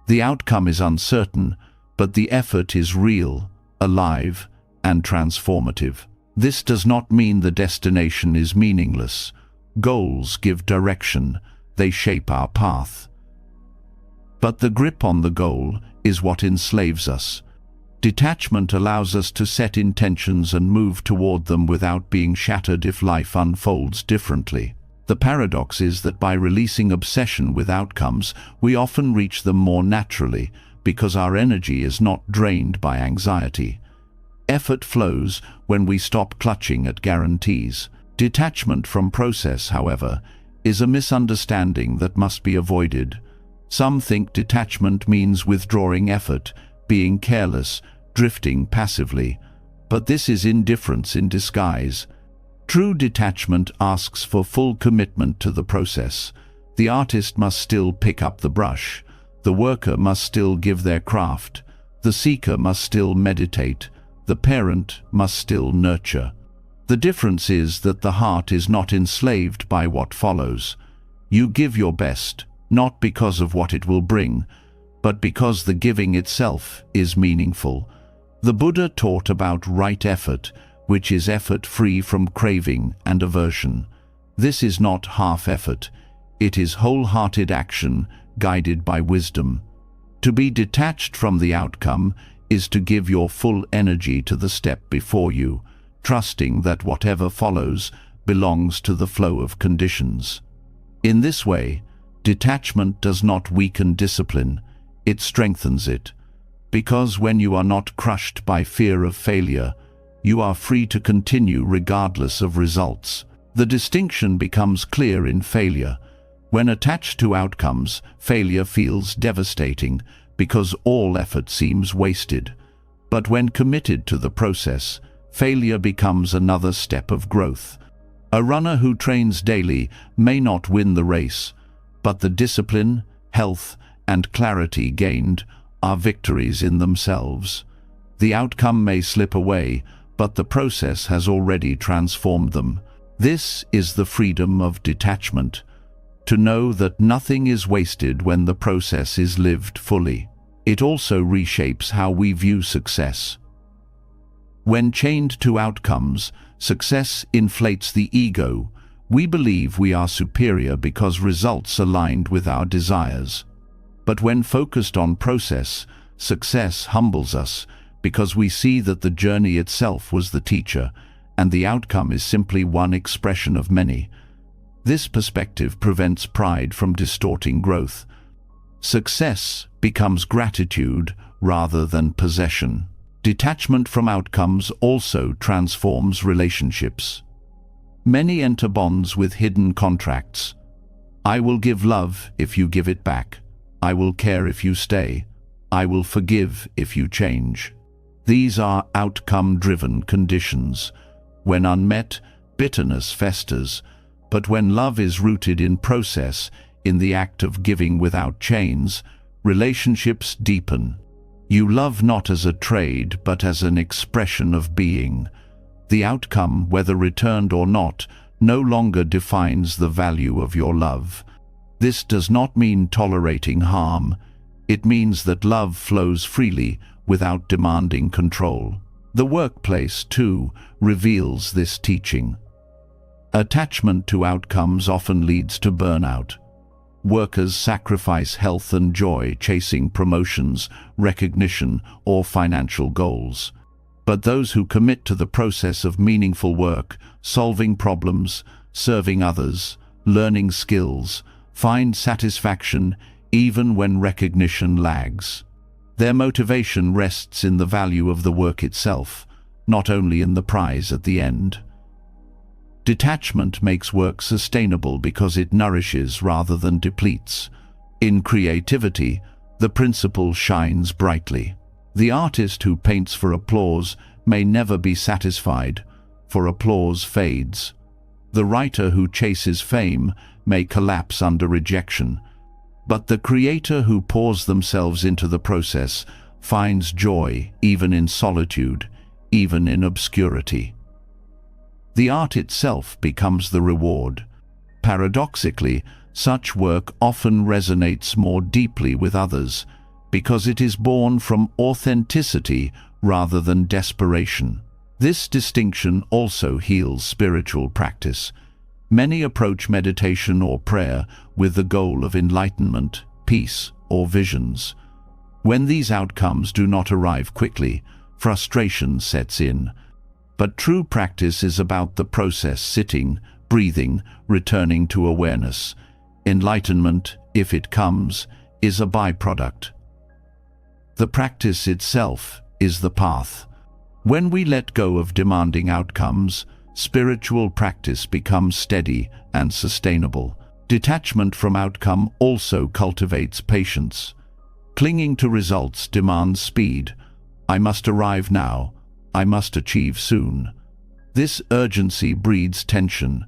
The outcome is uncertain, but the effort is real, alive, and transformative. This does not mean the destination is meaningless. Goals give direction, they shape our path. But the grip on the goal is what enslaves us. Detachment allows us to set intentions and move toward them without being shattered if life unfolds differently. The paradox is that by releasing obsession with outcomes, we often reach them more naturally because our energy is not drained by anxiety. Effort flows when we stop clutching at guarantees. Detachment from process, however, is a misunderstanding that must be avoided. Some think detachment means withdrawing effort, being careless, drifting passively. But this is indifference in disguise. True detachment asks for full commitment to the process. The artist must still pick up the brush. The worker must still give their craft. The seeker must still meditate. The parent must still nurture. The difference is that the heart is not enslaved by what follows. You give your best, not because of what it will bring, but because the giving itself is meaningful. The Buddha taught about right effort, which is effort free from craving and aversion. This is not half effort. It is wholehearted action guided by wisdom. To be detached from the outcome is to give your full energy to the step before you, trusting that whatever follows belongs to the flow of conditions. In this way, detachment does not weaken discipline, it strengthens it. Because when you are not crushed by fear of failure, you are free to continue regardless of results. The distinction becomes clear in failure. When attached to outcomes, failure feels devastating because all effort seems wasted. But when committed to the process, failure becomes another step of growth. A runner who trains daily may not win the race, but the discipline, health, and clarity gained are victories in themselves. The outcome may slip away, but the process has already transformed them. This is the freedom of detachment, to know that nothing is wasted when the process is lived fully. It also reshapes how we view success. When chained to outcomes, success inflates the ego. We believe we are superior because results aligned with our desires. But when focused on process, success humbles us because we see that the journey itself was the teacher, and the outcome is simply one expression of many. This perspective prevents pride from distorting growth. Success becomes gratitude rather than possession. Detachment from outcomes also transforms relationships. Many enter bonds with hidden contracts. I will give love if you give it back. I will care if you stay. I will forgive if you change. These are outcome-driven conditions. When unmet, bitterness festers, but when love is rooted in process, in the act of giving without chains, relationships deepen. You love not as a trade, but as an expression of being. The outcome, whether returned or not, no longer defines the value of your love. This does not mean tolerating harm. It means that love flows freely without demanding control. The workplace, too, reveals this teaching. Attachment to outcomes often leads to burnout. Workers sacrifice health and joy chasing promotions, recognition, or financial goals. But those who commit to the process of meaningful work, solving problems, serving others, learning skills, find satisfaction even when recognition lags. Their motivation rests in the value of the work itself, not only in the prize at the end. Detachment makes work sustainable because it nourishes rather than depletes. In creativity, the principle shines brightly. The artist who paints for applause may never be satisfied, for applause fades. The writer who chases fame may collapse under rejection, but the creator who pours themselves into the process finds joy even in solitude, even in obscurity. The art itself becomes the reward. Paradoxically, such work often resonates more deeply with others because it is born from authenticity rather than desperation. This distinction also heals spiritual practice. Many approach meditation or prayer with the goal of enlightenment, peace, or visions. When these outcomes do not arrive quickly, frustration sets in. But true practice is about the process: sitting, breathing, returning to awareness. Enlightenment, if it comes, is a byproduct. The practice itself is the path. When we let go of demanding outcomes, spiritual practice becomes steady and sustainable. Detachment from outcome also cultivates patience. Clinging to results demands speed. I must arrive now. I must achieve soon. This urgency breeds tension,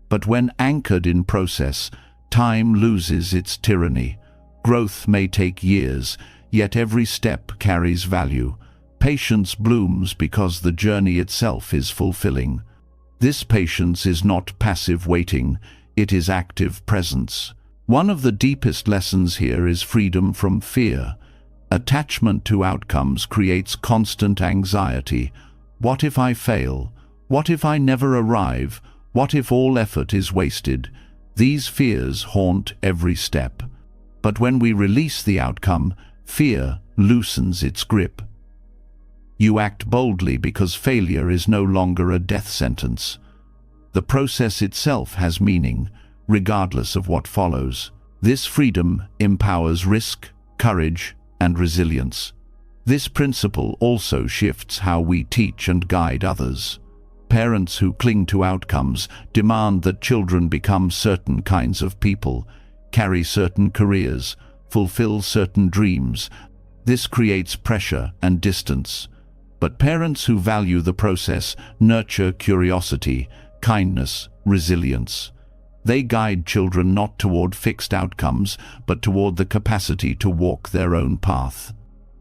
but when anchored in process, time loses its tyranny. Growth may take years, yet every step carries value. Patience blooms because the journey itself is fulfilling. This patience is not passive waiting, it is active presence. One of the deepest lessons here is freedom from fear. Attachment to outcomes creates constant anxiety. What if I fail? What if I never arrive? What if all effort is wasted? These fears haunt every step. But when we release the outcome, fear loosens its grip. You act boldly because failure is no longer a death sentence. The process itself has meaning, regardless of what follows. This freedom empowers risk, courage, and resilience. This principle also shifts how we teach and guide others. Parents who cling to outcomes demand that children become certain kinds of people, carry certain careers, fulfill certain dreams. This creates pressure and distance. But parents who value the process nurture curiosity, kindness, resilience. They guide children not toward fixed outcomes, but toward the capacity to walk their own path.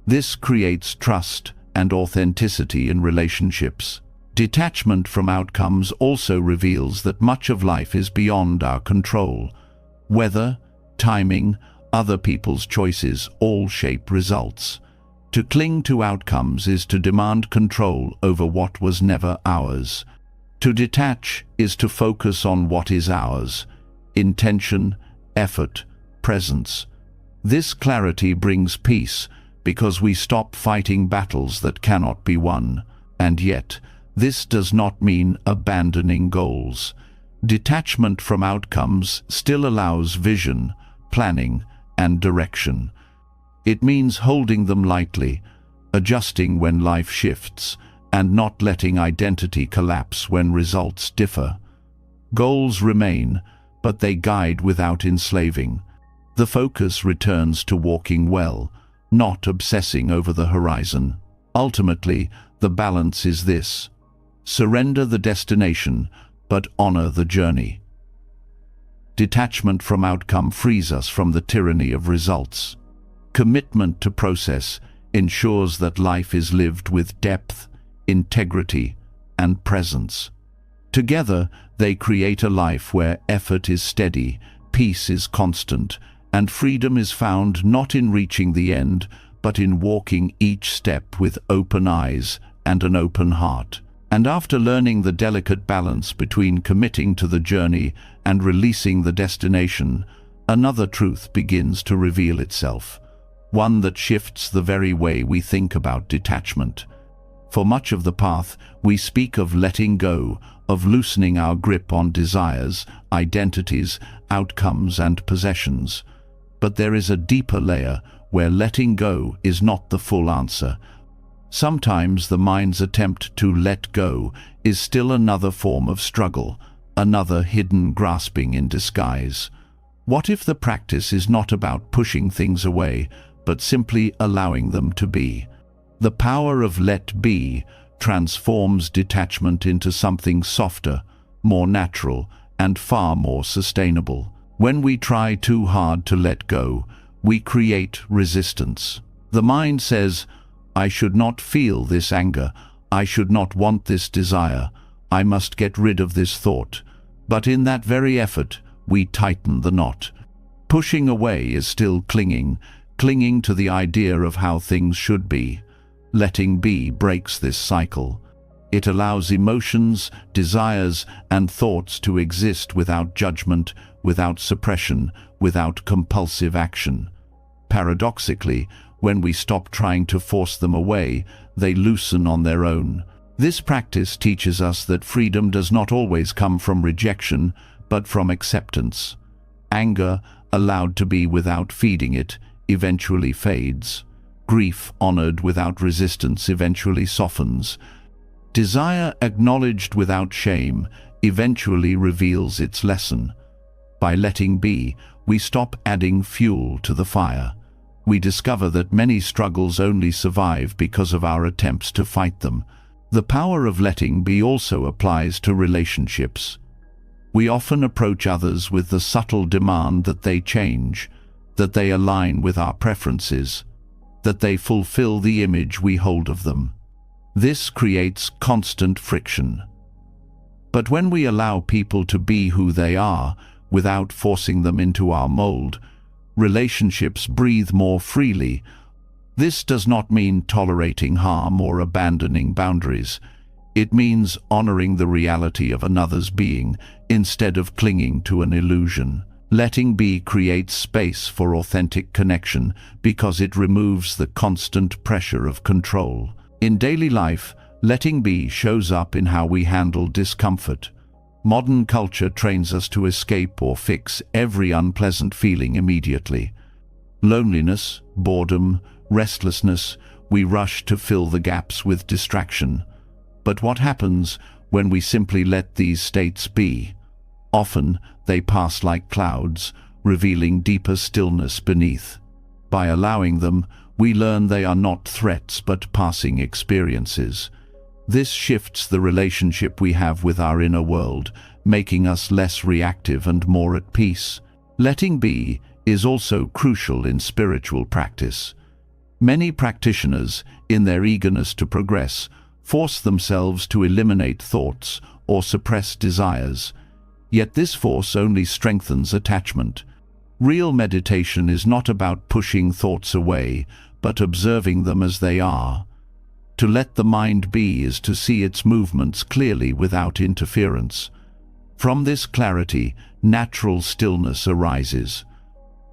This creates trust and authenticity in relationships. Detachment from outcomes also reveals that much of life is beyond our control. Weather, timing, other people's choices all shape results. To cling to outcomes is to demand control over what was never ours. To detach is to focus on what is ours: intention, effort, presence. This clarity brings peace because we stop fighting battles that cannot be won. And yet, this does not mean abandoning goals. Detachment from outcomes still allows vision, planning, and direction. It means holding them lightly, adjusting when life shifts, and not letting identity collapse when results differ. Goals remain, but they guide without enslaving. The focus returns to walking well, not obsessing over the horizon. Ultimately, the balance is this: surrender the destination, but honor the journey. Detachment from outcome frees us from the tyranny of results. Commitment to process ensures that life is lived with depth, integrity, and presence. Together, they create a life where effort is steady, peace is constant, and freedom is found not in reaching the end, but in walking each step with open eyes and an open heart. And after learning the delicate balance between committing to the journey and releasing the destination, another truth begins to reveal itself, one that shifts the very way we think about detachment. For much of the path, we speak of letting go, of loosening our grip on desires, identities, outcomes, and possessions. But there is a deeper layer where letting go is not the full answer. Sometimes the mind's attempt to let go is still another form of struggle, another hidden grasping in disguise. What if the practice is not about pushing things away, but simply allowing them to be? The power of let be transforms detachment into something softer, more natural, and far more sustainable. When we try too hard to let go, we create resistance. The mind says, "I should not feel this anger. I should not want this desire. I must get rid of this thought." But in that very effort, we tighten the knot. Pushing away is still clinging to the idea of how things should be. Letting be breaks this cycle. It allows emotions, desires, and thoughts to exist without judgment, without suppression, without compulsive action. Paradoxically, when we stop trying to force them away, they loosen on their own. This practice teaches us that freedom does not always come from rejection, but from acceptance. Anger, allowed to be without feeding it, eventually fades. Grief, honored without resistance, eventually softens. Desire, acknowledged without shame, eventually reveals its lesson. By letting be, we stop adding fuel to the fire. We discover that many struggles only survive because of our attempts to fight them. The power of letting be also applies to relationships. We often approach others with the subtle demand that they change, that they align with our preferences, that they fulfill the image we hold of them. This creates constant friction. But when we allow people to be who they are, without forcing them into our mold, relationships breathe more freely. This does not mean tolerating harm or abandoning boundaries. It means honoring the reality of another's being instead of clinging to an illusion. Letting be creates space for authentic connection because it removes the constant pressure of control. In daily life, letting be shows up in how we handle discomfort. Modern culture trains us to escape or fix every unpleasant feeling immediately. Loneliness, boredom, restlessness, we rush to fill the gaps with distraction. But what happens when we simply let these states be? Often, they pass like clouds, revealing deeper stillness beneath. By allowing them, we learn they are not threats but passing experiences. This shifts the relationship we have with our inner world, making us less reactive and more at peace. Letting be is also crucial in spiritual practice. Many practitioners, in their eagerness to progress, force themselves to eliminate thoughts or suppress desires. Yet this force only strengthens attachment. Real meditation is not about pushing thoughts away, but observing them as they are. To let the mind be is to see its movements clearly without interference. From this clarity, natural stillness arises.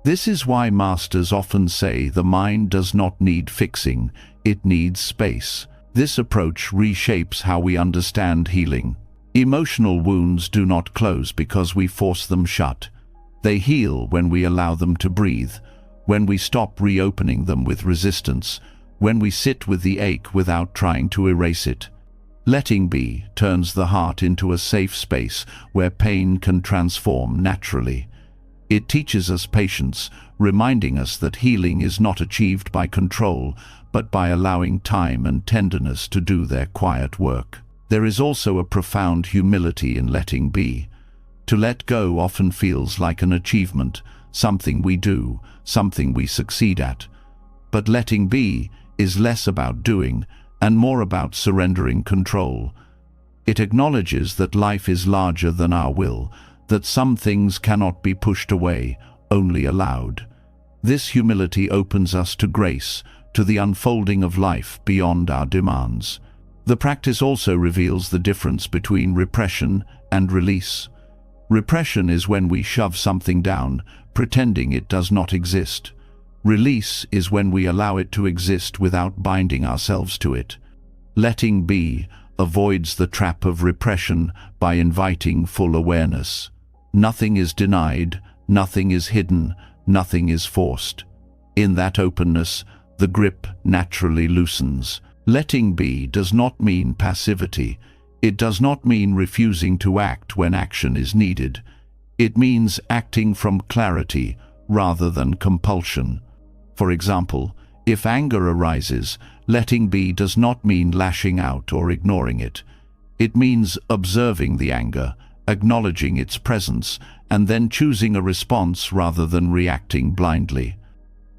This is why masters often say the mind does not need fixing, it needs space. This approach reshapes how we understand healing. Emotional wounds do not close because we force them shut. They heal when we allow them to breathe. when we stop reopening them with resistance, when we sit with the ache without trying to erase it. Letting be turns the heart into a safe space where pain can transform naturally. It teaches us patience, reminding us that healing is not achieved by control, but by allowing time and tenderness to do their quiet work. There is also a profound humility in letting be. To let go often feels like an achievement, something we do, something we succeed at. But letting be is less about doing and more about surrendering control. It acknowledges that life is larger than our will, that some things cannot be pushed away, only allowed. This humility opens us to grace, to the unfolding of life beyond our demands. The practice also reveals the difference between repression and release. Repression is when we shove something down, pretending it does not exist. Release is when we allow it to exist without binding ourselves to it. Letting be avoids the trap of repression by inviting full awareness. Nothing is denied, nothing is hidden, nothing is forced. In that openness, the grip naturally loosens. Letting be does not mean passivity. It does not mean refusing to act when action is needed. It means acting from clarity rather than compulsion. For example, if anger arises, letting be does not mean lashing out or ignoring it. It means observing the anger, acknowledging its presence, and then choosing a response rather than reacting blindly.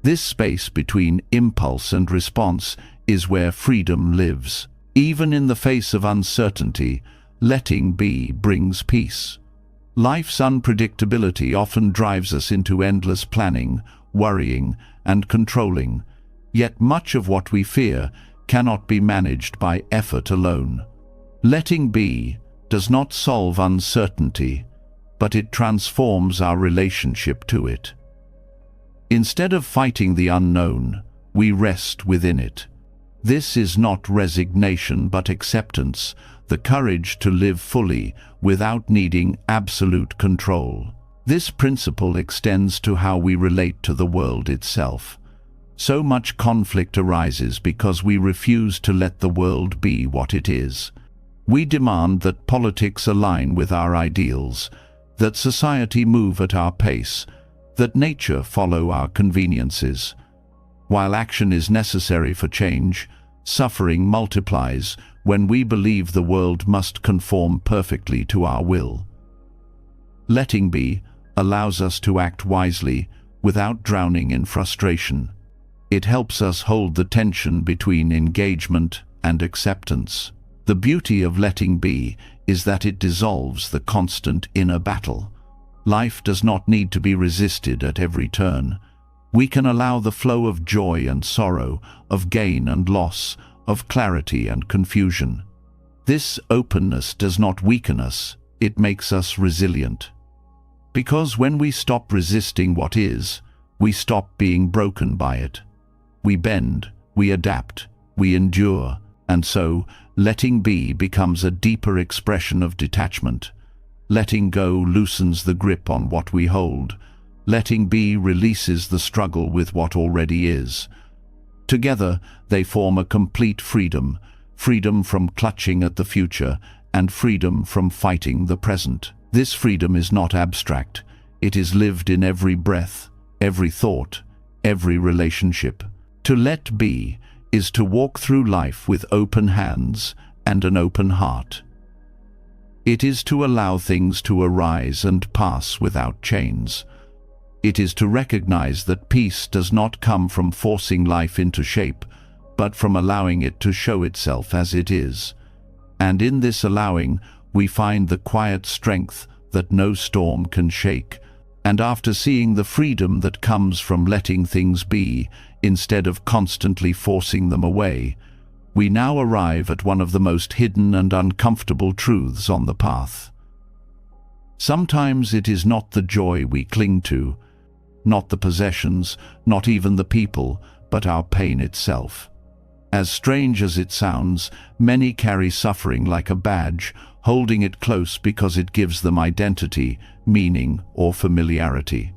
This space between impulse and response is where freedom lives. Even in the face of uncertainty, letting be brings peace. Life's unpredictability often drives us into endless planning, worrying, and controlling, yet much of what we fear cannot be managed by effort alone. Letting be does not solve uncertainty, but it transforms our relationship to it. Instead of fighting the unknown, we rest within it. This is not resignation but acceptance, the courage to live fully without needing absolute control. This principle extends to how we relate to the world itself. So much conflict arises because we refuse to let the world be what it is. We demand that politics align with our ideals, that society move at our pace, that nature follow our conveniences. While action is necessary for change, suffering multiplies when we believe the world must conform perfectly to our will. Letting be allows us to act wisely without drowning in frustration. It helps us hold the tension between engagement and acceptance. The beauty of letting be is that it dissolves the constant inner battle. Life does not need to be resisted at every turn. We can allow the flow of joy and sorrow, of gain and loss, of clarity and confusion. This openness does not weaken us, it makes us resilient. Because when we stop resisting what is, we stop being broken by it. We bend, we adapt, we endure, and so letting be becomes a deeper expression of detachment. Letting go loosens the grip on what we hold. Letting be releases the struggle with what already is. Together, they form a complete freedom, freedom from clutching at the future and freedom from fighting the present. This freedom is not abstract. It is lived in every breath, every thought, every relationship. To let be is to walk through life with open hands and an open heart. It is to allow things to arise and pass without chains. It is to recognize that peace does not come from forcing life into shape, but from allowing it to show itself as it is. And in this allowing, we find the quiet strength that no storm can shake. And after seeing the freedom that comes from letting things be, instead of constantly forcing them away, we now arrive at one of the most hidden and uncomfortable truths on the path. Sometimes it is not the joy we cling to, not the possessions, not even the people, but our pain itself. As strange as it sounds, many carry suffering like a badge, holding it close because it gives them identity, meaning, or familiarity.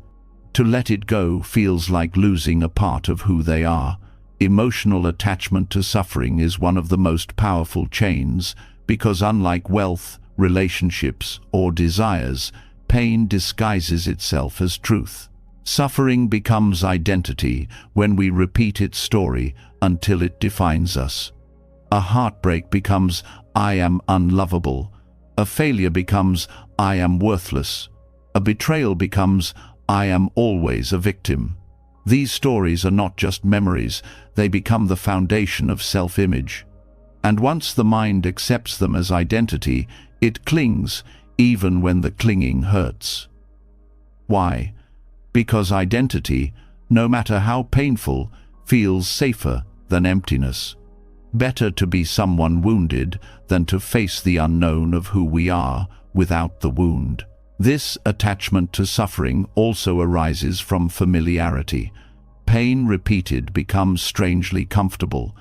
To let it go feels like losing a part of who they are. Emotional attachment to suffering is one of the most powerful chains because unlike wealth, relationships, or desires, pain disguises itself as truth. Suffering becomes identity when we repeat its story until it defines us. A heartbreak becomes "I am unlovable." A failure becomes "I am worthless." A betrayal becomes "I am always a victim." These stories are not just memories, they become the foundation of self-image. And once the mind accepts them as identity, it clings, even when the clinging hurts. Why? Because identity, no matter how painful, feels safer than emptiness. Better to be someone wounded than to face the unknown of who we are without the wound. This attachment to suffering also arises from familiarity. Pain repeated becomes strangely comfortable.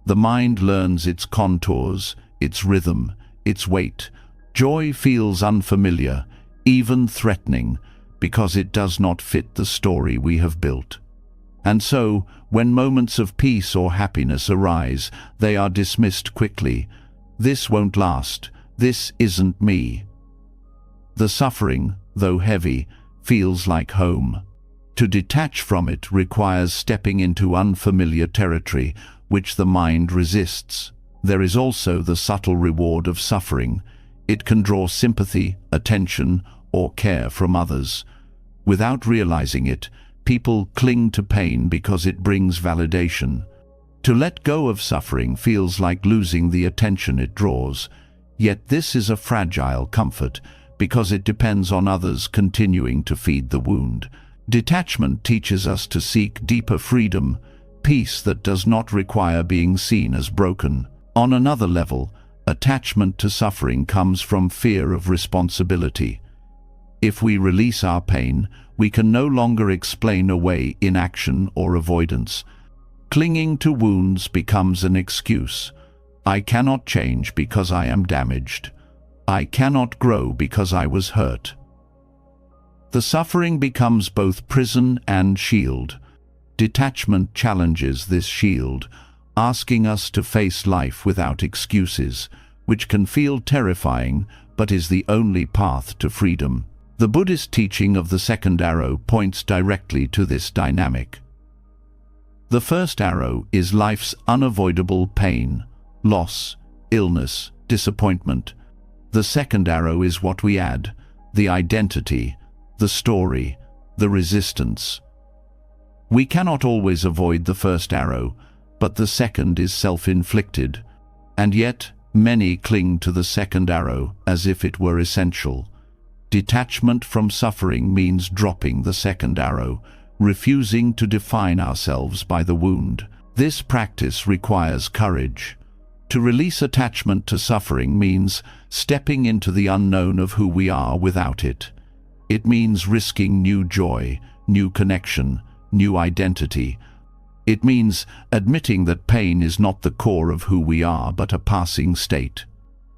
The mind learns its contours, its rhythm, its weight. Joy feels unfamiliar, even threatening, because it does not fit the story we have built. And so, when moments of peace or happiness arise, they are dismissed quickly. This won't last. This isn't me. The suffering, though heavy, feels like home. To detach from it requires stepping into unfamiliar territory, which the mind resists. There is also the subtle reward of suffering. It can draw sympathy, attention, or care from others. Without realizing it, people cling to pain because it brings validation. To let go of suffering feels like losing the attention it draws. Yet this is a fragile comfort, because it depends on others continuing to feed the wound. Detachment teaches us to seek deeper freedom, peace that does not require being seen as broken. On another level, attachment to suffering comes from fear of responsibility. If we release our pain, we can no longer explain away inaction or avoidance. Clinging to wounds becomes an excuse. I cannot change because I am damaged. I cannot grow because I was hurt. The suffering becomes both prison and shield. Detachment challenges this shield, asking us to face life without excuses, which can feel terrifying but is the only path to freedom. The Buddhist teaching of the second arrow points directly to this dynamic. The first arrow is life's unavoidable pain, loss, illness, disappointment. The second arrow is what we add, the identity, the story, the resistance. We cannot always avoid the first arrow, but the second is self-inflicted, and yet many cling to the second arrow as if it were essential. Detachment from suffering means dropping the second arrow, refusing to define ourselves by the wound. This practice requires courage. To release attachment to suffering means stepping into the unknown of who we are without it. It means risking new joy, new connection, new identity. It means admitting that pain is not the core of who we are, but a passing state.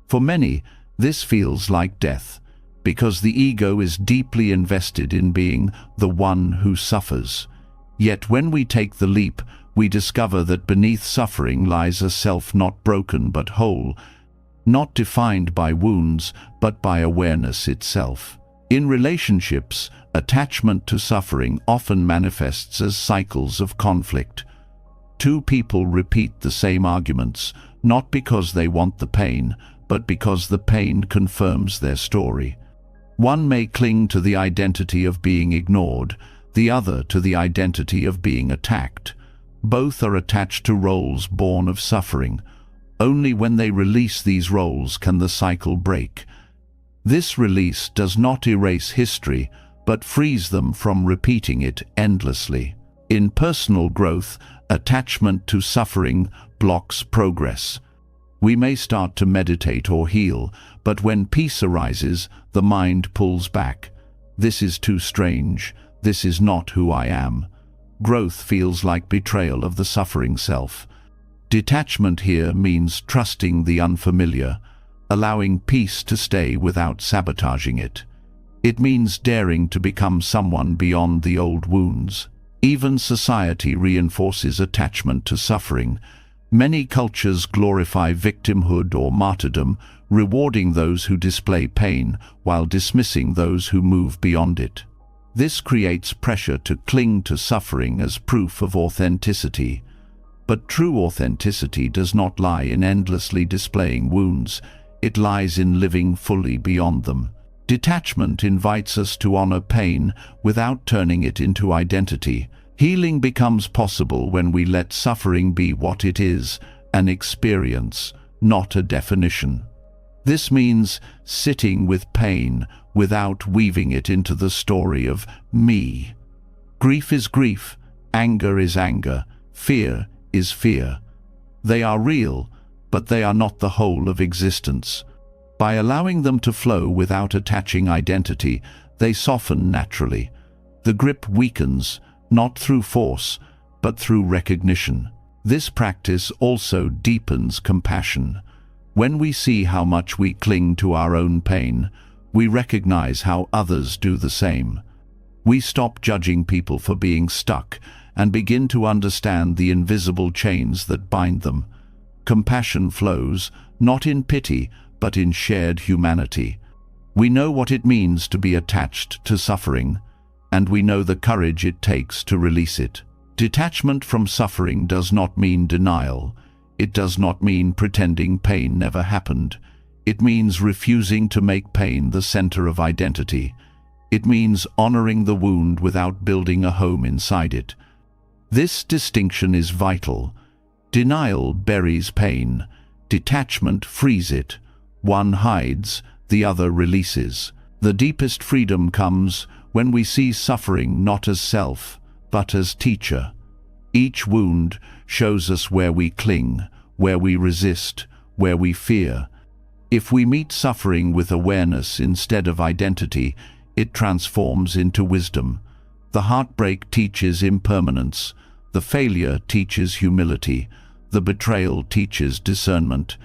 For many, this feels like death, because the ego is deeply invested in being the one who suffers. Yet when we take the leap, we discover that beneath suffering lies a self not broken but whole, not defined by wounds, but by awareness itself. In relationships, attachment to suffering often manifests as cycles of conflict. Two people repeat the same arguments, not because they want the pain, but because the pain confirms their story. One may cling to the identity of being ignored, the other to the identity of being attacked. Both are attached to roles born of suffering. Only when they release these roles can the cycle break. This release does not erase history, but frees them from repeating it endlessly. In personal growth, attachment to suffering blocks progress. We may start to meditate or heal, but when peace arises, the mind pulls back. This is too strange. This is not who I am. Growth feels like betrayal of the suffering self. Detachment here means trusting the unfamiliar, allowing peace to stay without sabotaging it. It means daring to become someone beyond the old wounds. Even society reinforces attachment to suffering. Many cultures glorify victimhood or martyrdom, rewarding those who display pain while dismissing those who move beyond it. This creates pressure to cling to suffering as proof of authenticity. But true authenticity does not lie in endlessly displaying wounds. It lies in living fully beyond them. Detachment invites us to honor pain without turning it into identity. Healing becomes possible when we let suffering be what it is, an experience, not a definition. This means sitting with pain without weaving it into the story of me. Grief is grief, anger is anger, fear is fear. They are real, but they are not the whole of existence. By allowing them to flow without attaching identity, they soften naturally. The grip weakens, not through force, but through recognition. This practice also deepens compassion. When we see how much we cling to our own pain, we recognize how others do the same. We stop judging people for being stuck and begin to understand the invisible chains that bind them. Compassion flows, not in pity, but in shared humanity. We know what it means to be attached to suffering, and we know the courage it takes to release it. Detachment from suffering does not mean denial. It does not mean pretending pain never happened. It means refusing to make pain the center of identity. It means honoring the wound without building a home inside it. This distinction is vital. Denial buries pain. Detachment frees it. One hides, the other releases. The deepest freedom comes when we see suffering not as self, but as teacher. Each wound shows us where we cling, where we resist, where we fear. If we meet suffering with awareness instead of identity, it transforms into wisdom. The heartbreak teaches impermanence. The failure teaches humility. The betrayal teaches discernment.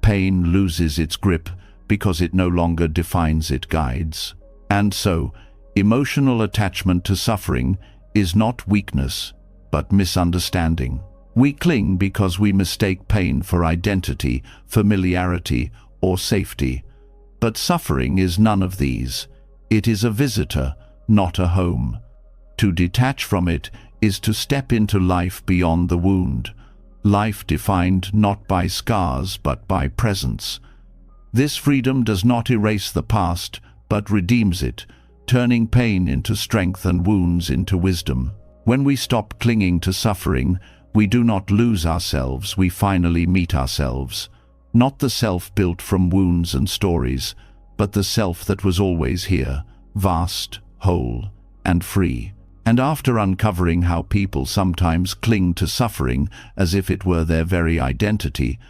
Pain loses its grip because it no longer defines, it guides. And so, emotional attachment to suffering is not weakness, but misunderstanding. We cling because we mistake pain for identity, familiarity, or safety. But suffering is none of these. It is a visitor, not a home. To detach from it is to step into life beyond the wound. Life defined not by scars but by presence. This freedom does not erase the past, but redeems it, turning pain into strength and wounds into wisdom. When we stop clinging to suffering, we do not lose ourselves, we finally meet ourselves. Not the self built from wounds and stories, but the self that was always here, vast, whole, and free. And after uncovering how people sometimes cling to suffering as if it were their very identity,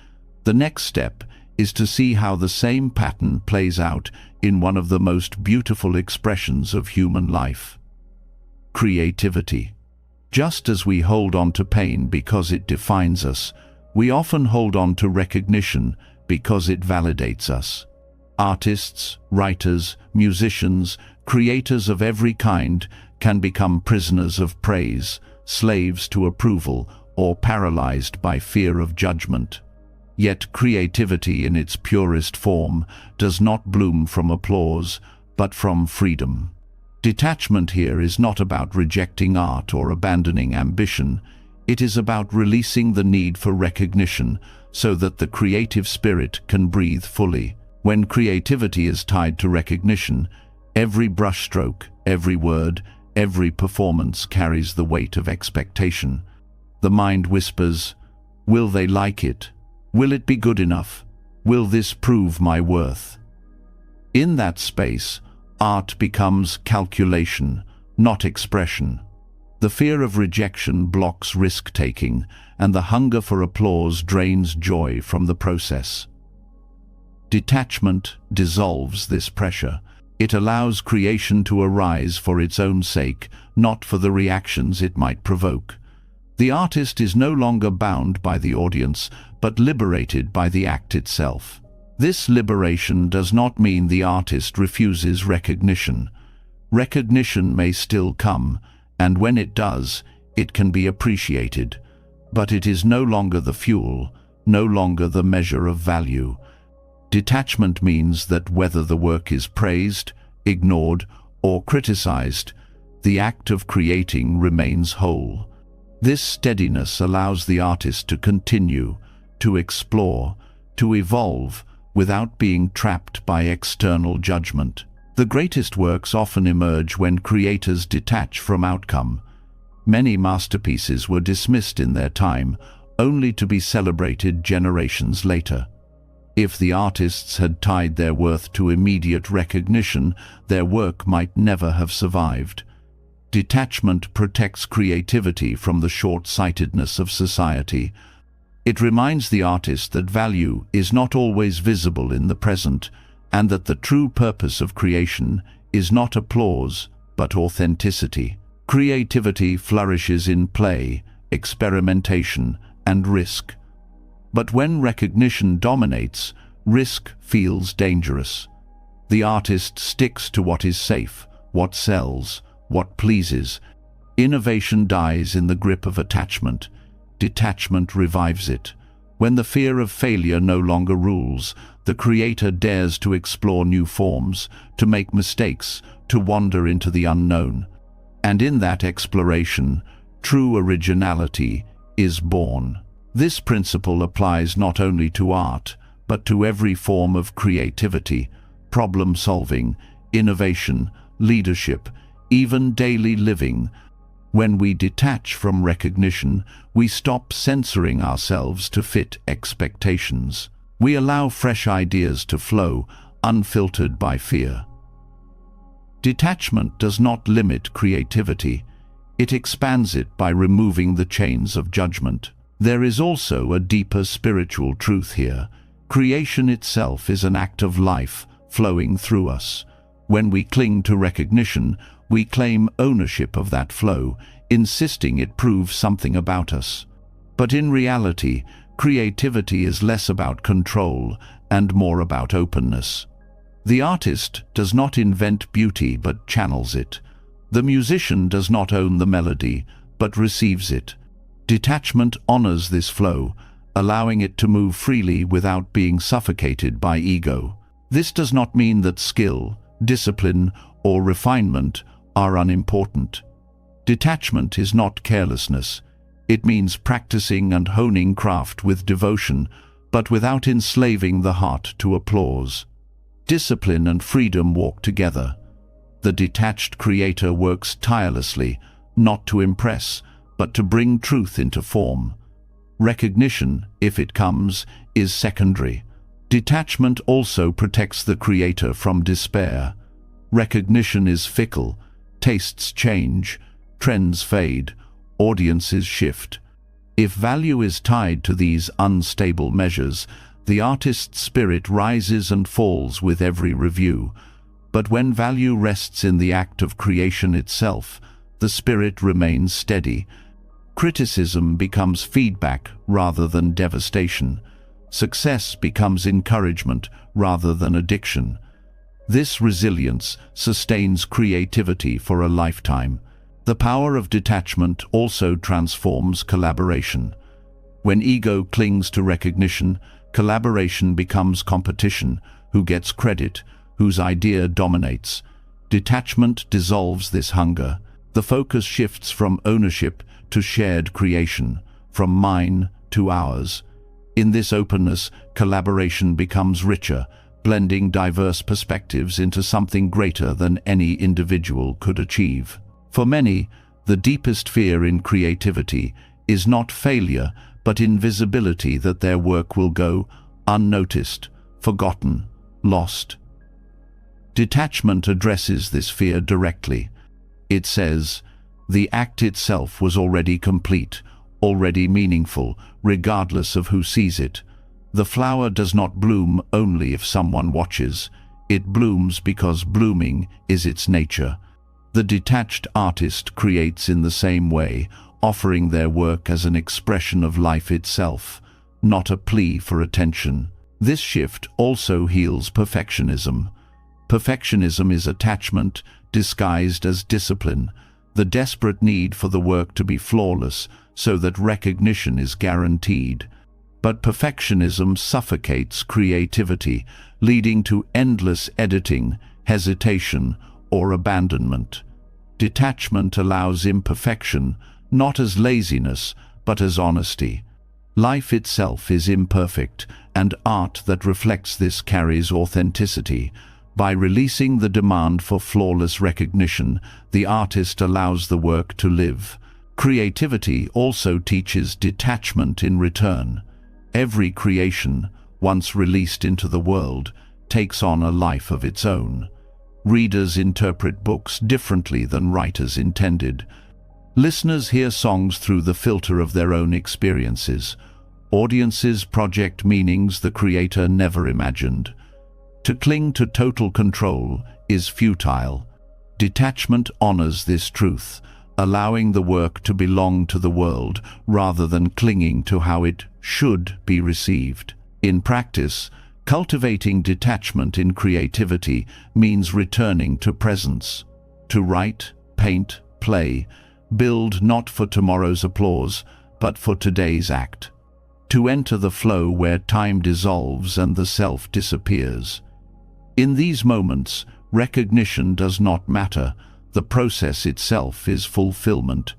the next step is to see how the same pattern plays out in one of the most beautiful expressions of human life: creativity. Just as we hold on to pain because it defines us, we often hold on to recognition because it validates us. Artists, writers, musicians, creators of every kind can become prisoners of praise, slaves to approval, or paralyzed by fear of judgment. Yet creativity in its purest form does not bloom from applause, but from freedom. Detachment here is not about rejecting art or abandoning ambition. It is about releasing the need for recognition so that the creative spirit can breathe fully. When creativity is tied to recognition, every brushstroke, every word, every performance carries the weight of expectation. The mind whispers, "Will they like it? Will it be good enough? Will this prove my worth?" In that space, art becomes calculation, not expression. The fear of rejection blocks risk-taking, and the hunger for applause drains joy from the process. Detachment dissolves this pressure. It allows creation to arise for its own sake, not for the reactions it might provoke. The artist is no longer bound by the audience, but liberated by the act itself. This liberation does not mean the artist refuses recognition. Recognition may still come, and when it does, it can be appreciated. But it is no longer the fuel, no longer the measure of value. Detachment means that whether the work is praised, ignored, or criticized, the act of creating remains whole. This steadiness allows the artist to continue, to explore, to evolve, without being trapped by external judgment. The greatest works often emerge when creators detach from outcome. Many masterpieces were dismissed in their time, only to be celebrated generations later. If the artists had tied their worth to immediate recognition, their work might never have survived. Detachment protects creativity from the short-sightedness of society. It reminds the artist that value is not always visible in the present, and that the true purpose of creation is not applause, but authenticity. Creativity flourishes in play, experimentation, and risk. But when recognition dominates, risk feels dangerous. The artist sticks to what is safe, what sells, what pleases. Innovation dies in the grip of attachment. Detachment revives it. When the fear of failure no longer rules, the creator dares to explore new forms, to make mistakes, to wander into the unknown. And in that exploration, true originality is born. This principle applies not only to art, but to every form of creativity, problem-solving, innovation, leadership, even daily living. When we detach from recognition, we stop censoring ourselves to fit expectations. We allow fresh ideas to flow, unfiltered by fear. Detachment does not limit creativity. It expands it by removing the chains of judgment. There is also a deeper spiritual truth here. Creation itself is an act of life flowing through us. When we cling to recognition, we claim ownership of that flow, insisting it proves something about us. But in reality, creativity is less about control and more about openness. The artist does not invent beauty but channels it. The musician does not own the melody but receives it. Detachment honors this flow, allowing it to move freely without being suffocated by ego. This does not mean that skill, discipline, or refinement are unimportant. Detachment is not carelessness. It means practicing and honing craft with devotion, but without enslaving the heart to applause. Discipline and freedom walk together. The detached creator works tirelessly, not to impress, but to bring truth into form. Recognition, if it comes, is secondary. Detachment also protects the creator from despair. Recognition is fickle. Tastes change, trends fade, audiences shift. If value is tied to these unstable measures, the artist's spirit rises and falls with every review. But when value rests in the act of creation itself, the spirit remains steady. Criticism becomes feedback rather than devastation. Success becomes encouragement rather than addiction. This resilience sustains creativity for a lifetime. The power of detachment also transforms collaboration. When ego clings to recognition, collaboration becomes competition. Who gets credit, whose idea dominates. Detachment dissolves this hunger. The focus shifts from ownership to shared creation, from mine to ours. In this openness, collaboration becomes richer, blending diverse perspectives into something greater than any individual could achieve. For many, the deepest fear in creativity is not failure, but invisibility, that their work will go unnoticed, forgotten, lost. Detachment addresses this fear directly. It says, the act itself was already complete, already meaningful, regardless of who sees it. The flower does not bloom only if someone watches. It blooms because blooming is its nature. The detached artist creates in the same way, offering their work as an expression of life itself, not a plea for attention. This shift also heals perfectionism. Perfectionism is attachment disguised as discipline, the desperate need for the work to be flawless so that recognition is guaranteed. But perfectionism suffocates creativity, leading to endless editing, hesitation, or abandonment. Detachment allows imperfection, not as laziness, but as honesty. Life itself is imperfect, and art that reflects this carries authenticity. By releasing the demand for flawless recognition, the artist allows the work to live. Creativity also teaches detachment in return. Every creation, once released into the world, takes on a life of its own. Readers interpret books differently than writers intended. Listeners hear songs through the filter of their own experiences. Audiences project meanings the creator never imagined. To cling to total control is futile. Detachment honors this truth, allowing the work to belong to the world rather than clinging to how it should be received. In practice, cultivating detachment in creativity means returning to presence. To write, paint, play, build not for tomorrow's applause, but for today's act. To enter the flow where time dissolves and the self disappears. In these moments, recognition does not matter. The process itself is fulfillment.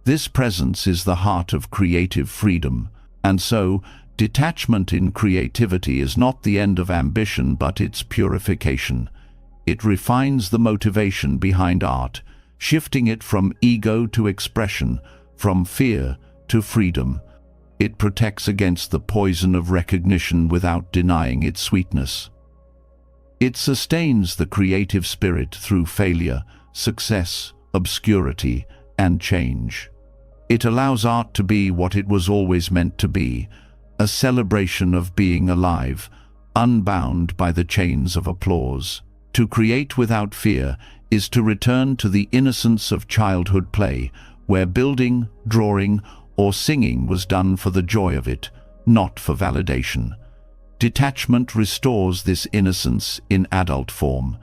This presence is the heart of creative freedom, and so, detachment in creativity is not the end of ambition but its purification. It refines the motivation behind art, shifting it from ego to expression, from fear to freedom. It protects against the poison of recognition without denying its sweetness. It sustains the creative spirit through failure, success, obscurity, and change. It allows art to be what it was always meant to be, a celebration of being alive, unbound by the chains of applause. To create without fear is to return to the innocence of childhood play, where building, drawing, or singing was done for the joy of it, not for validation. Detachment restores this innocence in adult form.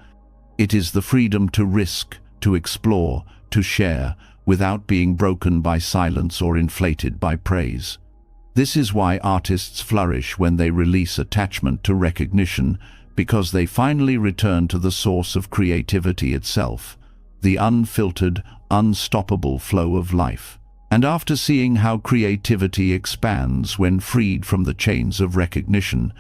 It is the freedom to risk, to explore, to share, without being broken by silence or inflated by praise. This is why artists flourish when they release attachment to recognition, because they finally return to the source of creativity itself, the unfiltered, unstoppable flow of life. And after seeing how creativity expands when freed from the chains of recognition,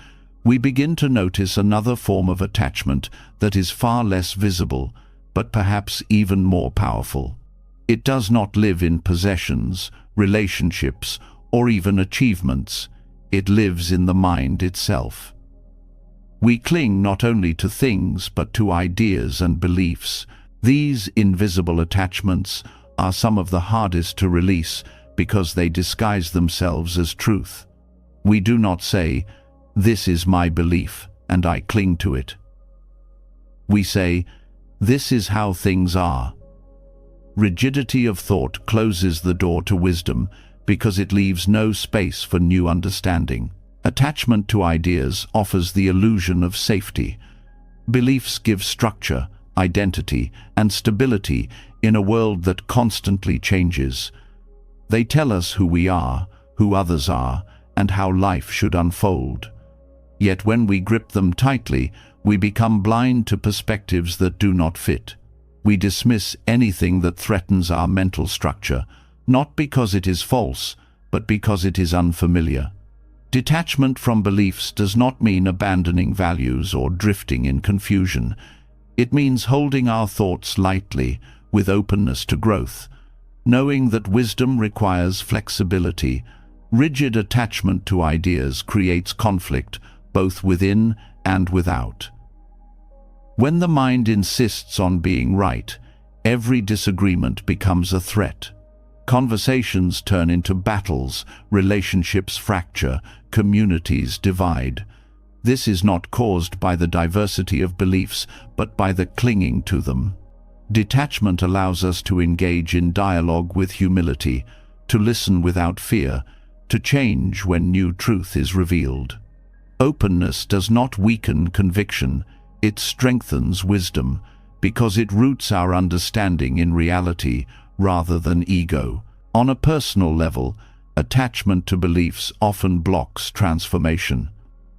we begin to notice another form of attachment that is far less visible, but perhaps even more powerful. It does not live in possessions, relationships, or even achievements. It lives in the mind itself. We cling not only to things, but to ideas and beliefs. These invisible attachments are some of the hardest to release because they disguise themselves as truth. We do not say, "This is my belief, and I cling to it." We say, "This is how things are." Rigidity of thought closes the door to wisdom because it leaves no space for new understanding. Attachment to ideas offers the illusion of safety. Beliefs give structure, identity, and stability in a world that constantly changes. They tell us who we are, who others are, and how life should unfold. Yet when we grip them tightly, we become blind to perspectives that do not fit. We dismiss anything that threatens our mental structure, not because it is false, but because it is unfamiliar. Detachment from beliefs does not mean abandoning values or drifting in confusion. It means holding our thoughts lightly, with openness to growth, knowing that wisdom requires flexibility. Rigid attachment to ideas creates conflict, both within and without. When the mind insists on being right, every disagreement becomes a threat. Conversations turn into battles, relationships fracture, communities divide. This is not caused by the diversity of beliefs, but by the clinging to them. Detachment allows us to engage in dialogue with humility, to listen without fear, to change when new truth is revealed. Openness does not weaken conviction, it strengthens wisdom, because it roots our understanding in reality rather than ego. On a personal level, attachment to beliefs often blocks transformation.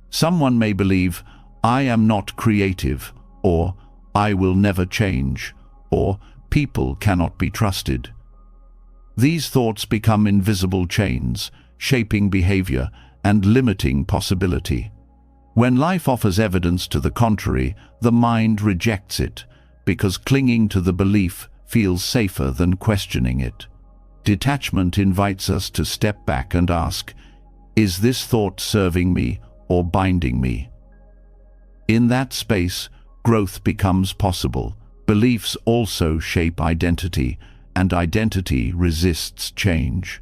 Someone may believe, "I am not creative," or "I will never change," or "people cannot be trusted." These thoughts become invisible chains, shaping behavior and limiting possibility. When life offers evidence to the contrary, the mind rejects it, because clinging to the belief feels safer than questioning it. Detachment invites us to step back and ask, is this thought serving me or binding me? In that space, growth becomes possible. Beliefs also shape identity, and identity resists change.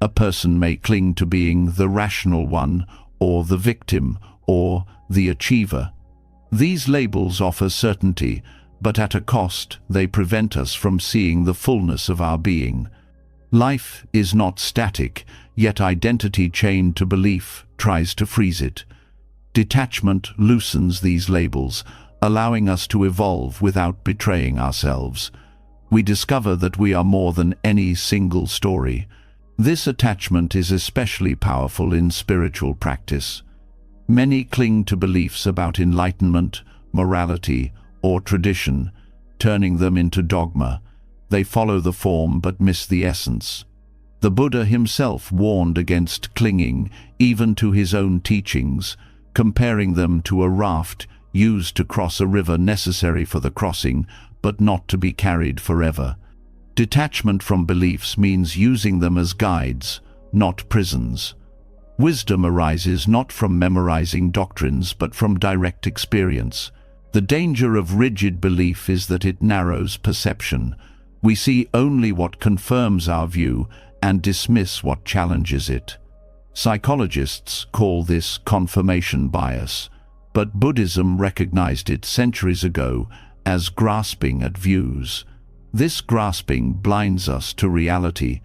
A person may cling to being the rational one, or the victim, or the achiever. These labels offer certainty, but at a cost, they prevent us from seeing the fullness of our being. Life is not static, yet identity chained to belief tries to freeze it. Detachment loosens these labels, allowing us to evolve without betraying ourselves. We discover that we are more than any single story. This attachment is especially powerful in spiritual practice. Many cling to beliefs about enlightenment, morality, or tradition, turning them into dogma. They follow the form but miss the essence. The Buddha himself warned against clinging, even to his own teachings, comparing them to a raft used to cross a river necessary for the crossing, but not to be carried forever. Detachment from beliefs means using them as guides, not prisons. Wisdom arises not from memorizing doctrines, but from direct experience. The danger of rigid belief is that it narrows perception. We see only what confirms our view and dismiss what challenges it. Psychologists call this confirmation bias, but Buddhism recognized it centuries ago as grasping at views. This grasping blinds us to reality.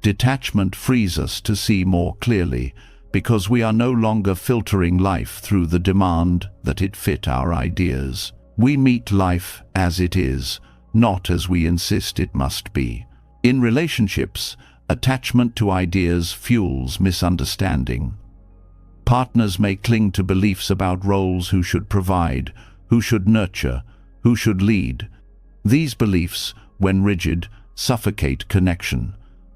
Detachment frees us to see more clearly, because we are no longer filtering life through the demand that it fit our ideas. We meet life as it is, not as we insist it must be. In relationships, attachment to ideas fuels misunderstanding. Partners may cling to beliefs about roles: who should provide, who should nurture, who should lead. These beliefs, when rigid, suffocate connection.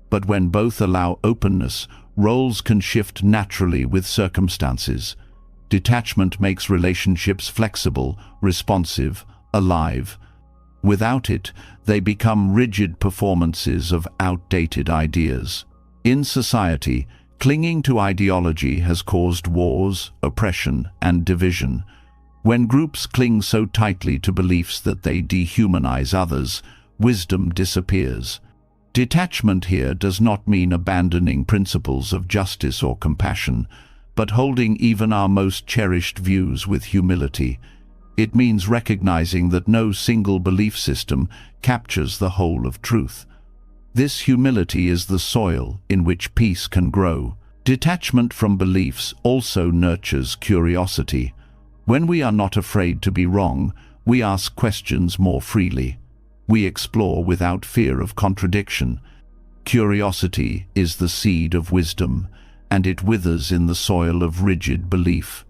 But when both allow openness, roles can shift naturally with circumstances. Detachment makes relationships flexible, responsive, alive. Without it, they become rigid performances of outdated ideas. In society, clinging to ideology has caused wars, oppression, and division. When groups cling so tightly to beliefs that they dehumanize others, wisdom disappears. Detachment here does not mean abandoning principles of justice or compassion, but holding even our most cherished views with humility. It means recognizing that no single belief system captures the whole of truth. This humility is the soil in which peace can grow. Detachment from beliefs also nurtures curiosity. When we are not afraid to be wrong, we ask questions more freely. We explore without fear of contradiction. Curiosity is the seed of wisdom, and it withers in the soil of rigid belief.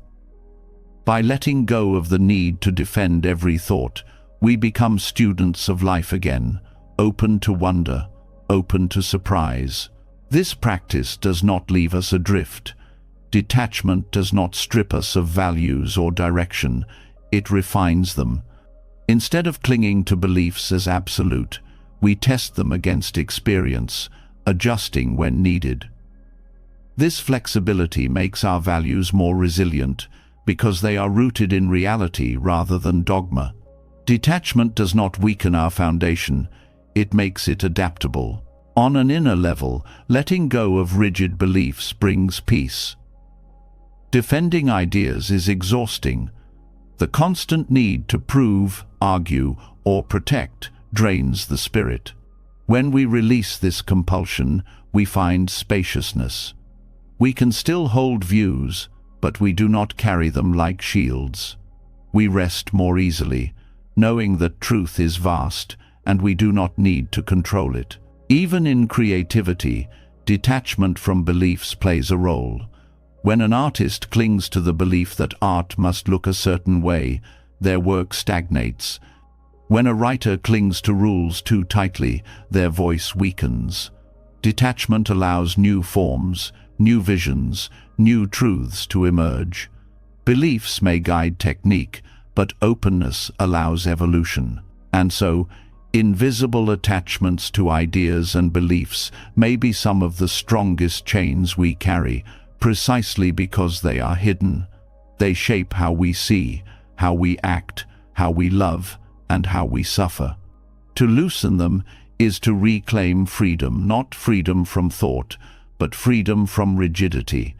By letting go of the need to defend every thought, we become students of life again, open to wonder, open to surprise. This practice does not leave us adrift. Detachment does not strip us of values or direction, it refines them. Instead of clinging to beliefs as absolute, we test them against experience, adjusting when needed. This flexibility makes our values more resilient, because they are rooted in reality rather than dogma. Detachment does not weaken our foundation, it makes it adaptable. On an inner level, letting go of rigid beliefs brings peace. Defending ideas is exhausting. The constant need to prove, argue, or protect drains the spirit. When we release this compulsion, we find spaciousness. We can still hold views, but we do not carry them like shields. We rest more easily, knowing that truth is vast and we do not need to control it. Even in creativity, detachment from beliefs plays a role. When an artist clings to the belief that art must look a certain way, their work stagnates. When a writer clings to rules too tightly, their voice weakens. Detachment allows new forms, new visions, new truths to emerge. Beliefs may guide technique, but openness allows evolution. And so, invisible attachments to ideas and beliefs may be some of the strongest chains we carry, precisely because they are hidden. They shape how we see, how we act, how we love, and how we suffer. To loosen them is to reclaim freedom, not freedom from thought, but freedom from rigidity.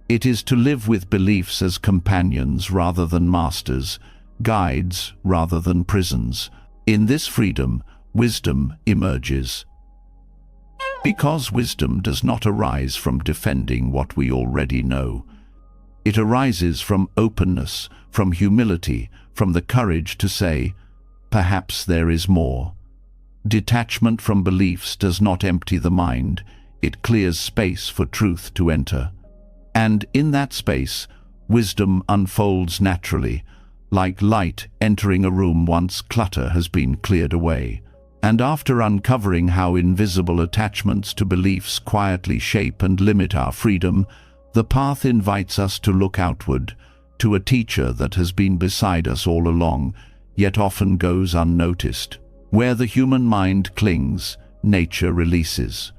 It is to live with beliefs as companions rather than masters, guides rather than prisons. In this freedom, wisdom emerges. Because wisdom does not arise from defending what we already know. It arises from openness, from humility, from the courage to say, perhaps there is more. Detachment from beliefs does not empty the mind, it clears space for truth to enter. And in that space, wisdom unfolds naturally, like light entering a room once clutter has been cleared away. And after uncovering how invisible attachments to beliefs quietly shape and limit our freedom, the path invites us to look outward, to a teacher that has been beside us all along, yet often goes unnoticed. Where the human mind clings, nature releases.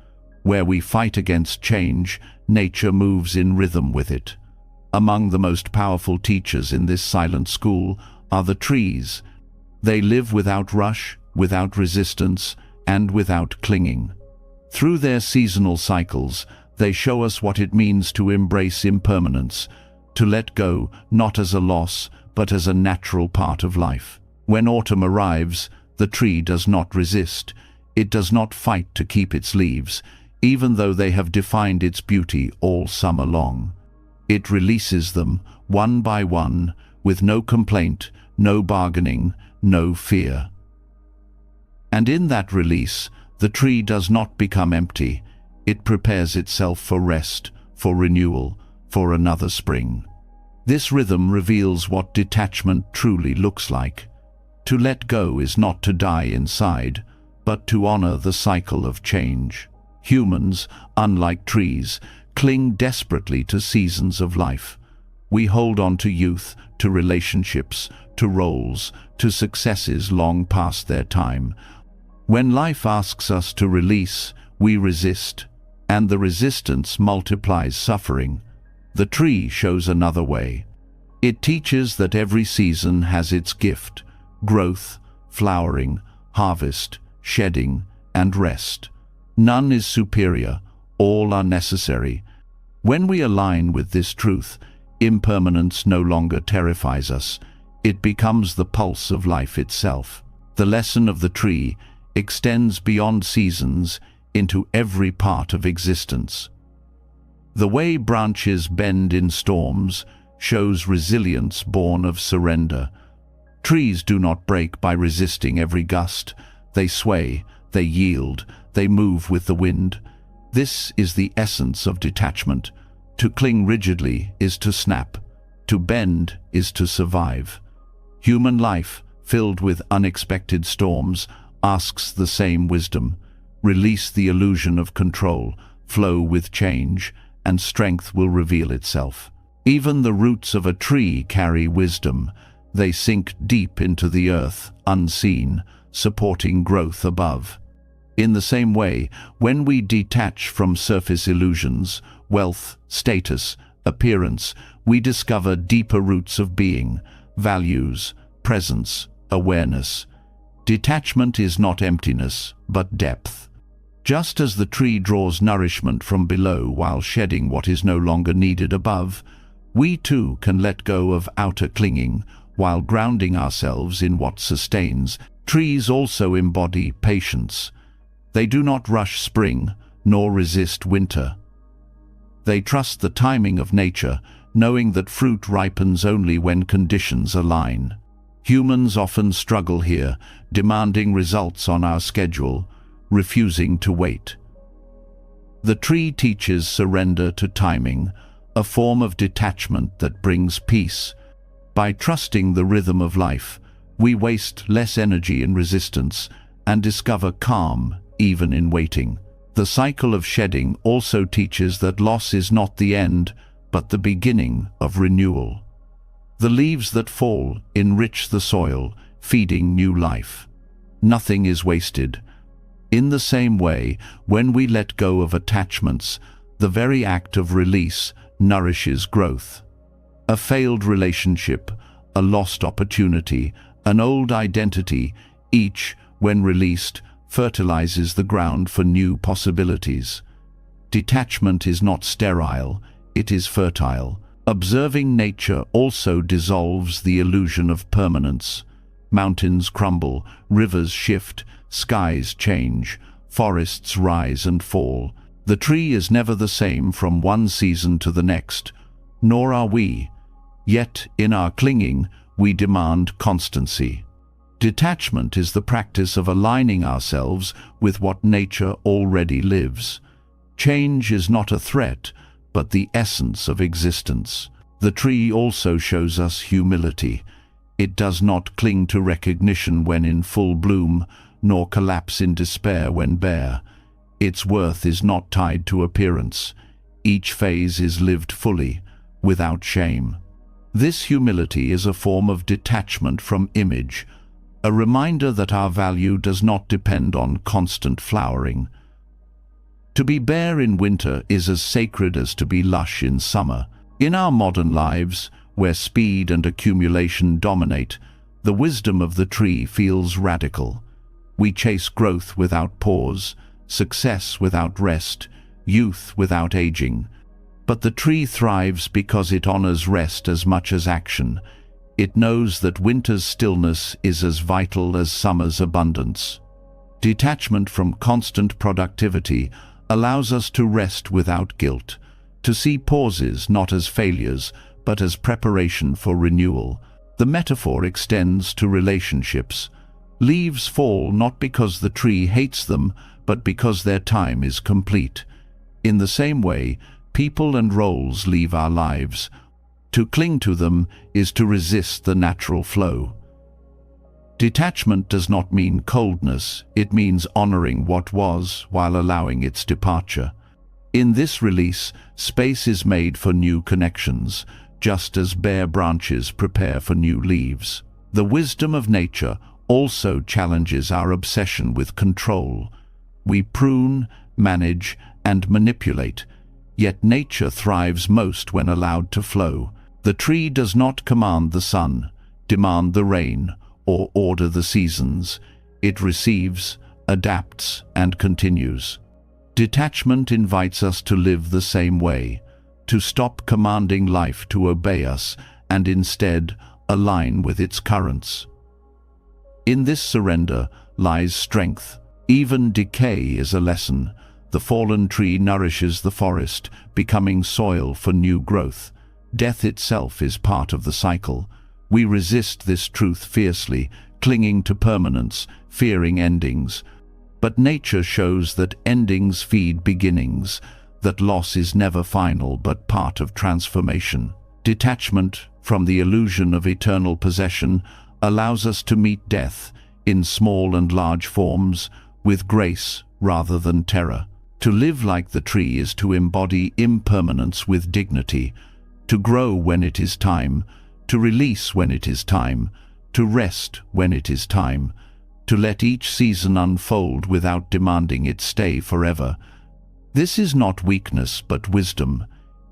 Where we fight against change, nature moves in rhythm with it. Among the most powerful teachers in this silent school are the trees. They live without rush, without resistance, and without clinging. Through their seasonal cycles, they show us what it means to embrace impermanence, to let go not as a loss, but as a natural part of life. When autumn arrives, the tree does not resist. It does not fight to keep its leaves, even though they have defined its beauty all summer long. It releases them, one by one, with no complaint, no bargaining, no fear. And in that release, the tree does not become empty. It prepares itself for rest, for renewal, for another spring. This rhythm reveals what detachment truly looks like. To let go is not to die inside, but to honor the cycle of change. Humans, unlike trees, cling desperately to seasons of life. We hold on to youth, to relationships, to roles, to successes long past their time. When life asks us to release, we resist, and the resistance multiplies suffering. The tree shows another way. It teaches that every season has its gift: growth, flowering, harvest, shedding, and rest. None is superior, all are necessary. When we align with this truth, impermanence no longer terrifies us. It becomes the pulse of life itself. The lesson of the tree extends beyond seasons into every part of existence. The way branches bend in storms shows resilience born of surrender. Trees do not break by resisting every gust. They sway, they yield, they move with the wind. This is the essence of detachment. To cling rigidly is to snap. To bend is to survive. Human life, filled with unexpected storms, asks the same wisdom. Release the illusion of control, flow with change, and strength will reveal itself. Even the roots of a tree carry wisdom. They sink deep into the earth, unseen, supporting growth above. In the same way, when we detach from surface illusions, wealth, status, appearance, we discover deeper roots of being, values, presence, awareness. Detachment is not emptiness, but depth. Just as the tree draws nourishment from below while shedding what is no longer needed above, we too can let go of outer clinging while grounding ourselves in what sustains. Trees also embody patience. They do not rush spring, nor resist winter. They trust the timing of nature, knowing that fruit ripens only when conditions align. Humans often struggle here, demanding results on our schedule, refusing to wait. The tree teaches surrender to timing, a form of detachment that brings peace. By trusting the rhythm of life, we waste less energy in resistance and discover calm even in waiting. The cycle of shedding also teaches that loss is not the end, but the beginning of renewal. The leaves that fall enrich the soil, feeding new life. Nothing is wasted. In the same way, when we let go of attachments, the very act of release nourishes growth. A failed relationship, a lost opportunity, an old identity, each, when released, fertilizes the ground for new possibilities. Detachment is not sterile, it is fertile. Observing nature also dissolves the illusion of permanence. Mountains crumble, rivers shift, skies change, forests rise and fall. The tree is never the same from one season to the next, nor are we. Yet, in our clinging, we demand constancy. Detachment is the practice of aligning ourselves with what nature already lives. Change is not a threat, but the essence of existence. The tree also shows us humility. It does not cling to recognition when in full bloom, nor collapse in despair when bare. Its worth is not tied to appearance. Each phase is lived fully, without shame. This humility is a form of detachment from image, a reminder that our value does not depend on constant flowering. To be bare in winter is as sacred as to be lush in summer. In our modern lives, where speed and accumulation dominate, the wisdom of the tree feels radical. We chase growth without pause, success without rest, youth without aging. But the tree thrives because it honors rest as much as action. It knows that winter's stillness is as vital as summer's abundance. Detachment from constant productivity allows us to rest without guilt, to see pauses not as failures, but as preparation for renewal. The metaphor extends to relationships. Leaves fall not because the tree hates them, but because their time is complete. In the same way, people and roles leave our lives. To cling to them is to resist the natural flow. Detachment does not mean coldness, it means honoring what was while allowing its departure. In this release, space is made for new connections, just as bare branches prepare for new leaves. The wisdom of nature also challenges our obsession with control. We prune, manage, and manipulate, yet nature thrives most when allowed to flow. The tree does not command the sun, demand the rain, or order the seasons. It receives, adapts, and continues. Detachment invites us to live the same way, to stop commanding life to obey us and instead align with its currents. In this surrender lies strength. Even decay is a lesson. The fallen tree nourishes the forest, becoming soil for new growth. Death itself is part of the cycle. We resist this truth fiercely, clinging to permanence, fearing endings. But nature shows that endings feed beginnings, that loss is never final but part of transformation. Detachment from the illusion of eternal possession allows us to meet death in small and large forms with grace rather than terror. To live like the tree is to embody impermanence with dignity, to grow when it is time, to release when it is time, to rest when it is time, to let each season unfold without demanding it stay forever. This is not weakness but wisdom.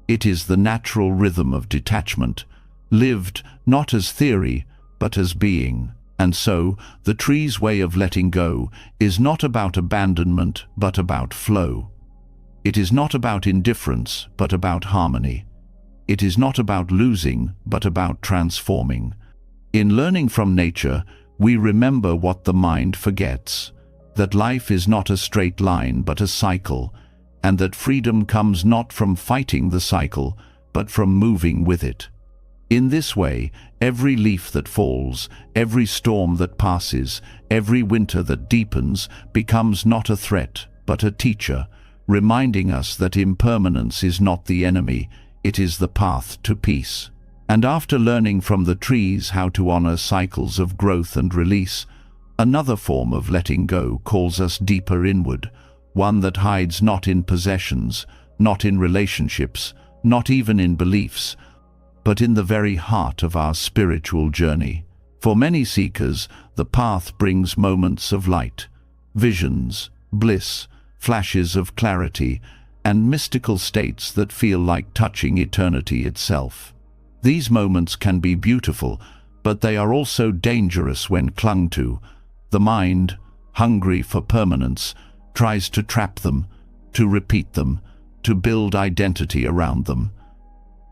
It is the natural rhythm of detachment, lived not as theory but as being. And so, the tree's way of letting go is not about abandonment but about flow. It is not about indifference but about harmony. It is not about losing but about transforming. In learning from nature, we remember what the mind forgets, that life is not a straight line but a cycle, and that freedom comes not from fighting the cycle, but from moving with it. In this way, every leaf that falls, every storm that passes, every winter that deepens becomes not a threat, but a teacher, reminding us that impermanence is not the enemy, it is the path to peace. And after learning from the trees how to honor cycles of growth and release, another form of letting go calls us deeper inward, one that hides not in possessions, not in relationships, not even in beliefs, but in the very heart of our spiritual journey. For many seekers, the path brings moments of light, visions, bliss, flashes of clarity, and mystical states that feel like touching eternity itself. These moments can be beautiful, but they are also dangerous when clung to. The mind, hungry for permanence, tries to trap them, to repeat them, to build identity around them.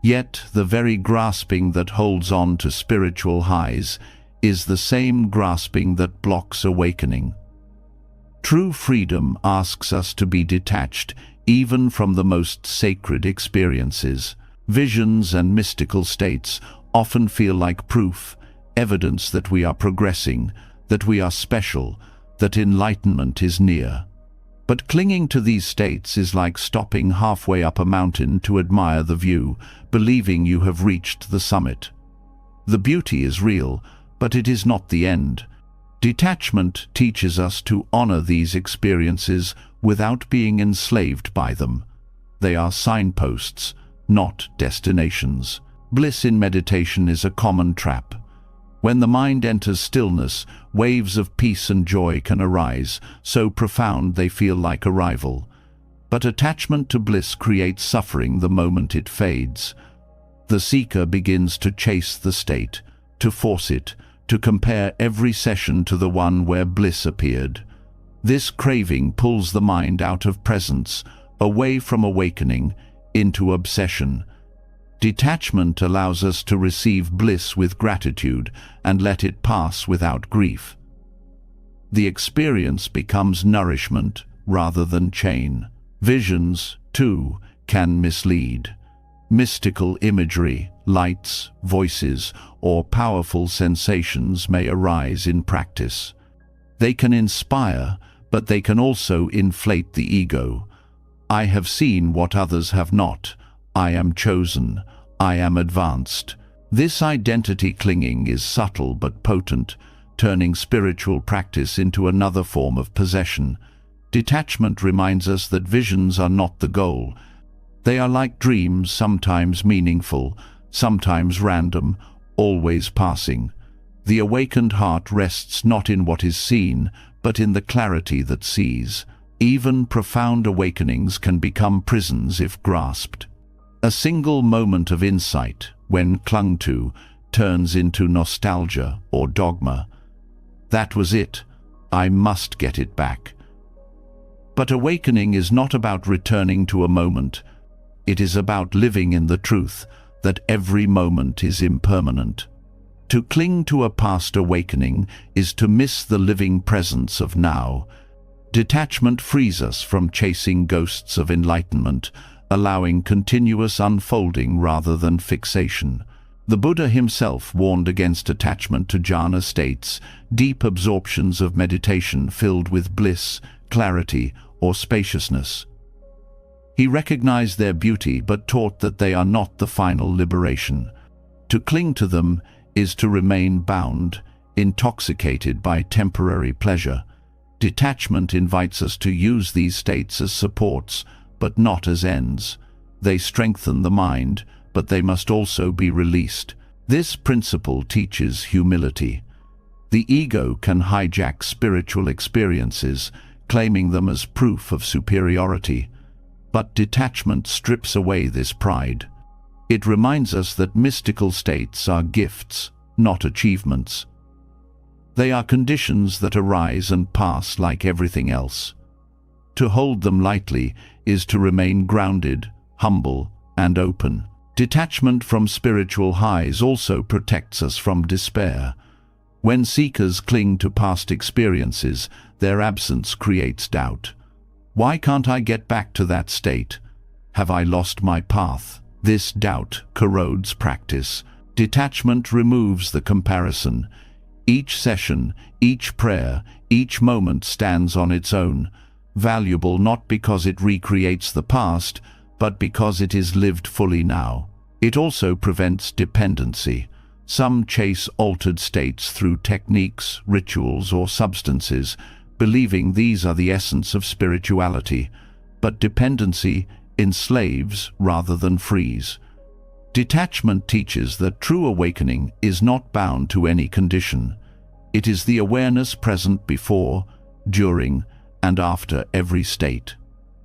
Yet the very grasping that holds on to spiritual highs is the same grasping that blocks awakening. True freedom asks us to be detached even from the most sacred experiences. Visions and mystical states often feel like proof, evidence that we are progressing, that we are special, that enlightenment is near. But clinging to these states is like stopping halfway up a mountain to admire the view, believing you have reached the summit. The beauty is real, but it is not the end. Detachment teaches us to honor these experiences without being enslaved by them. They are signposts, not destinations. Bliss in meditation is a common trap. When the mind enters stillness, waves of peace and joy can arise, so profound they feel like arrival. But attachment to bliss creates suffering the moment it fades. The seeker begins to chase the state, to force it, to compare every session to the one where bliss appeared. This craving pulls the mind out of presence, away from awakening, into obsession. Detachment allows us to receive bliss with gratitude and let it pass without grief. The experience becomes nourishment rather than chain. Visions, too, can mislead. Mystical imagery, lights, voices, or powerful sensations may arise in practice. They can inspire, but they can also inflate the ego. I have seen what others have not. I am chosen. I am advanced. This identity clinging is subtle but potent, turning spiritual practice into another form of possession. Detachment reminds us that visions are not the goal. They are like dreams, sometimes meaningful, sometimes random, always passing. The awakened heart rests not in what is seen, but in the clarity that sees. Even profound awakenings can become prisons if grasped. A single moment of insight, when clung to, turns into nostalgia or dogma. That was it. I must get it back. But awakening is not about returning to a moment. It is about living in the truth that every moment is impermanent. To cling to a past awakening is to miss the living presence of now. Detachment frees us from chasing ghosts of enlightenment, allowing continuous unfolding rather than fixation. The Buddha himself warned against attachment to jhana states, deep absorptions of meditation filled with bliss, clarity, or spaciousness. He recognized their beauty but taught that they are not the final liberation. To cling to them is to remain bound, intoxicated by temporary pleasure. Detachment invites us to use these states as supports, but not as ends. They strengthen the mind, but they must also be released. This principle teaches humility. The ego can hijack spiritual experiences, claiming them as proof of superiority. But detachment strips away this pride. It reminds us that mystical states are gifts, not achievements. They are conditions that arise and pass like everything else. To hold them lightly is to remain grounded, humble, and open. Detachment from spiritual highs also protects us from despair. When seekers cling to past experiences, their absence creates doubt. Why can't I get back to that state? Have I lost my path? This doubt corrodes practice. Detachment removes the comparison. Each session, each prayer, each moment stands on its own, valuable not because it recreates the past, but because it is lived fully now. It also prevents dependency. Some chase altered states through techniques, rituals, or substances, believing these are the essence of spirituality. But dependency enslaves rather than frees. Detachment teaches that true awakening is not bound to any condition. It is the awareness present before, during, and after every state.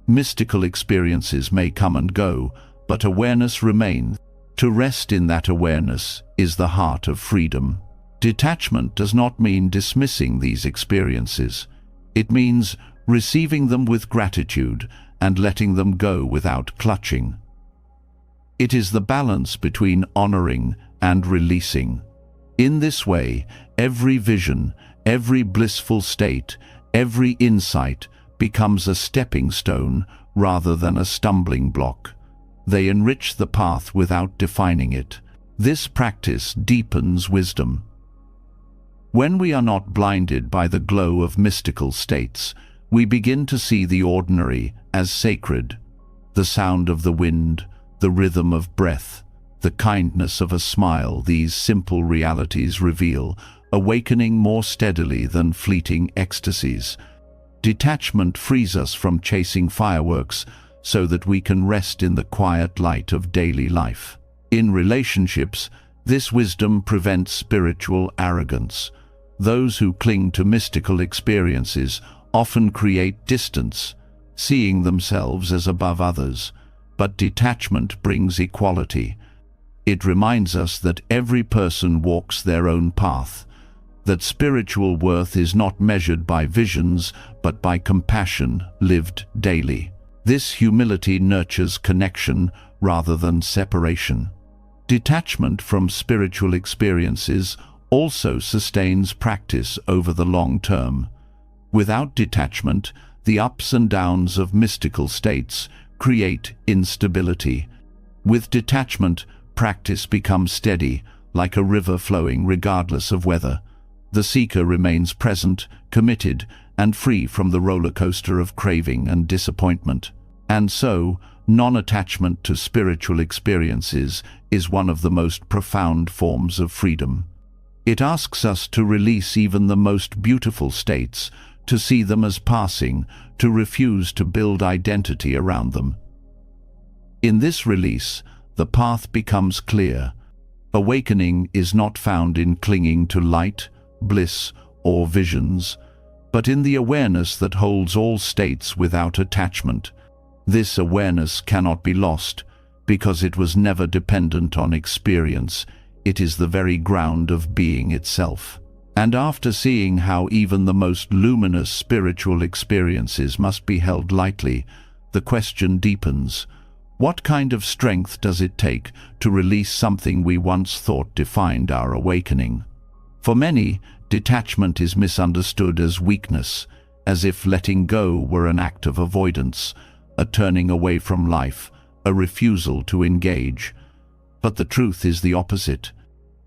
Mystical experiences may come and go, but awareness remains. To rest in that awareness is the heart of freedom. Detachment does not mean dismissing these experiences. It means receiving them with gratitude and letting them go without clutching. It is the balance between honoring and releasing. In this way, every vision, every blissful state, every insight becomes a stepping stone rather than a stumbling block. They enrich the path without defining it. This practice deepens wisdom. When we are not blinded by the glow of mystical states, we begin to see the ordinary as sacred. The sound of the wind, the rhythm of breath, the kindness of a smile, these simple realities reveal, awakening more steadily than fleeting ecstasies. Detachment frees us from chasing fireworks so that we can rest in the quiet light of daily life. In relationships, this wisdom prevents spiritual arrogance. Those who cling to mystical experiences often create distance, seeing themselves as above others. But detachment brings equality. It reminds us that every person walks their own path, that spiritual worth is not measured by visions, but by compassion lived daily. This humility nurtures connection rather than separation. Detachment from spiritual experiences also sustains practice over the long term. Without detachment, the ups and downs of mystical states create instability. With detachment, practice becomes steady, like a river flowing regardless of weather. The seeker remains present, committed, and free from the roller coaster of craving and disappointment. And so, non-attachment to spiritual experiences is one of the most profound forms of freedom. It asks us to release even the most beautiful states, to see them as passing, to refuse to build identity around them. In this release, the path becomes clear. Awakening is not found in clinging to light, bliss, or visions, but in the awareness that holds all states without attachment. This awareness cannot be lost, because it was never dependent on experience. It is the very ground of being itself. And after seeing how even the most luminous spiritual experiences must be held lightly, the question deepens: what kind of strength does it take to release something we once thought defined our awakening? For many, detachment is misunderstood as weakness, as if letting go were an act of avoidance, a turning away from life, a refusal to engage. But the truth is the opposite.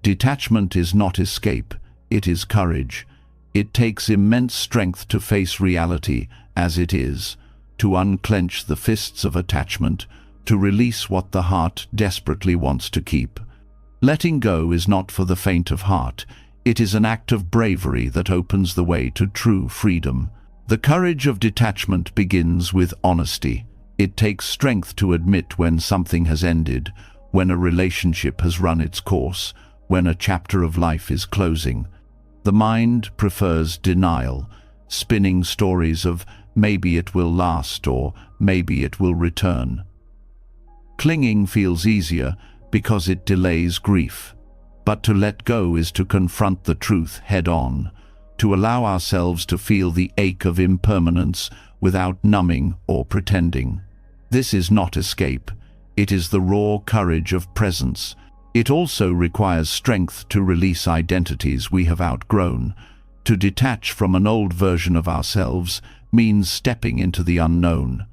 Detachment is not escape, it is courage. It takes immense strength to face reality as it is, to unclench the fists of attachment, to release what the heart desperately wants to keep. Letting go is not for the faint of heart. It is an act of bravery that opens the way to true freedom. The courage of detachment begins with honesty. It takes strength to admit when something has ended, when a relationship has run its course, when a chapter of life is closing. The mind prefers denial, spinning stories of maybe it will last or maybe it will return. Clinging feels easier because it delays grief. But to let go is to confront the truth head-on, to allow ourselves to feel the ache of impermanence without numbing or pretending. This is not escape. It is the raw courage of presence. It also requires strength to release identities we have outgrown. To detach from an old version of ourselves means stepping into the unknown.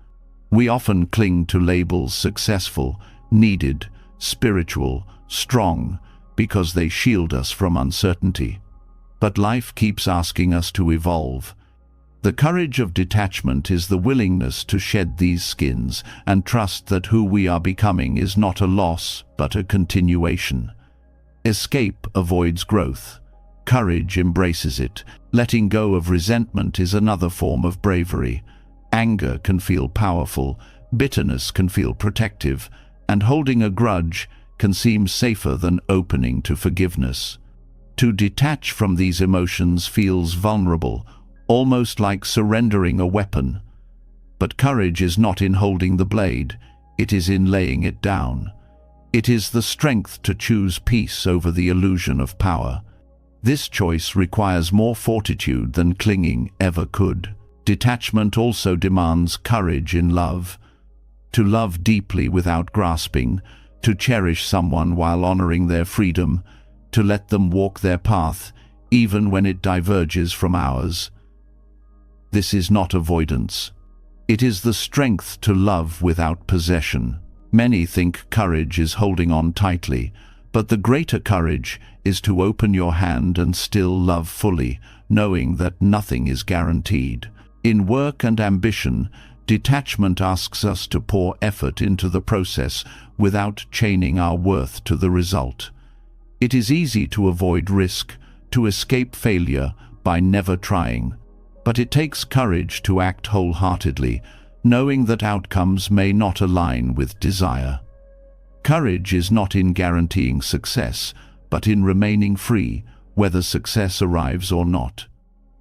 We often cling to labels: successful, needed, spiritual, strong, because they shield us from uncertainty. But life keeps asking us to evolve. The courage of detachment is the willingness to shed these skins and trust that who we are becoming is not a loss, but a continuation. Escape avoids growth. Courage embraces it. Letting go of resentment is another form of bravery. Anger can feel powerful, bitterness can feel protective, and holding a grudge can seem safer than opening to forgiveness. To detach from these emotions feels vulnerable, almost like surrendering a weapon. But courage is not in holding the blade, it is in laying it down. It is the strength to choose peace over the illusion of power. This choice requires more fortitude than clinging ever could. Detachment also demands courage in love. To love deeply without grasping, to cherish someone while honoring their freedom, to let them walk their path, even when it diverges from ours. This is not avoidance. It is the strength to love without possession. Many think courage is holding on tightly, but the greater courage is to open your hand and still love fully, knowing that nothing is guaranteed. In work and ambition, detachment asks us to pour effort into the process without chaining our worth to the result. It is easy to avoid risk, to escape failure by never trying. But it takes courage to act wholeheartedly, knowing that outcomes may not align with desire. Courage is not in guaranteeing success, but in remaining free, whether success arrives or not.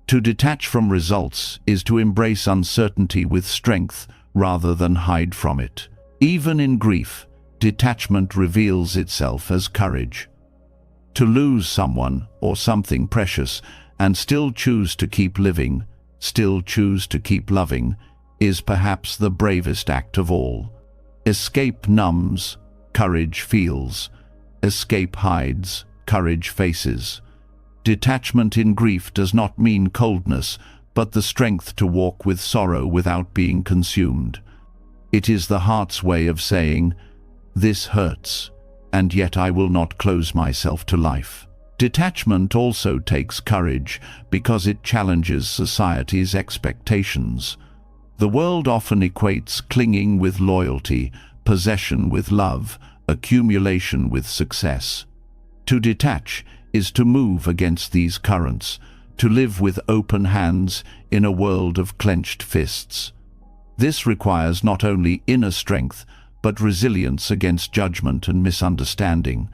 To detach from results is to embrace uncertainty with strength rather than hide from it. Even in grief, detachment reveals itself as courage. To lose someone or something precious and still choose to keep living, still choose to keep loving, is perhaps the bravest act of all. Escape numbs, courage feels. Escape hides, courage faces. Detachment in grief does not mean coldness, but the strength to walk with sorrow without being consumed. It is the heart's way of saying, "This hurts, and yet I will not close myself to life." Detachment also takes courage because it challenges society's expectations. The world often equates clinging with loyalty, possession with love, accumulation with success. To detach is to move against these currents, to live with open hands in a world of clenched fists. This requires not only inner strength, but resilience against judgment and misunderstanding.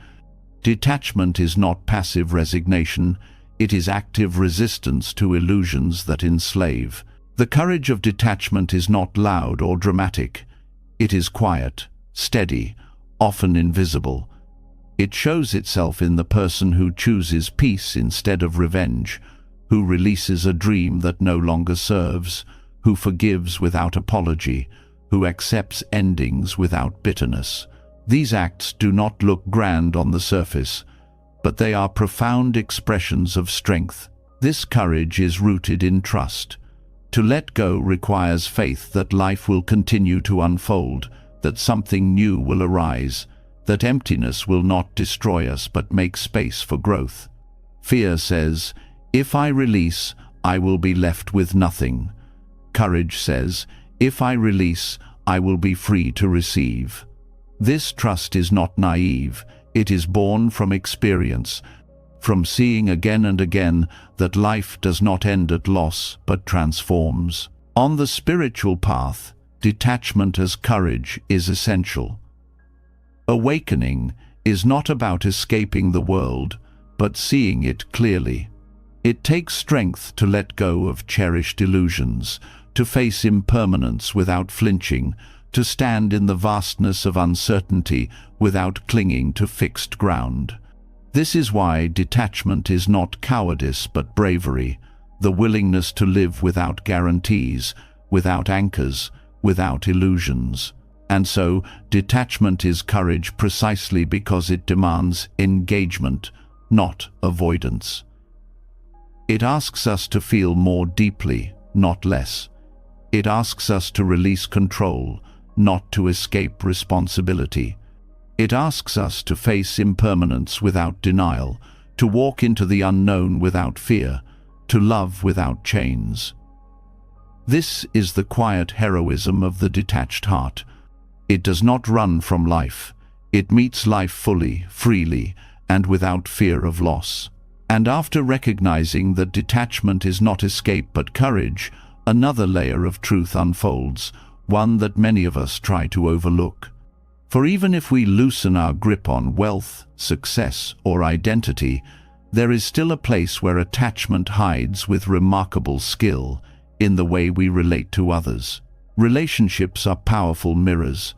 Detachment is not passive resignation, it is active resistance to illusions that enslave. The courage of detachment is not loud or dramatic. It is quiet, steady, often invisible. It shows itself in the person who chooses peace instead of revenge, who releases a dream that no longer serves, who forgives without apology, who accepts endings without bitterness. These acts do not look grand on the surface, but they are profound expressions of strength. This courage is rooted in trust. To let go requires faith that life will continue to unfold, that something new will arise, that emptiness will not destroy us but make space for growth. Fear says, "If I release, I will be left with nothing." Courage says, "If I release, I will be free to receive." This trust is not naive, it is born from experience, from seeing again and again that life does not end at loss but transforms. On the spiritual path, detachment as courage is essential. Awakening is not about escaping the world, but seeing it clearly. It takes strength to let go of cherished illusions, to face impermanence without flinching, to stand in the vastness of uncertainty without clinging to fixed ground. This is why detachment is not cowardice but bravery, the willingness to live without guarantees, without anchors, without illusions. And so, detachment is courage precisely because it demands engagement, not avoidance. It asks us to feel more deeply, not less. It asks us to release control, not to escape responsibility. It asks us to face impermanence without denial, to walk into the unknown without fear, to love without chains. This is the quiet heroism of the detached heart. It does not run from life. It meets life fully, freely, and without fear of loss. And after recognizing that detachment is not escape but courage, another layer of truth unfolds, one that many of us try to overlook. For even if we loosen our grip on wealth, success, or identity, there is still a place where attachment hides with remarkable skill in the way we relate to others. Relationships are powerful mirrors.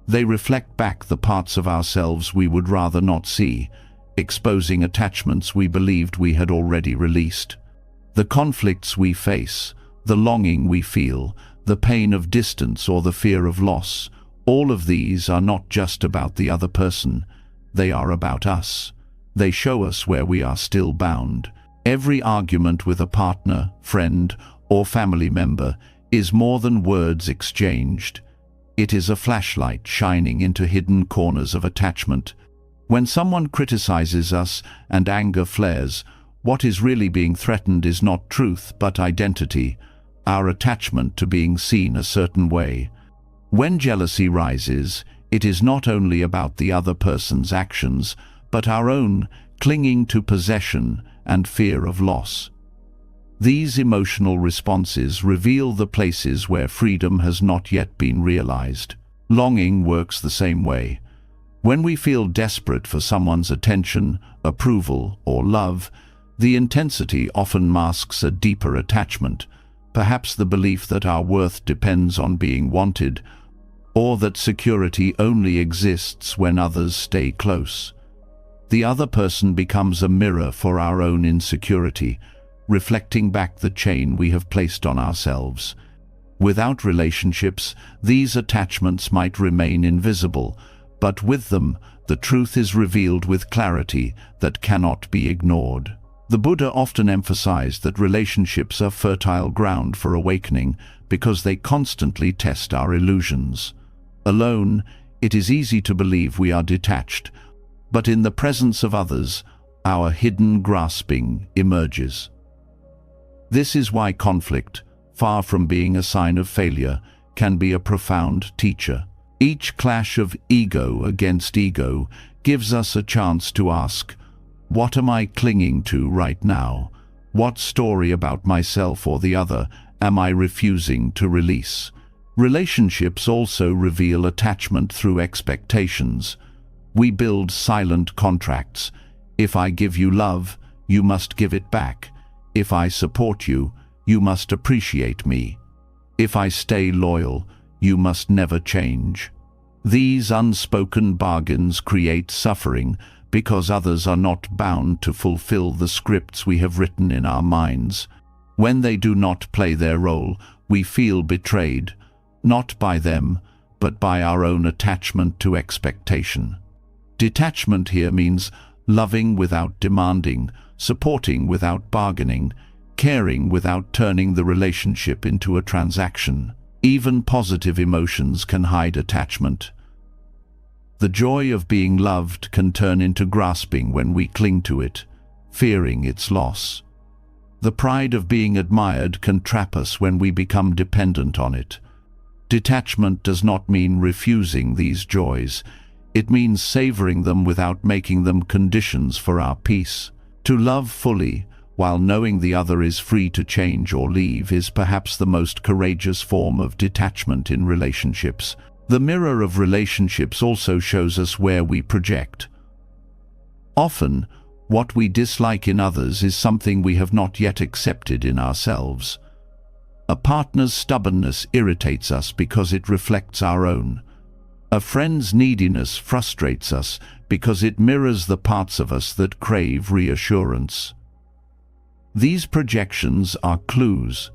They reflect back the parts of ourselves we would rather not see, exposing attachments we believed we had already released. The conflicts we face, the longing we feel, the pain of distance or the fear of loss, all of these are not just about the other person, they are about us. They show us where we are still bound. Every argument with a partner, friend, or family member is more than words exchanged. It is a flashlight shining into hidden corners of attachment. When someone criticizes us and anger flares, what is really being threatened is not truth but identity, our attachment to being seen a certain way. When jealousy rises, it is not only about the other person's actions, but our own clinging to possession and fear of loss. These emotional responses reveal the places where freedom has not yet been realized. Longing works the same way. When we feel desperate for someone's attention, approval, or love, the intensity often masks a deeper attachment, perhaps the belief that our worth depends on being wanted, or that security only exists when others stay close. The other person becomes a mirror for our own insecurity, reflecting back the chain we have placed on ourselves. Without relationships, these attachments might remain invisible, but with them, the truth is revealed with clarity that cannot be ignored. The Buddha often emphasized that relationships are fertile ground for awakening because they constantly test our illusions. Alone, it is easy to believe we are detached, but in the presence of others, our hidden grasping emerges. This is why conflict, far from being a sign of failure, can be a profound teacher. Each clash of ego against ego gives us a chance to ask, what am I clinging to right now? What story about myself or the other am I refusing to release? Relationships also reveal attachment through expectations. We build silent contracts. If I give you love, you must give it back. If I support you, you must appreciate me. If I stay loyal, you must never change. These unspoken bargains create suffering because others are not bound to fulfill the scripts we have written in our minds. When they do not play their role, we feel betrayed, not by them, but by our own attachment to expectation. Detachment here means loving without demanding, supporting without bargaining, caring without turning the relationship into a transaction. Even positive emotions can hide attachment. The joy of being loved can turn into grasping when we cling to it, fearing its loss. The pride of being admired can trap us when we become dependent on it. Detachment does not mean refusing these joys. It means savoring them without making them conditions for our peace. To love fully, while knowing the other is free to change or leave, is perhaps the most courageous form of detachment in relationships. The mirror of relationships also shows us where we project. Often, what we dislike in others is something we have not yet accepted in ourselves. A partner's stubbornness irritates us because it reflects our own. A friend's neediness frustrates us because it mirrors the parts of us that crave reassurance. These projections are clues.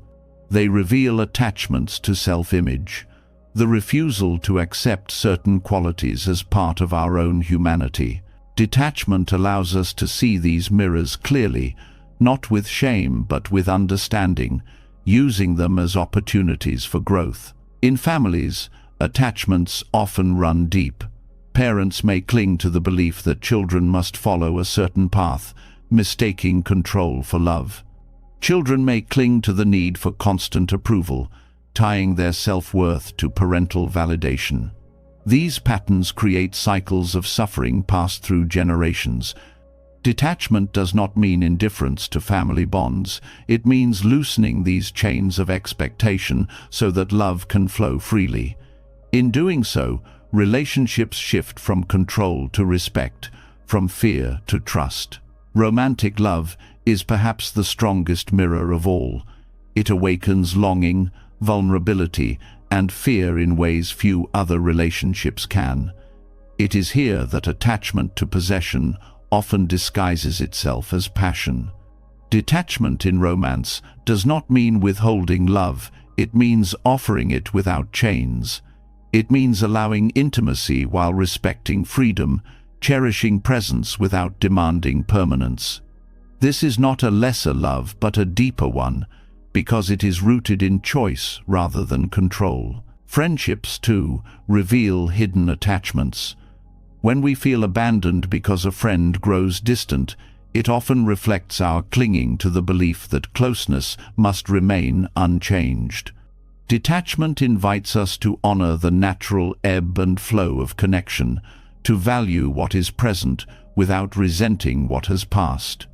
They reveal attachments to self-image, the refusal to accept certain qualities as part of our own humanity. Detachment allows us to see these mirrors clearly, not with shame but with understanding, using them as opportunities for growth. In families, attachments often run deep. Parents may cling to the belief that children must follow a certain path, mistaking control for love. Children may cling to the need for constant approval, tying their self-worth to parental validation. These patterns create cycles of suffering passed through generations. Detachment does not mean indifference to family bonds. It means loosening these chains of expectation so that love can flow freely. In doing so, relationships shift from control to respect, from fear to trust. Romantic love is perhaps the strongest mirror of all. It awakens longing, vulnerability, and fear in ways few other relationships can. It is here that attachment to possession often disguises itself as passion. Detachment in romance does not mean withholding love, it means offering it without chains. It means allowing intimacy while respecting freedom, cherishing presence without demanding permanence. This is not a lesser love, but a deeper one, because it is rooted in choice rather than control. Friendships, too, reveal hidden attachments. When we feel abandoned because a friend grows distant, it often reflects our clinging to the belief that closeness must remain unchanged. Detachment invites us to honor the natural ebb and flow of connection, to value what is present without resenting what has passed.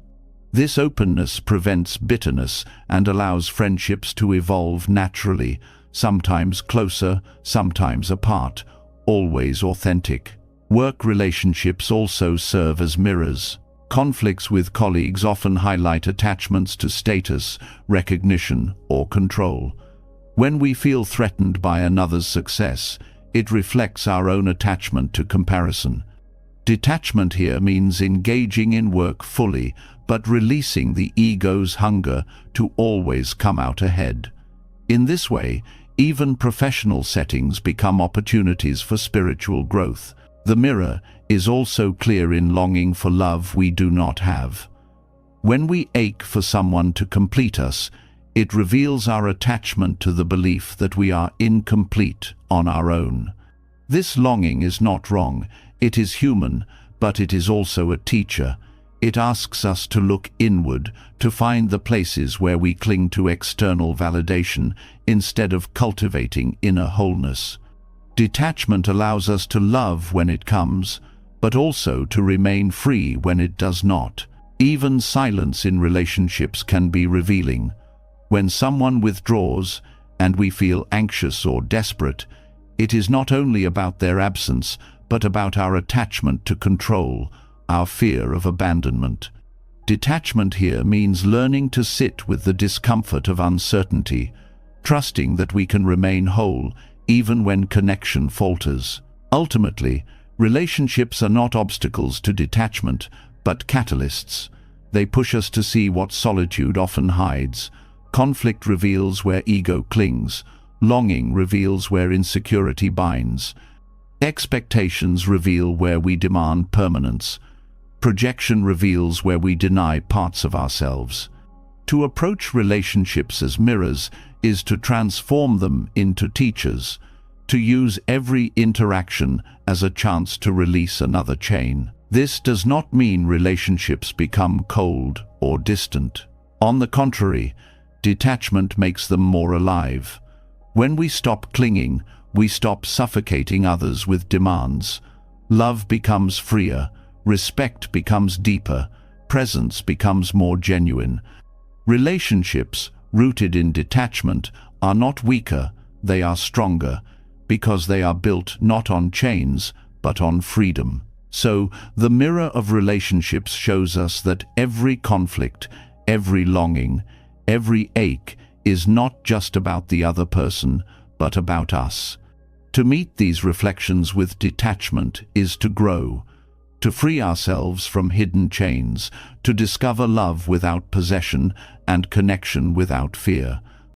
This openness prevents bitterness and allows friendships to evolve naturally, sometimes closer, sometimes apart, always authentic. Work relationships also serve as mirrors. Conflicts with colleagues often highlight attachments to status, recognition, or control. When we feel threatened by another's success, it reflects our own attachment to comparison. Detachment here means engaging in work fully, but releasing the ego's hunger to always come out ahead. In this way, even professional settings become opportunities for spiritual growth. The mirror is also clear in longing for love we do not have. When we ache for someone to complete us, it reveals our attachment to the belief that we are incomplete on our own. This longing is not wrong, it is human, but it is also a teacher. It asks us to look inward, to find the places where we cling to external validation instead of cultivating inner wholeness. Detachment allows us to love when it comes, but also to remain free when it does not. Even silence in relationships can be revealing. When someone withdraws, and we feel anxious or desperate, it is not only about their absence, but about our attachment to control, our fear of abandonment. Detachment here means learning to sit with the discomfort of uncertainty, trusting that we can remain whole even when connection falters. Ultimately, relationships are not obstacles to detachment, but catalysts. They push us to see what solitude often hides. Conflict reveals where ego clings. Longing reveals where insecurity binds. Expectations reveal where we demand permanence. Projection reveals where we deny parts of ourselves. To approach relationships as mirrors is to transform them into teachers, to use every interaction as a chance to release another chain. This does not mean relationships become cold or distant. On the contrary, detachment makes them more alive. When we stop clinging, we stop suffocating others with demands. Love becomes freer, respect becomes deeper, presence becomes more genuine. Relationships rooted in detachment are not weaker, they are stronger, because they are built not on chains, but on freedom. So, the mirror of relationships shows us that every conflict, every longing, every ache is not just about the other person, but about us. To meet these reflections with detachment is to grow, to free ourselves from hidden chains, to discover love without possession and connection without fear.